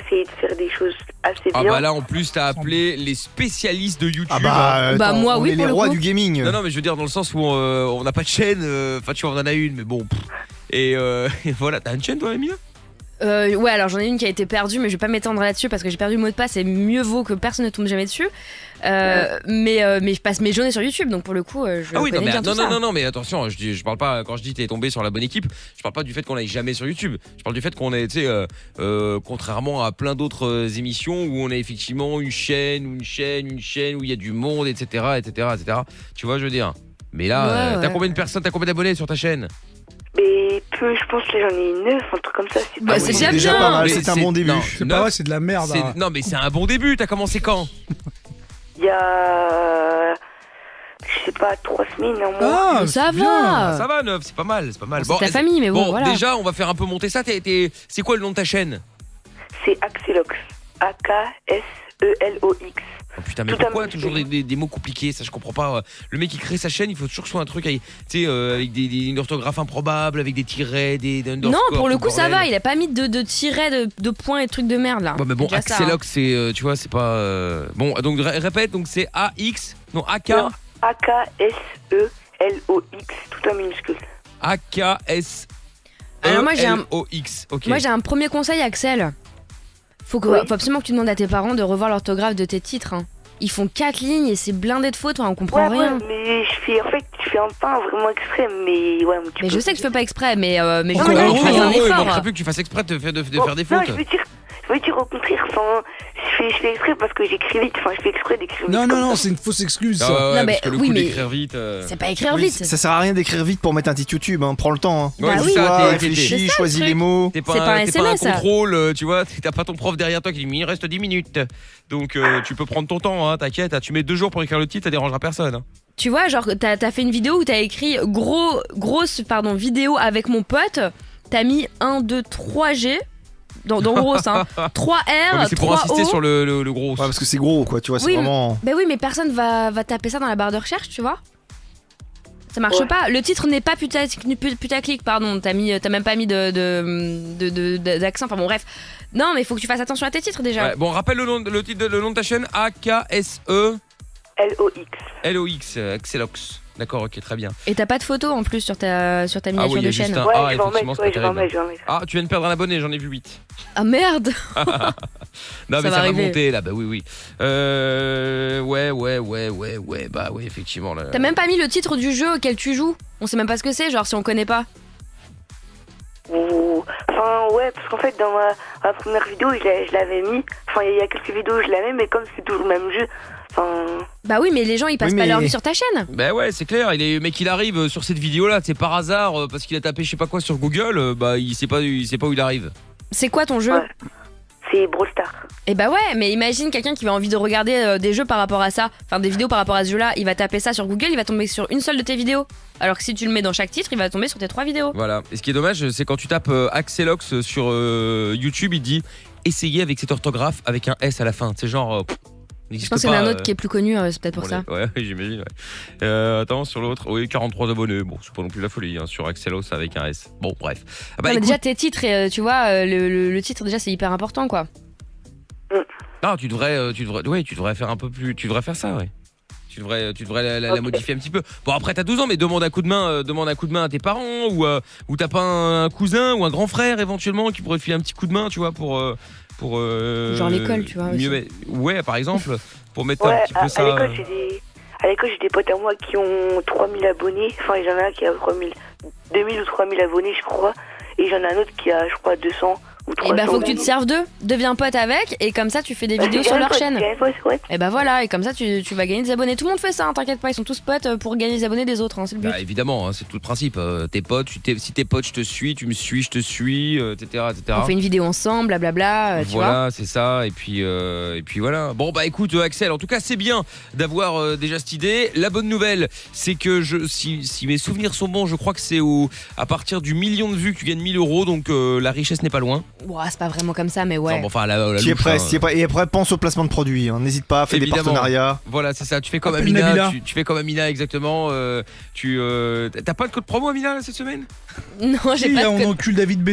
essayer de faire des choses assez bien. Ah bah là en plus t'as appelé les spécialistes de YouTube. Ah bah, Bah, attends, moi, on oui, est pour les le rois coup. du gaming. Non mais je veux dire dans le sens où on n'a pas de chaîne. Enfin tu vois on en a une mais bon. Et voilà, t'as une chaîne toi Emilia? Ouais, alors j'en ai une qui a été perdue, mais je vais pas m'étendre là-dessus parce que j'ai perdu le mot de passe et mieux vaut que personne ne tombe jamais dessus. Mais je passe mes journées sur YouTube, donc pour le coup, je connais bien tout ça. Non, mais attention, je parle pas, quand je dis t'es tombé sur la bonne équipe, je parle pas du fait qu'on aille jamais sur YouTube. Je parle du fait qu'on ait, tu sais, contrairement à plein d'autres émissions où on a effectivement une chaîne où il y a du monde, etc. Tu vois, je veux dire. Mais là, t'as combien de personnes, t'as combien d'abonnés sur ta chaîne? Mais peu, je pense que j'en ai 9, un truc comme ça. C'est déjà pas mal, c'est un bon début. C'est pas vrai, c'est de la merde. Non, mais c'est un bon début. T'as commencé quand? Il y a, je sais pas, 3 semaines, un mois. Ah, ça va. Ça va, 9, c'est pas mal. C'est ta famille, mais bon, voilà. Déjà, on va faire un peu monter ça. C'est quoi le nom de ta chaîne? C'est Axelox. A-K-S-E-L-O-X. Oh putain, mais pourquoi toujours des mots compliqués? Ça, je comprends pas. Le mec qui crée sa chaîne, il faut toujours que ce soit un truc avec, avec une orthographe improbable, avec des tirets, des underscores. Non, pour le coup, ça va. Il a pas mis de tirets, de points et de trucs de merde là. Ouais, mais bon, Axelox, ça, c'est, tu vois, c'est pas. Bon, donc répète, donc c'est A-X, non, A-K. Non, A-K-S-E-L-O-X, tout en minuscule. A-K-S. Alors moi, L-O-X. Ok. Moi, j'ai un premier conseil, Axel. Faut absolument que tu demandes à tes parents de revoir l'orthographe de tes titres. Hein. Ils font 4 lignes et c'est blindé de fautes, on comprend rien. Ouais, mais je fais pas vraiment exprès, mais ouais. Mais je sais que tu fais pas exprès, mais je un effort. Il manquerait plus que tu fasses exprès de faire des fautes. Non, je veux dire au contraire, je fais exprès parce que j'écris vite, je fais exprès d'écrire vite. Non, c'est une fausse excuse. Ah ouais, non, mais parce que le coup d'écrire vite. C'est pas écrire vite. Ça sert à rien d'écrire vite pour mettre un titre YouTube, hein. Prends le temps. Hein. Ouais, c'est ça, réfléchis, choisis les mots. C'est pas un contrôle, tu vois, t'as pas ton prof derrière toi qui dit mais il reste 10 minutes. Donc tu peux prendre ton temps, hein, t'inquiète, tu mets 2 jours pour écrire le titre, ça dérangera personne. Hein. Tu vois, genre t'as fait une vidéo où t'as écrit grosse vidéo avec mon pote, t'as mis 1, 2, 3G. Dans gros, hein. 3R, c'est pour insister sur le gros. Ouais, parce que c'est gros, quoi, tu vois, c'est vraiment. Bah oui, mais personne va taper ça dans la barre de recherche, tu vois. Ça marche pas. Le titre n'est pas putaclic, pardon. T'as même pas mis d'accent. Enfin bon, bref. Non, mais faut que tu fasses attention à tes titres déjà. Ouais, bon, rappelle le nom de ta chaîne. A-K-S-E. L-O-X. L-O-X, Axelox. D'accord, ok, très bien. Et t'as pas de photo en plus sur ta miniature de chaîne. Ouais, je vais en mettre. Ah, tu viens de perdre un abonné, j'en ai vu 8. Ah merde. Non, mais ça va monter là, bah oui. Ouais, bah oui, effectivement. Là. T'as même pas mis le titre du jeu auquel tu joues. On sait même pas ce que c'est, genre si on connaît pas. Enfin, ouais, parce qu'en fait, dans ma première vidéo, je l'avais mis. Enfin, il y a quelques vidéos où je l'avais, mais comme c'est toujours le même jeu. Bah oui, mais les gens ils passent pas leur vie sur ta chaîne. Bah ouais, c'est clair. Mec, il arrive sur cette vidéo là, c'est par hasard parce qu'il a tapé je sais pas quoi sur Google. Bah il sait pas où il arrive. C'est quoi ton jeu? C'est Brawl Stars. Et bah ouais, mais imagine quelqu'un qui va envie de regarder des jeux par rapport à ça, enfin des vidéos par rapport à ce jeu-là, il va taper ça sur Google, il va tomber sur une seule de tes vidéos. Alors que si tu le mets dans chaque titre, il va tomber sur tes 3 vidéos. Voilà. Et ce qui est dommage, c'est quand tu tapes Axelox sur YouTube, il dit essayez avec cette orthographe avec un S à la fin. C'est genre. Je pense qu'il y en a un autre qui est plus connu, c'est peut-être pour ça. Ouais, j'imagine. Ouais. Attends, sur l'autre, oui, 43 abonnés. Bon, c'est pas non plus la folie, hein, sur Axelox avec un S. Bon, bref. Ah bah, écoute... déjà, tes titres, tu vois, le titre, déjà, c'est hyper important, quoi. Non, tu devrais faire un peu plus. Tu devrais faire ça, ouais. Tu devrais la modifier un petit peu. Bon, après, t'as 12 ans, mais demande un coup de main à tes parents, ou t'as pas un cousin ou un grand frère éventuellement qui pourrait te filer un petit coup de main, tu vois, pour genre l'école, tu vois. Ouais, par exemple, pour mettre un petit peu ça. À l'école, j'ai des potes à moi qui ont 3000 abonnés. Enfin, il y en a un qui a 2000 ou 3000 abonnés, je crois. Et j'en ai un autre qui a, je crois, 200 ou 300. Et bah, faut que tu te serves d'eux. Deviens pote avec, et comme ça, tu fais des vidéos sur leur chaîne. Et bah voilà, et comme ça, tu vas gagner des abonnés. Tout le monde fait ça, hein, t'inquiète pas, ils sont tous potes pour gagner des abonnés des autres, hein, c'est le but. Bah, évidemment, hein, c'est tout le principe. Tes potes, si tes potes, je te suis, tu me suis, je te suis, etc. On fait une vidéo ensemble, blablabla, tu vois. Voilà, c'est ça, et puis voilà. Bon, bah écoute, Axel, en tout cas, c'est bien d'avoir déjà cette idée. La bonne nouvelle, c'est que si mes souvenirs sont bons, je crois que c'est à partir du 1 million de vues que tu gagnes 1 000 €, donc la richesse n'est pas loin. Ouah, c'est pas vraiment comme ça, mais ouais. Non, bon, enfin, la tu es prêt, et après pense au placement de produits, hein. N'hésite pas, fais des partenariats. Voilà, c'est ça, tu fais comme Amina, tu fais comme Amina exactement. T'as pas de code promo, Amina, là, cette semaine? Non, j'ai pas de code. On encule David B.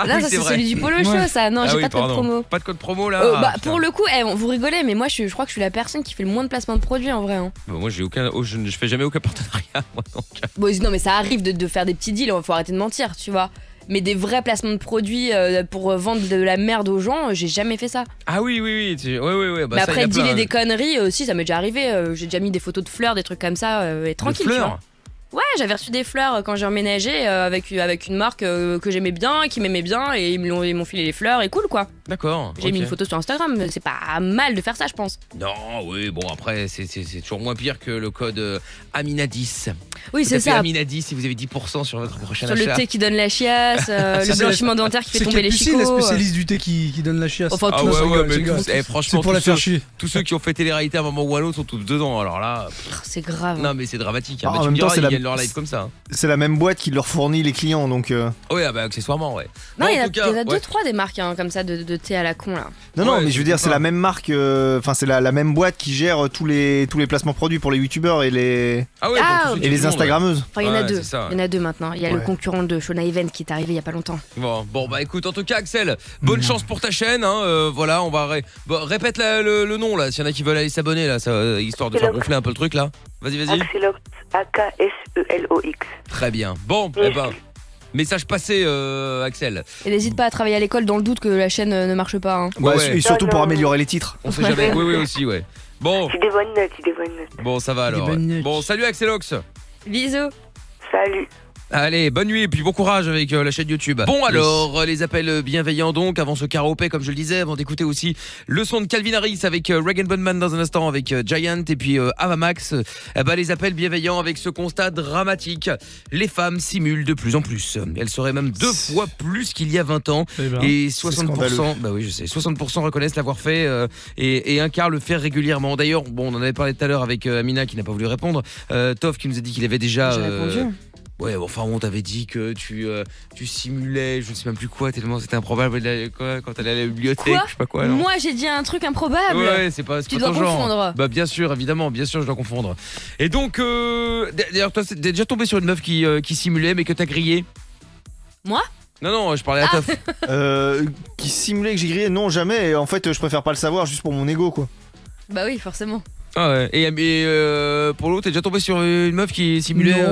Là, ça c'est celui du Polo Show, ça. Non, j'ai pas de code promo. Pas de code promo là. Bah, pour le coup, vous rigolez, mais moi je crois que je suis la personne qui fait le moins de placement de produits en vrai. Hein. Bah, moi je fais jamais aucun partenariat. Moi, donc. Bon, non, mais ça arrive de faire des petits deals, faut arrêter de mentir, tu vois. Mais des vrais placements de produits pour vendre de la merde aux gens, j'ai jamais fait ça. Ah oui. Ouais. Bah, Mais ça, après, il y a dealer plein. des conneries aussi, ça m'est déjà arrivé. J'ai déjà mis des photos de fleurs, des trucs comme ça, et tranquille. De tu fleurs vois. Ouais, j'avais reçu des fleurs quand j'ai emménagé avec une marque que j'aimais bien, qui m'aimait bien, et ils m'ont filé les fleurs, et cool quoi. D'accord. J'ai mis une photo sur Instagram, c'est pas mal de faire ça, je pense. Non, oui, bon, après, c'est toujours moins pire que le code Amina10. Oui, c'est Tapez ça. Amina10 si vous avez 10% sur votre prochain Sur achat. le thé qui donne la chiasse, le blanchiment dentaire qui fait tomber les C'est chicots. la spécialiste du thé qui donne la chiasse. Enfin, Ah tout ouais, ça, ouais, rigole, mais c'est grave. franchement, C'est pour la faire chier. tous ceux qui ont fait télé-réalité à un moment ou à l'autre sont tous dedans. Alors là, C'est grave. non, mais c'est dramatique. Hein. Ah, Bah, en tu me même temps, diras, c'est ils la- gagnent leur live comme ça. Hein. C'est la même boîte qui leur fournit les clients, donc. Oui, bah, accessoirement, ouais. Non, Bon, il y en en a, tout cas, il y en a ouais. 2-3 des marques comme ça de thé à la con là. Non, Ouais, mais je veux dire, sais c'est pas. la même marque, enfin, c'est la même boîte qui gère tous les placements produits pour les youtubeurs et les, Ah ouais, Ah, pour tous ceux qui et les font, ouais. Instagrammeuses. Enfin, il y en a Ouais, deux. c'est ça, ouais. Il y en a deux maintenant. Il y a le Ouais. concurrent de Shona Event qui est arrivé il y a pas longtemps. Bon, bah écoute, en tout cas, Axel, bonne chance pour ta chaîne. Hein, voilà, on va répète le nom là, s'il y en a qui veulent aller s'abonner là, ça, histoire de faire gonfler un peu le truc là. Vas-y. Axelox, A-K-S-E-L-O-X. Très bien. Bon, Merci. eh ben, message passé, Axel. Et n'hésite pas à travailler à l'école dans le doute que la chaîne ne marche pas. Hein. Ouais, et surtout pour améliorer les titres. On sait jamais. Oui, aussi, ouais. Bon, C'est des bonnes notes. bon, ça va alors. bonnes notes. Bon, salut Axelox. Bisous. Salut. Allez, bonne nuit et puis bon courage avec la chaîne YouTube. Bon alors, les appels bienveillants donc, avant ce karaopé comme je le disais, avant d'écouter aussi le son de Calvin Harris avec Regan Bonman dans un instant avec Giant et puis Avamax, les appels bienveillants avec ce constat dramatique. Les femmes simulent de plus en plus. Elles seraient même 2 fois plus qu'il y a 20 ans Eh ben, et c'est 60%, bah oui je sais, 60% reconnaissent l'avoir fait et un quart le fait régulièrement. D'ailleurs, bon, on en avait parlé tout à l'heure avec Amina qui n'a pas voulu répondre. Toff qui nous a dit qu'il avait déjà J'ai répondu. Ouais, bon, enfin, on t'avait dit que tu simulais, je ne sais même plus quoi, tellement c'était improbable quoi, quand t'allais à la bibliothèque, Quoi je sais pas quoi. Alors. Moi j'ai dit un truc improbable. Ouais, c'est pas Tu pas dois ton genre. confondre. Bah bien sûr, évidemment, bien sûr, je dois confondre. Et donc, d'ailleurs, toi, t'es déjà tombé sur une meuf qui simulait, mais que t'as grillé? Moi? Non, je parlais à Toff. Qui simulait que j'ai grillé? Non, jamais. Et en fait, je préfère pas le savoir juste pour mon ego, quoi. Bah oui, forcément. Ah ouais. Et pour l'autre, t'es déjà tombé sur une meuf qui simulait?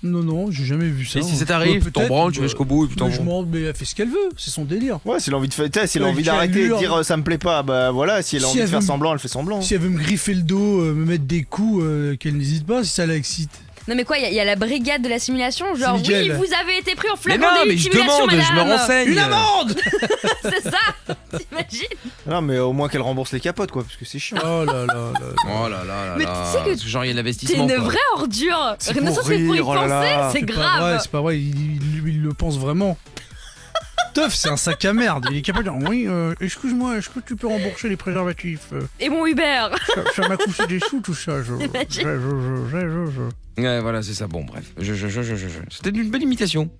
Non, j'ai jamais vu ça. Et si ça t'arrive, tu t'en branles, tu vas jusqu'au bout et puis t'en mais elle fait ce qu'elle veut, c'est son délire. Ouais, si elle a envie de faire, si elle a Ouais, envie qui a d'arrêter et de l'allure. dire ça me plaît pas, bah voilà, si elle a Si envie de elle faire veut me- semblant, elle fait semblant. Si elle veut me griffer le dos, me mettre des coups, qu'elle n'hésite pas si ça l'excite. Non mais quoi, il y a la brigade de la simulation, genre oui, nickel. vous avez été pris en Mais flagrant non, délit mais de je simulation, demande, je me madame. renseigne. Une amende. C'est ça. T'imagines? Non, mais au moins qu'elle rembourse les capotes, quoi, parce que c'est chiant. Oh là là là. Oh là là là Mais là. tu sais que Ce genre, il y a de T'es l'investissement. une quoi. vraie ordure. C'est Rien ne pour serait pour y rire, oh là penser, là. c'est Pas vrai, grave. c'est pas vrai, il le pense vraiment. Teuf, c'est un sac à merde. Il est capable de dire oui, excuse-moi, est-ce que tu peux rembourser les préservatifs Et mon Uber. Ça m'a coûté des sous tout ça. Imagine. Ouais, voilà, c'est ça. Bon, bref. C'était une belle imitation.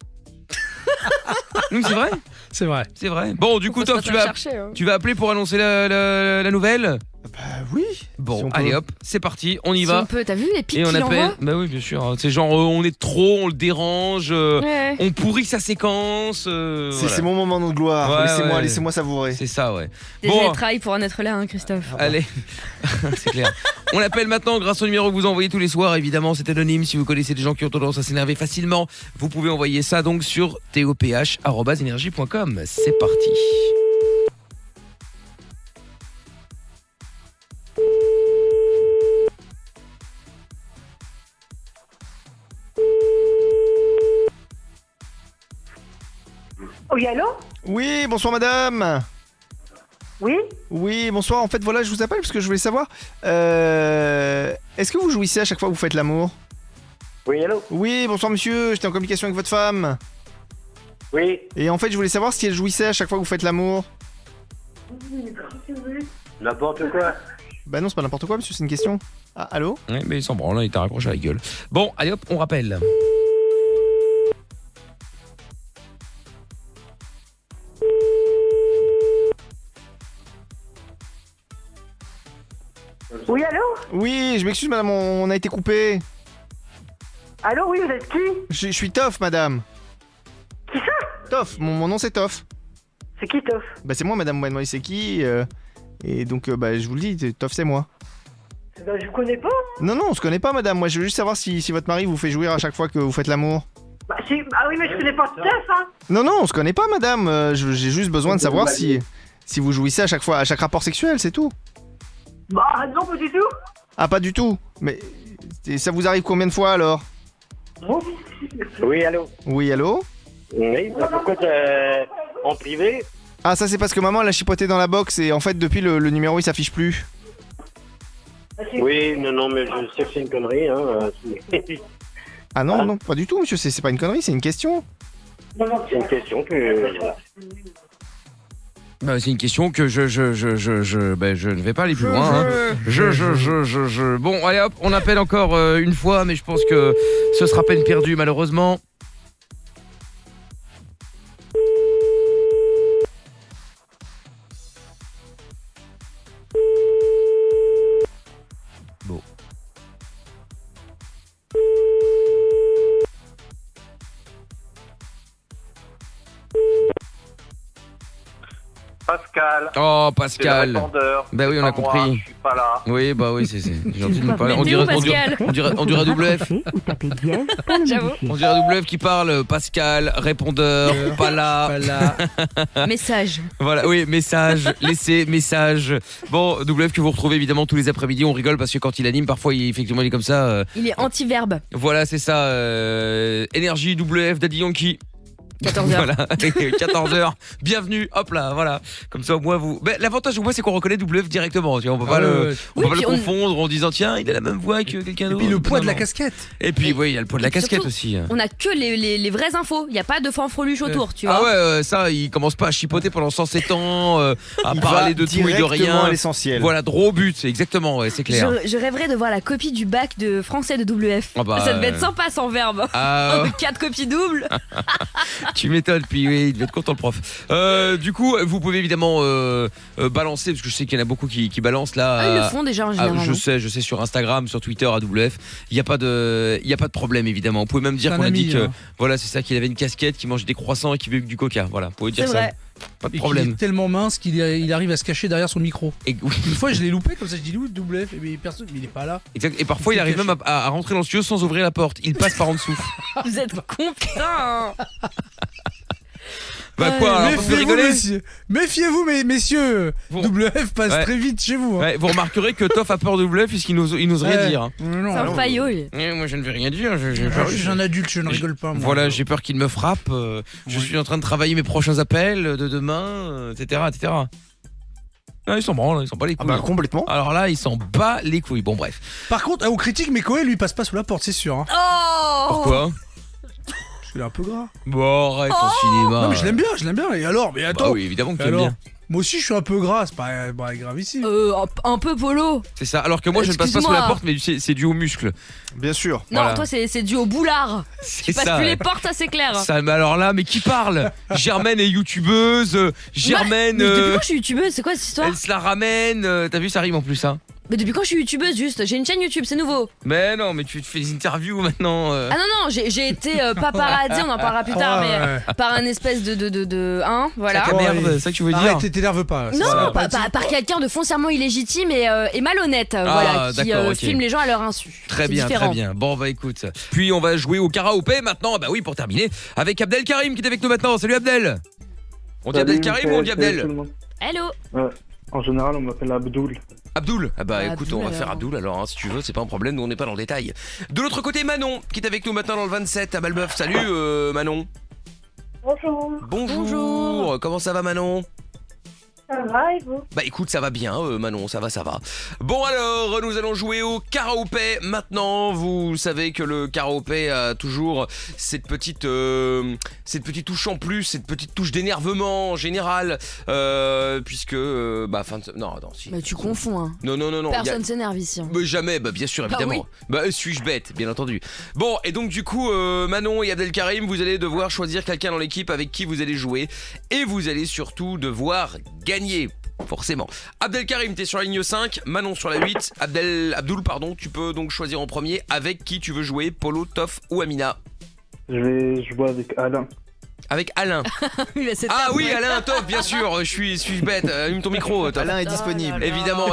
Non, c'est vrai. C'est vrai. C'est vrai. Bon, du coup, Faut se Toff, mettre à chercher, hein. tu vas appeler pour annoncer la nouvelle. Bah oui. Bon, si on peut. allez hop, c'est parti, on y Si va. on peut, t'as vu les pics Et on qu'il appelle. envoie? Bah oui, bien sûr. C'est genre, on est trop, on le dérange, Ouais. on pourrit sa séquence. Voilà. C'est mon moment de gloire. Ouais, Laissez-moi savourer. C'est ça, ouais. Désolé Bon, de travail pour en être là, hein, Christophe. allez, c'est clair. On appelle maintenant grâce au numéro que vous envoyez tous les soirs. Évidemment, c'est anonyme. Si vous connaissez des gens qui ont tendance à s'énerver facilement, vous pouvez envoyer ça donc sur toph@energie.com. C'est parti. Oui, allô? Oui, bonsoir madame. Oui? Oui, bonsoir. En fait, voilà, je vous appelle parce que je voulais savoir. Est-ce que vous jouissez à chaque fois que vous faites l'amour? Oui, allô? Oui, bonsoir monsieur. J'étais en communication avec votre femme. Oui. Et en fait, je voulais savoir si elle jouissait à chaque fois que vous faites l'amour. N'importe quoi. Bah non, c'est pas n'importe quoi, monsieur, c'est une question. Ah, allô? Ouais, mais il s'en branle, il t'a raccroché à la gueule. Bon, allez hop, on rappelle. Oui, allô? Oui, je m'excuse madame, on a été coupé. Allô, oui, vous êtes qui? Je suis Toff, madame. Qui ça? Toff, mon nom c'est Toff. C'est qui, Toff? Bah c'est moi madame, moi c'est qui et donc bah je vous le dis, Toff c'est moi. Ben, je vous connais pas. Non, on se connaît pas madame, moi je veux juste savoir si votre mari vous fait jouir à chaque fois que vous faites l'amour. Bah, Ah oui, mais je connais pas Steph, hein. Non, on se connaît pas, madame. J'ai juste besoin de savoir si vous jouissez à chaque rapport sexuel, c'est tout. Bah non, pas du tout. Ah, pas du tout. Mais ça vous arrive combien de fois alors? Oui, allô. Oui, allô? Oui, bah pourquoi t'es en privé? Ah, ça c'est parce que maman elle a chipoté dans la box et en fait depuis le numéro il s'affiche plus. Oui, non, mais je sais que c'est une connerie, hein. Ah non, pas du tout, monsieur, c'est pas une connerie, c'est une question. C'est une question que... Bah, c'est une question que je ne vais pas aller plus loin. Hein. Bon, allez hop, on appelle encore une fois, mais je pense que ce sera peine perdue malheureusement. Bon. Pascal. Oh, Pascal. C'est le répondeur. Bah oui, on a compris. Moi, je suis pas là. Oui, bah oui, c'est gentil de nous parler. On dirait WF. J'avoue. On dirait WF qui parle. Pascal, répondeur, pas là. Message. Voilà, oui, message, laissez message. Bon, WF que vous retrouvez évidemment tous les après-midi. On rigole parce que quand il anime, parfois, effectivement, il est comme ça. Il est anti-verbe. Voilà, c'est ça. Énergie, WF, Daddy Yankee. 14h. Voilà, 14h. Bienvenue, hop là, voilà. Comme ça, au moins vous. Ben, l'avantage au moins, c'est qu'on reconnaît WF directement. Tu vois, on peut pas le confondre en disant tiens, il a la même voix que quelqu'un d'autre. Et puis le poids de la casquette. Et puis, oui, il y a le poids de la casquette aussi. On a que les vraies infos. Il n'y a pas de fanfreluche autour, tu vois. Ah ouais, ça, il commence pas à chipoter pendant 107 ans, à parler de tout et de rien. À l'essentiel. Voilà, droit au but, exactement, ouais, c'est clair. Je rêverais de voir la copie du bac de français de WF. Ah bah, ça devait être sympa sans verbe. De 4 copies doubles. Tu m'étonnes, puis oui, il devait être content le prof. Du coup, vous pouvez évidemment balancer, parce que je sais qu'il y en a beaucoup qui balancent là. Ils le font déjà en général. Je sais sur Instagram, sur Twitter, à WF. Il n'y a pas de problème évidemment. Vous pouvez même dire qu'on a dit que voilà, c'est ça, qu'il avait une casquette, qu'il mangeait des croissants et qu'il buvait du coca. Voilà, vous pouvez dire ça. Pas de problème. Il est tellement mince qu'il arrive à se cacher derrière son micro. Une fois, je l'ai loupé comme ça, je dis WF, mais personne, mais il est pas là. Exact. Et parfois, il arrive même à rentrer dans le studio sans ouvrir la porte. Il passe par en dessous. Vous êtes con, putain. Bah quoi, alors, méfiez-vous, messieurs. WF passe très vite chez vous. Ouais, vous remarquerez que Toff a peur de WF puisqu'il n'ose rien dire. C'est un faillot. Moi, je ne vais rien dire. Je suis un adulte, je ne rigole pas. Moi. Voilà, j'ai peur qu'il me frappe. Je suis en train de travailler mes prochains appels de demain, etc., etc. Ah, ils s'en branlent, ils s'en bat les couilles. Ah bah complètement. Alors là, ils s'en bat les couilles. Bon, bref. Par contre, on critique, mais Koé lui passe pas sous la porte, c'est sûr. Hein. Oh. Pourquoi? Parce qu'il est un peu gras. Bon, arrête ton cinéma. Non, mais je l'aime bien. Et alors? Mais attends. Bah oui, évidemment que tu aimes bien. Moi aussi, je suis un peu gras, c'est pas grave ici. Un peu polo. C'est ça. Alors que moi, je ne passe pas sous la porte, mais c'est dû aux muscles. Bien sûr. Non, voilà. toi, c'est dû au boulard. Tu passes plus les portes, ça c'est clair. Ça, mais alors là, mais qui parle? Germaine est youtubeuse. Germaine. Mais depuis quand je suis youtubeuse, c'est quoi cette histoire? Elle se la ramène. T'as vu, ça rime en plus, hein. Mais depuis quand je suis youtubeuse, juste? J'ai une chaîne YouTube, c'est nouveau. Mais non, mais tu fais des interviews maintenant. Ah non, j'ai été paparazzi, on en parlera plus tard, mais par un espèce de voilà. Sac à merde, c'est ça que tu veux dire? Arrête, t'énerve pas. Non, par quelqu'un de foncièrement illégitime et malhonnête, voilà, qui filme les gens à leur insu. Très bien, très bien. Bon, bah écoute. Puis on va jouer au karaopé maintenant, bah oui, pour terminer, avec Abdel Karim qui est avec nous maintenant. Salut Abdel. On dit Abdel Karim ou on dit Abdel? Hello. En général, on m'appelle Abdoul. Abdoul. Ah bah écoute, Abdoul, on va faire Abdoul alors, hein, si tu veux, c'est pas un problème, nous on n'est pas dans le détail. De l'autre côté, Manon, qui est avec nous maintenant dans le 27 à Balmeuf. Salut Manon. Bonjour. Bonjour. Comment ça va Manon? Ça va et vous? Bah écoute, ça va bien Manon, ça va. Bon alors, nous allons jouer au karaopé maintenant. Vous savez que le karaopé a toujours cette petite touche en plus, cette petite touche d'énervement en général, puisque non, si. Mais tu confonds hein. Non. Personne s'énerve ici. Hein. Mais jamais, bah bien sûr évidemment. Bah oui. Suis-je bête, bien entendu. Bon, et donc du coup Manon et Abdel Karim, vous allez devoir choisir quelqu'un dans l'équipe avec qui vous allez jouer, et vous allez surtout devoir gagner. Forcément. Abdel Karim, t'es sur la ligne 5, Manon sur la 8, Abdoul, tu peux donc choisir en premier avec qui tu veux jouer, Polo, Toff ou Amina. Je vais jouer avec Alain. Avec Alain. Ah oui, Alain, Toff, bien sûr, je suis bête. Allume ton micro, Toff. Alain est disponible. Évidemment.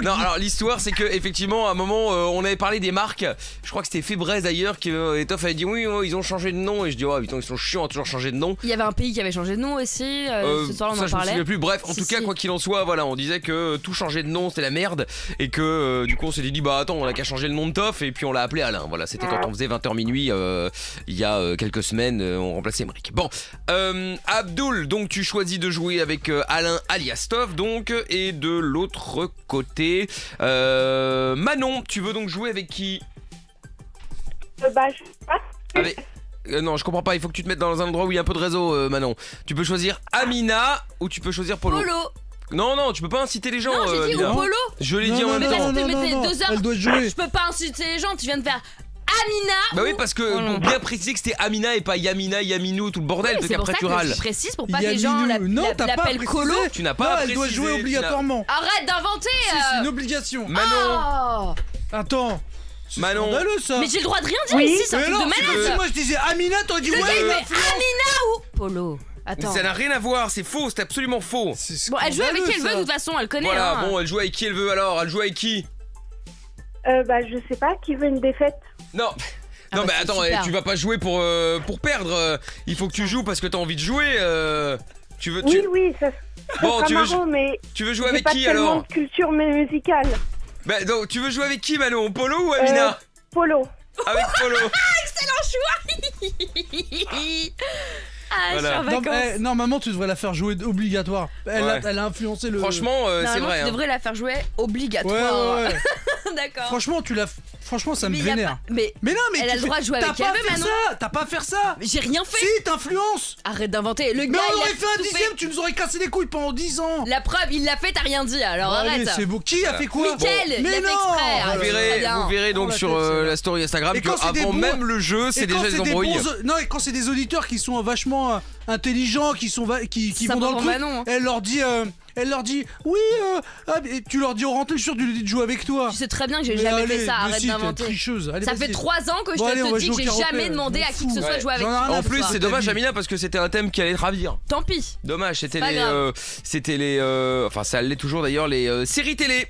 Non, alors l'histoire, c'est que effectivement, à un moment, on avait parlé des marques. Je crois que c'était Febreze d'ailleurs, et Toff avait dit oui, ils ont changé de nom. Et je dis oh putain, ils sont chiants à toujours changer de nom. Il y avait un pays qui avait changé de nom aussi. Ce soir, on en je me parlait. souviens plus. Bref, en tout cas, quoi qu'il en soit, voilà, on disait que tout changer de nom, c'était la merde, et que du coup, on s'est dit bah attends, on a qu'à changer le nom de Toff, et puis on l'a appelé Alain. Voilà, c'était quand on faisait 20h minuit il y a quelques semaines, on remplaçait Emric. Bon. Abdul, donc tu choisis de jouer avec Alain alias Toff, donc, et de l'autre côté, Manon, tu veux donc jouer avec qui? Je sais pas. Avec... non, je comprends pas, il faut que tu te mettes dans un endroit où il y a un peu de réseau, Manon. Tu peux choisir Amina ou tu peux choisir Polo. Non, tu peux pas inciter les gens. Non, j'ai dit Amina. ou Polo. Je l'ai dit en même temps. Mais t'es 2 heures. Elle doit jouer. Je peux pas inciter les gens, tu viens de faire Amina. Bah oui, parce que pour bien préciser que c'était Amina et pas Yamina, Yaminou, tout le bordel, parce qu'après tu râles. Je précise pour pas que les gens l'appellent Colo. Tu n'as pas elle doit jouer obligatoirement. Arrête d'inventer. C'est une obligation. Manon. Attends. Manon. Ça. Mais j'ai le droit de rien dire ici, c'est un truc de malade. Si moi je disais Amina, t'aurais dit ouais. Amina ou Polo. Attends. Ça n'a rien à voir, c'est faux, c'est absolument faux. Bon, elle joue avec qui elle veut de toute façon, elle connaît. Voilà, bon, elle joue avec qui elle veut alors. Elle joue avec qui? Je sais pas, qui veut une défaite? Non. Non mais attends, tu vas pas jouer pour perdre. Il faut que tu joues parce que t'as envie de jouer. Tu veux Oui, ça. Bon, tu veux jouer avec qui alors? De culture musicale. Bah donc tu veux jouer avec qui, Manon? Polo ou Amina? Polo. Avec Polo. Excellent choix. Ah, voilà. Je suis en vacances. Normalement, tu devrais la faire jouer obligatoire. Elle a influencé le. Franchement, c'est vrai. Tu devrais la faire jouer obligatoire. Ouais. D'accord. Franchement, ça me vénère. Mais non, mais elle a le droit de jouer avec elle, Manon. T'as pas à faire ça. Mais j'ai rien fait. Si, t'influences. Arrête d'inventer. Le gars, mais on aurait fait un 10ème, tu nous aurais cassé les couilles pendant 10 ans. La preuve, il l'a fait, t'as rien dit. Alors arrête. C'est beau. Qui a fait quoi? Mickaël, il a fait exprès. Vous verrez donc sur la story Instagram qu'avant même le jeu, c'est déjà des embrouilles. Non, et quand c'est des auditeurs qui sont vachement intelligents, qui vont dans le truc, elle leur dit oui, tu leur dis au rentrée, je suis sûr de jouer avec toi. Tu sais très bien que j'ai jamais fait ça, arrête d'inventer. Ça fait 3 ans que je te dis que j'ai jamais demandé à qui que ce soit de jouer avec toi. En plus, c'est dommage, Amina, parce que c'était un thème qui allait te ravir. Tant pis. Dommage, c'était les enfin ça l'est toujours d'ailleurs, les séries télé.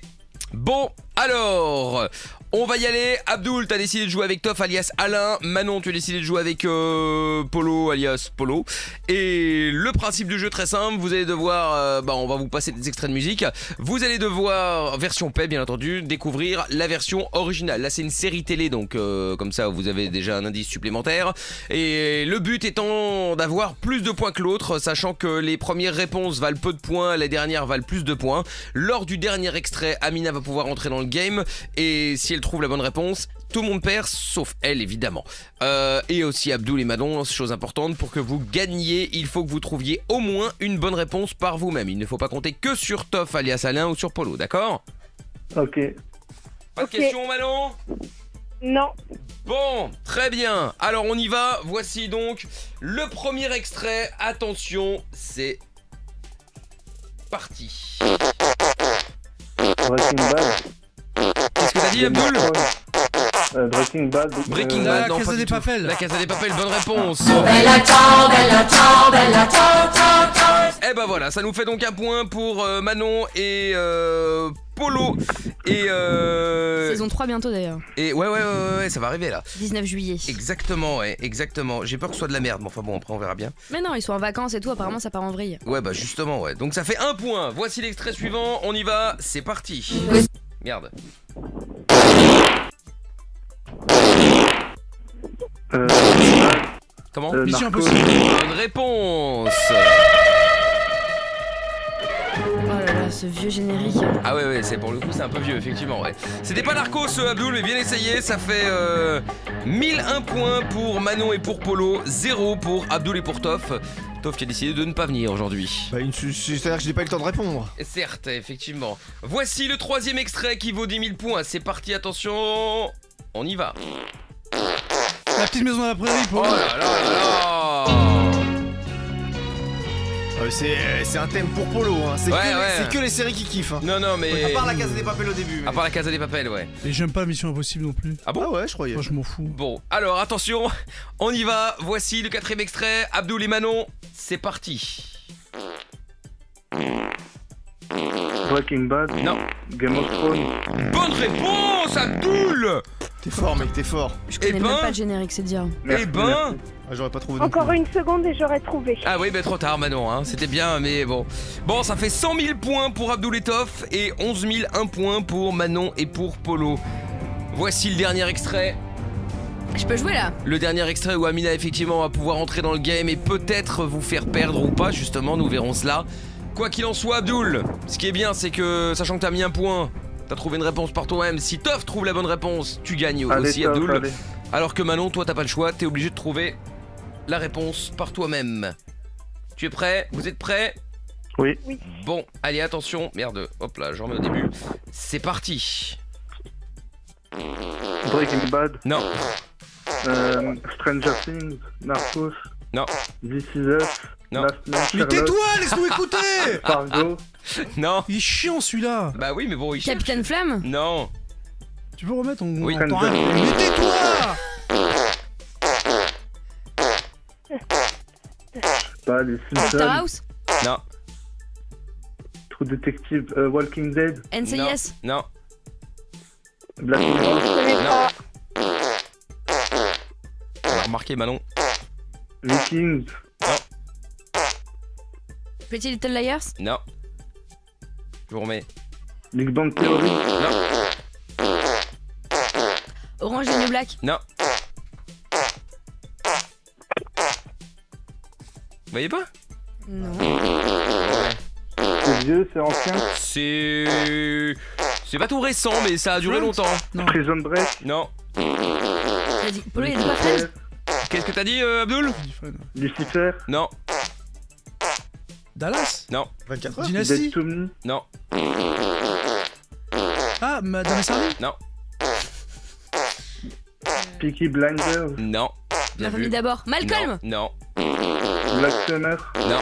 Bon, alors, on va y aller. Abdul, t'as décidé de jouer avec Toff alias Alain. Manon, tu as décidé de jouer avec Polo alias Polo. Et le principe du jeu très simple, vous allez devoir, on va vous passer des extraits de musique. Vous allez devoir, version paix bien entendu, découvrir la version originale. Là c'est une série télé, donc comme ça vous avez déjà un indice supplémentaire. Et le but étant d'avoir plus de points que l'autre, sachant que les premières réponses valent peu de points, les dernières valent plus de points. Lors du dernier extrait, Amina va pouvoir entrer dans le game, et si elle trouve la bonne réponse, tout le monde perd, sauf elle évidemment. Et aussi Abdul et Manon, chose importante, pour que vous gagniez, il faut que vous trouviez au moins une bonne réponse par vous-même. Il ne faut pas compter que sur Toff alias Alain ou sur Polo, d'accord? Ok. Pas de question, Manon? Non. Bon, très bien. Alors on y va, voici donc le premier extrait. Attention, c'est parti. Breaking Bad. Qu'est-ce que t'as dit, Abdul? Breaking Bad. La Casa des Papel. La Casa des Papel, bonne réponse. Eh ben voilà, ça nous fait donc un point pour Manon et Polo. Et saison 3 bientôt d'ailleurs. Et ouais, ça va arriver là. 19 juillet. Exactement, ouais, exactement. J'ai peur que ce soit de la merde, mais enfin bon, après on verra bien. Mais non, ils sont en vacances et tout, apparemment ça part en vrille. Ouais, bah justement, ouais. Donc ça fait un point. Voici l'extrait suivant, on y va, c'est parti. Merde. Comment? Mission Impossible. Bonne réponse. Oh là là, ce vieux générique. Ah ouais, c'est pour le coup c'est un peu vieux effectivement, ouais. C'était pas Narcos Abdul, mais bien essayé. Ça fait 1001 points pour Manon et pour Polo, 0 pour Abdul et pour Toff. Toff qui a décidé de ne pas venir aujourd'hui. Bah c'est-à-dire que j'ai pas eu le temps de répondre. Certes, effectivement. Voici le troisième extrait qui vaut 10 000 points. C'est parti, attention. On y va. La petite maison à la prairie, Oh là là là là. C'est un thème pour Polo, hein. C'est que les séries qui kiffent. Hein. Non, mais. À part la Casa des Papel au début. À part la Casa des Papel, ouais. Et j'aime pas Mission Impossible non plus. Ah bon? Ah ouais, je croyais. Moi, je m'en fous. Bon, alors attention, on y va. Voici le 4e extrait. Abdoul et Manon, c'est parti. Breaking Bad. Non. Game of Thrones. Bonne réponse, Abdoul. T'es fort, mec, t'es fort. Je connais même pas le générique, c'est dire. J'aurais pas trouvé. Encore une seconde et j'aurais trouvé. Ah oui, trop tard, Manon, hein. C'était bien, mais bon. Bon, ça fait 100 000 points pour Abdoul et Toff et 11 001 points pour Manon et pour Polo. Voici le dernier extrait. Je peux jouer là? Le dernier extrait où Amina effectivement va pouvoir entrer dans le game et peut-être vous faire perdre ou pas, justement, nous verrons cela. Quoi qu'il en soit, Abdoul, ce qui est bien, c'est que, sachant que t'as mis un point, t'as trouvé une réponse par toi-même. Si Toff trouve la bonne réponse, tu gagnes aussi, Abdoul. Allez. Alors que Manon, toi, t'as pas le choix, t'es obligé de trouver la réponse par toi-même. Tu es prêt? Vous êtes prêts? Oui. Bon, allez, attention. Merde, hop là, j'en remets au début. C'est parti. Breaking Bad. Non. Stranger Things. Narcos. Non. This Is Us. Non. Mais tais-toi, laisse-nous écouter. Fargo. Non. Il est chiant celui-là. Bah oui, mais bon, il cherche. Capitaine Flamme? Non. Tu peux remettre on Oui. entend rien. Mais tais-toi. Pas les Doctor Simpsons. House? Non. True Detective. Walking Dead. NCIS? Non. Black Mirror. Non. On a remarqué, Manon. Vikings. Pretty Little Liars? Non. Je vous remets. Big Bang Theory. Non. Orange is the New Black? Non. Vous voyez pas? Non. C'est vieux, c'est ancien. C'est pas tout récent, mais ça a duré longtemps. Non. Prison Break. Non. T'as dit Polo, il a dit pas Friends? Qu'est-ce que t'as dit, Abdoul? Lucifer. Non. Dallas? Non. 24 heures. Dynasty? Dead to Me. Non. Ah, Madame Sarri? Non. Peaky Blinders. Non. Bien Ma famille vu. d'abord. Malcolm? Non. Black Summer. Non.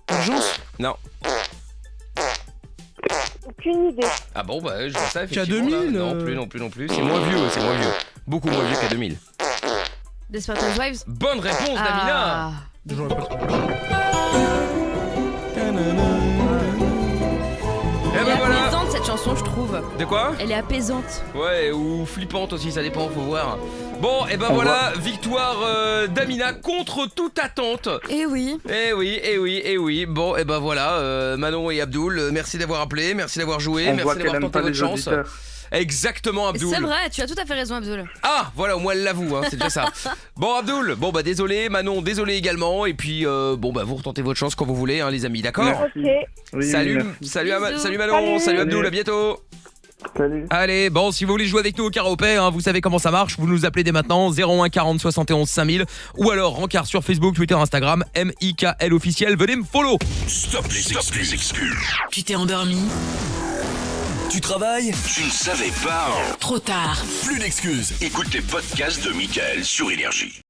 Urgence? Non. Aucune idée. Ah bon, bah je vois ça effectivement. K2000, là. Non plus. C'est moins vieux, Beaucoup moins vieux qu'à 2000. Desperate Housewives? Bonne réponse, Damina. J'aurais pas trouvé. Et Elle est ben voilà. apaisante cette chanson, je trouve. De quoi? Elle est apaisante. Ouais, ou flippante aussi, ça dépend, faut voir. Bon, et ben voilà, victoire d'Amina contre toute attente. Eh oui. Eh oui. Bon, et ben voilà, Manon et Abdoul, merci d'avoir appelé, merci d'avoir joué, On voit merci d'avoir qu'elle aime tenté pas votre les chance. auditeurs. Exactement, Abdoul. C'est vrai, tu as tout à fait raison, Abdoul. Ah, voilà, au moins elle l'avoue, hein, c'est déjà ça. Bon, Abdoul, bon bah désolé, Manon, désolé également, et puis bon bah vous retentez votre chance quand vous voulez, hein, les amis, d'accord? Ok. Oui, Salut, merci. salut Bisous. salut Manon, salut Abdoul, à bientôt. Salut. Allez, bon, si vous voulez jouer avec nous au karaopé, hein, vous savez comment ça marche, vous nous appelez dès maintenant 01 40 71 5000 ou alors rencard sur Facebook, Twitter, Instagram, MIKL officiel, venez me follow. Stop les excuses. Tu t'es endormi? Tu travailles? Tu ne savais pas? Trop tard. Plus d'excuses. Écoute les podcasts de Mickaël sur Énergie.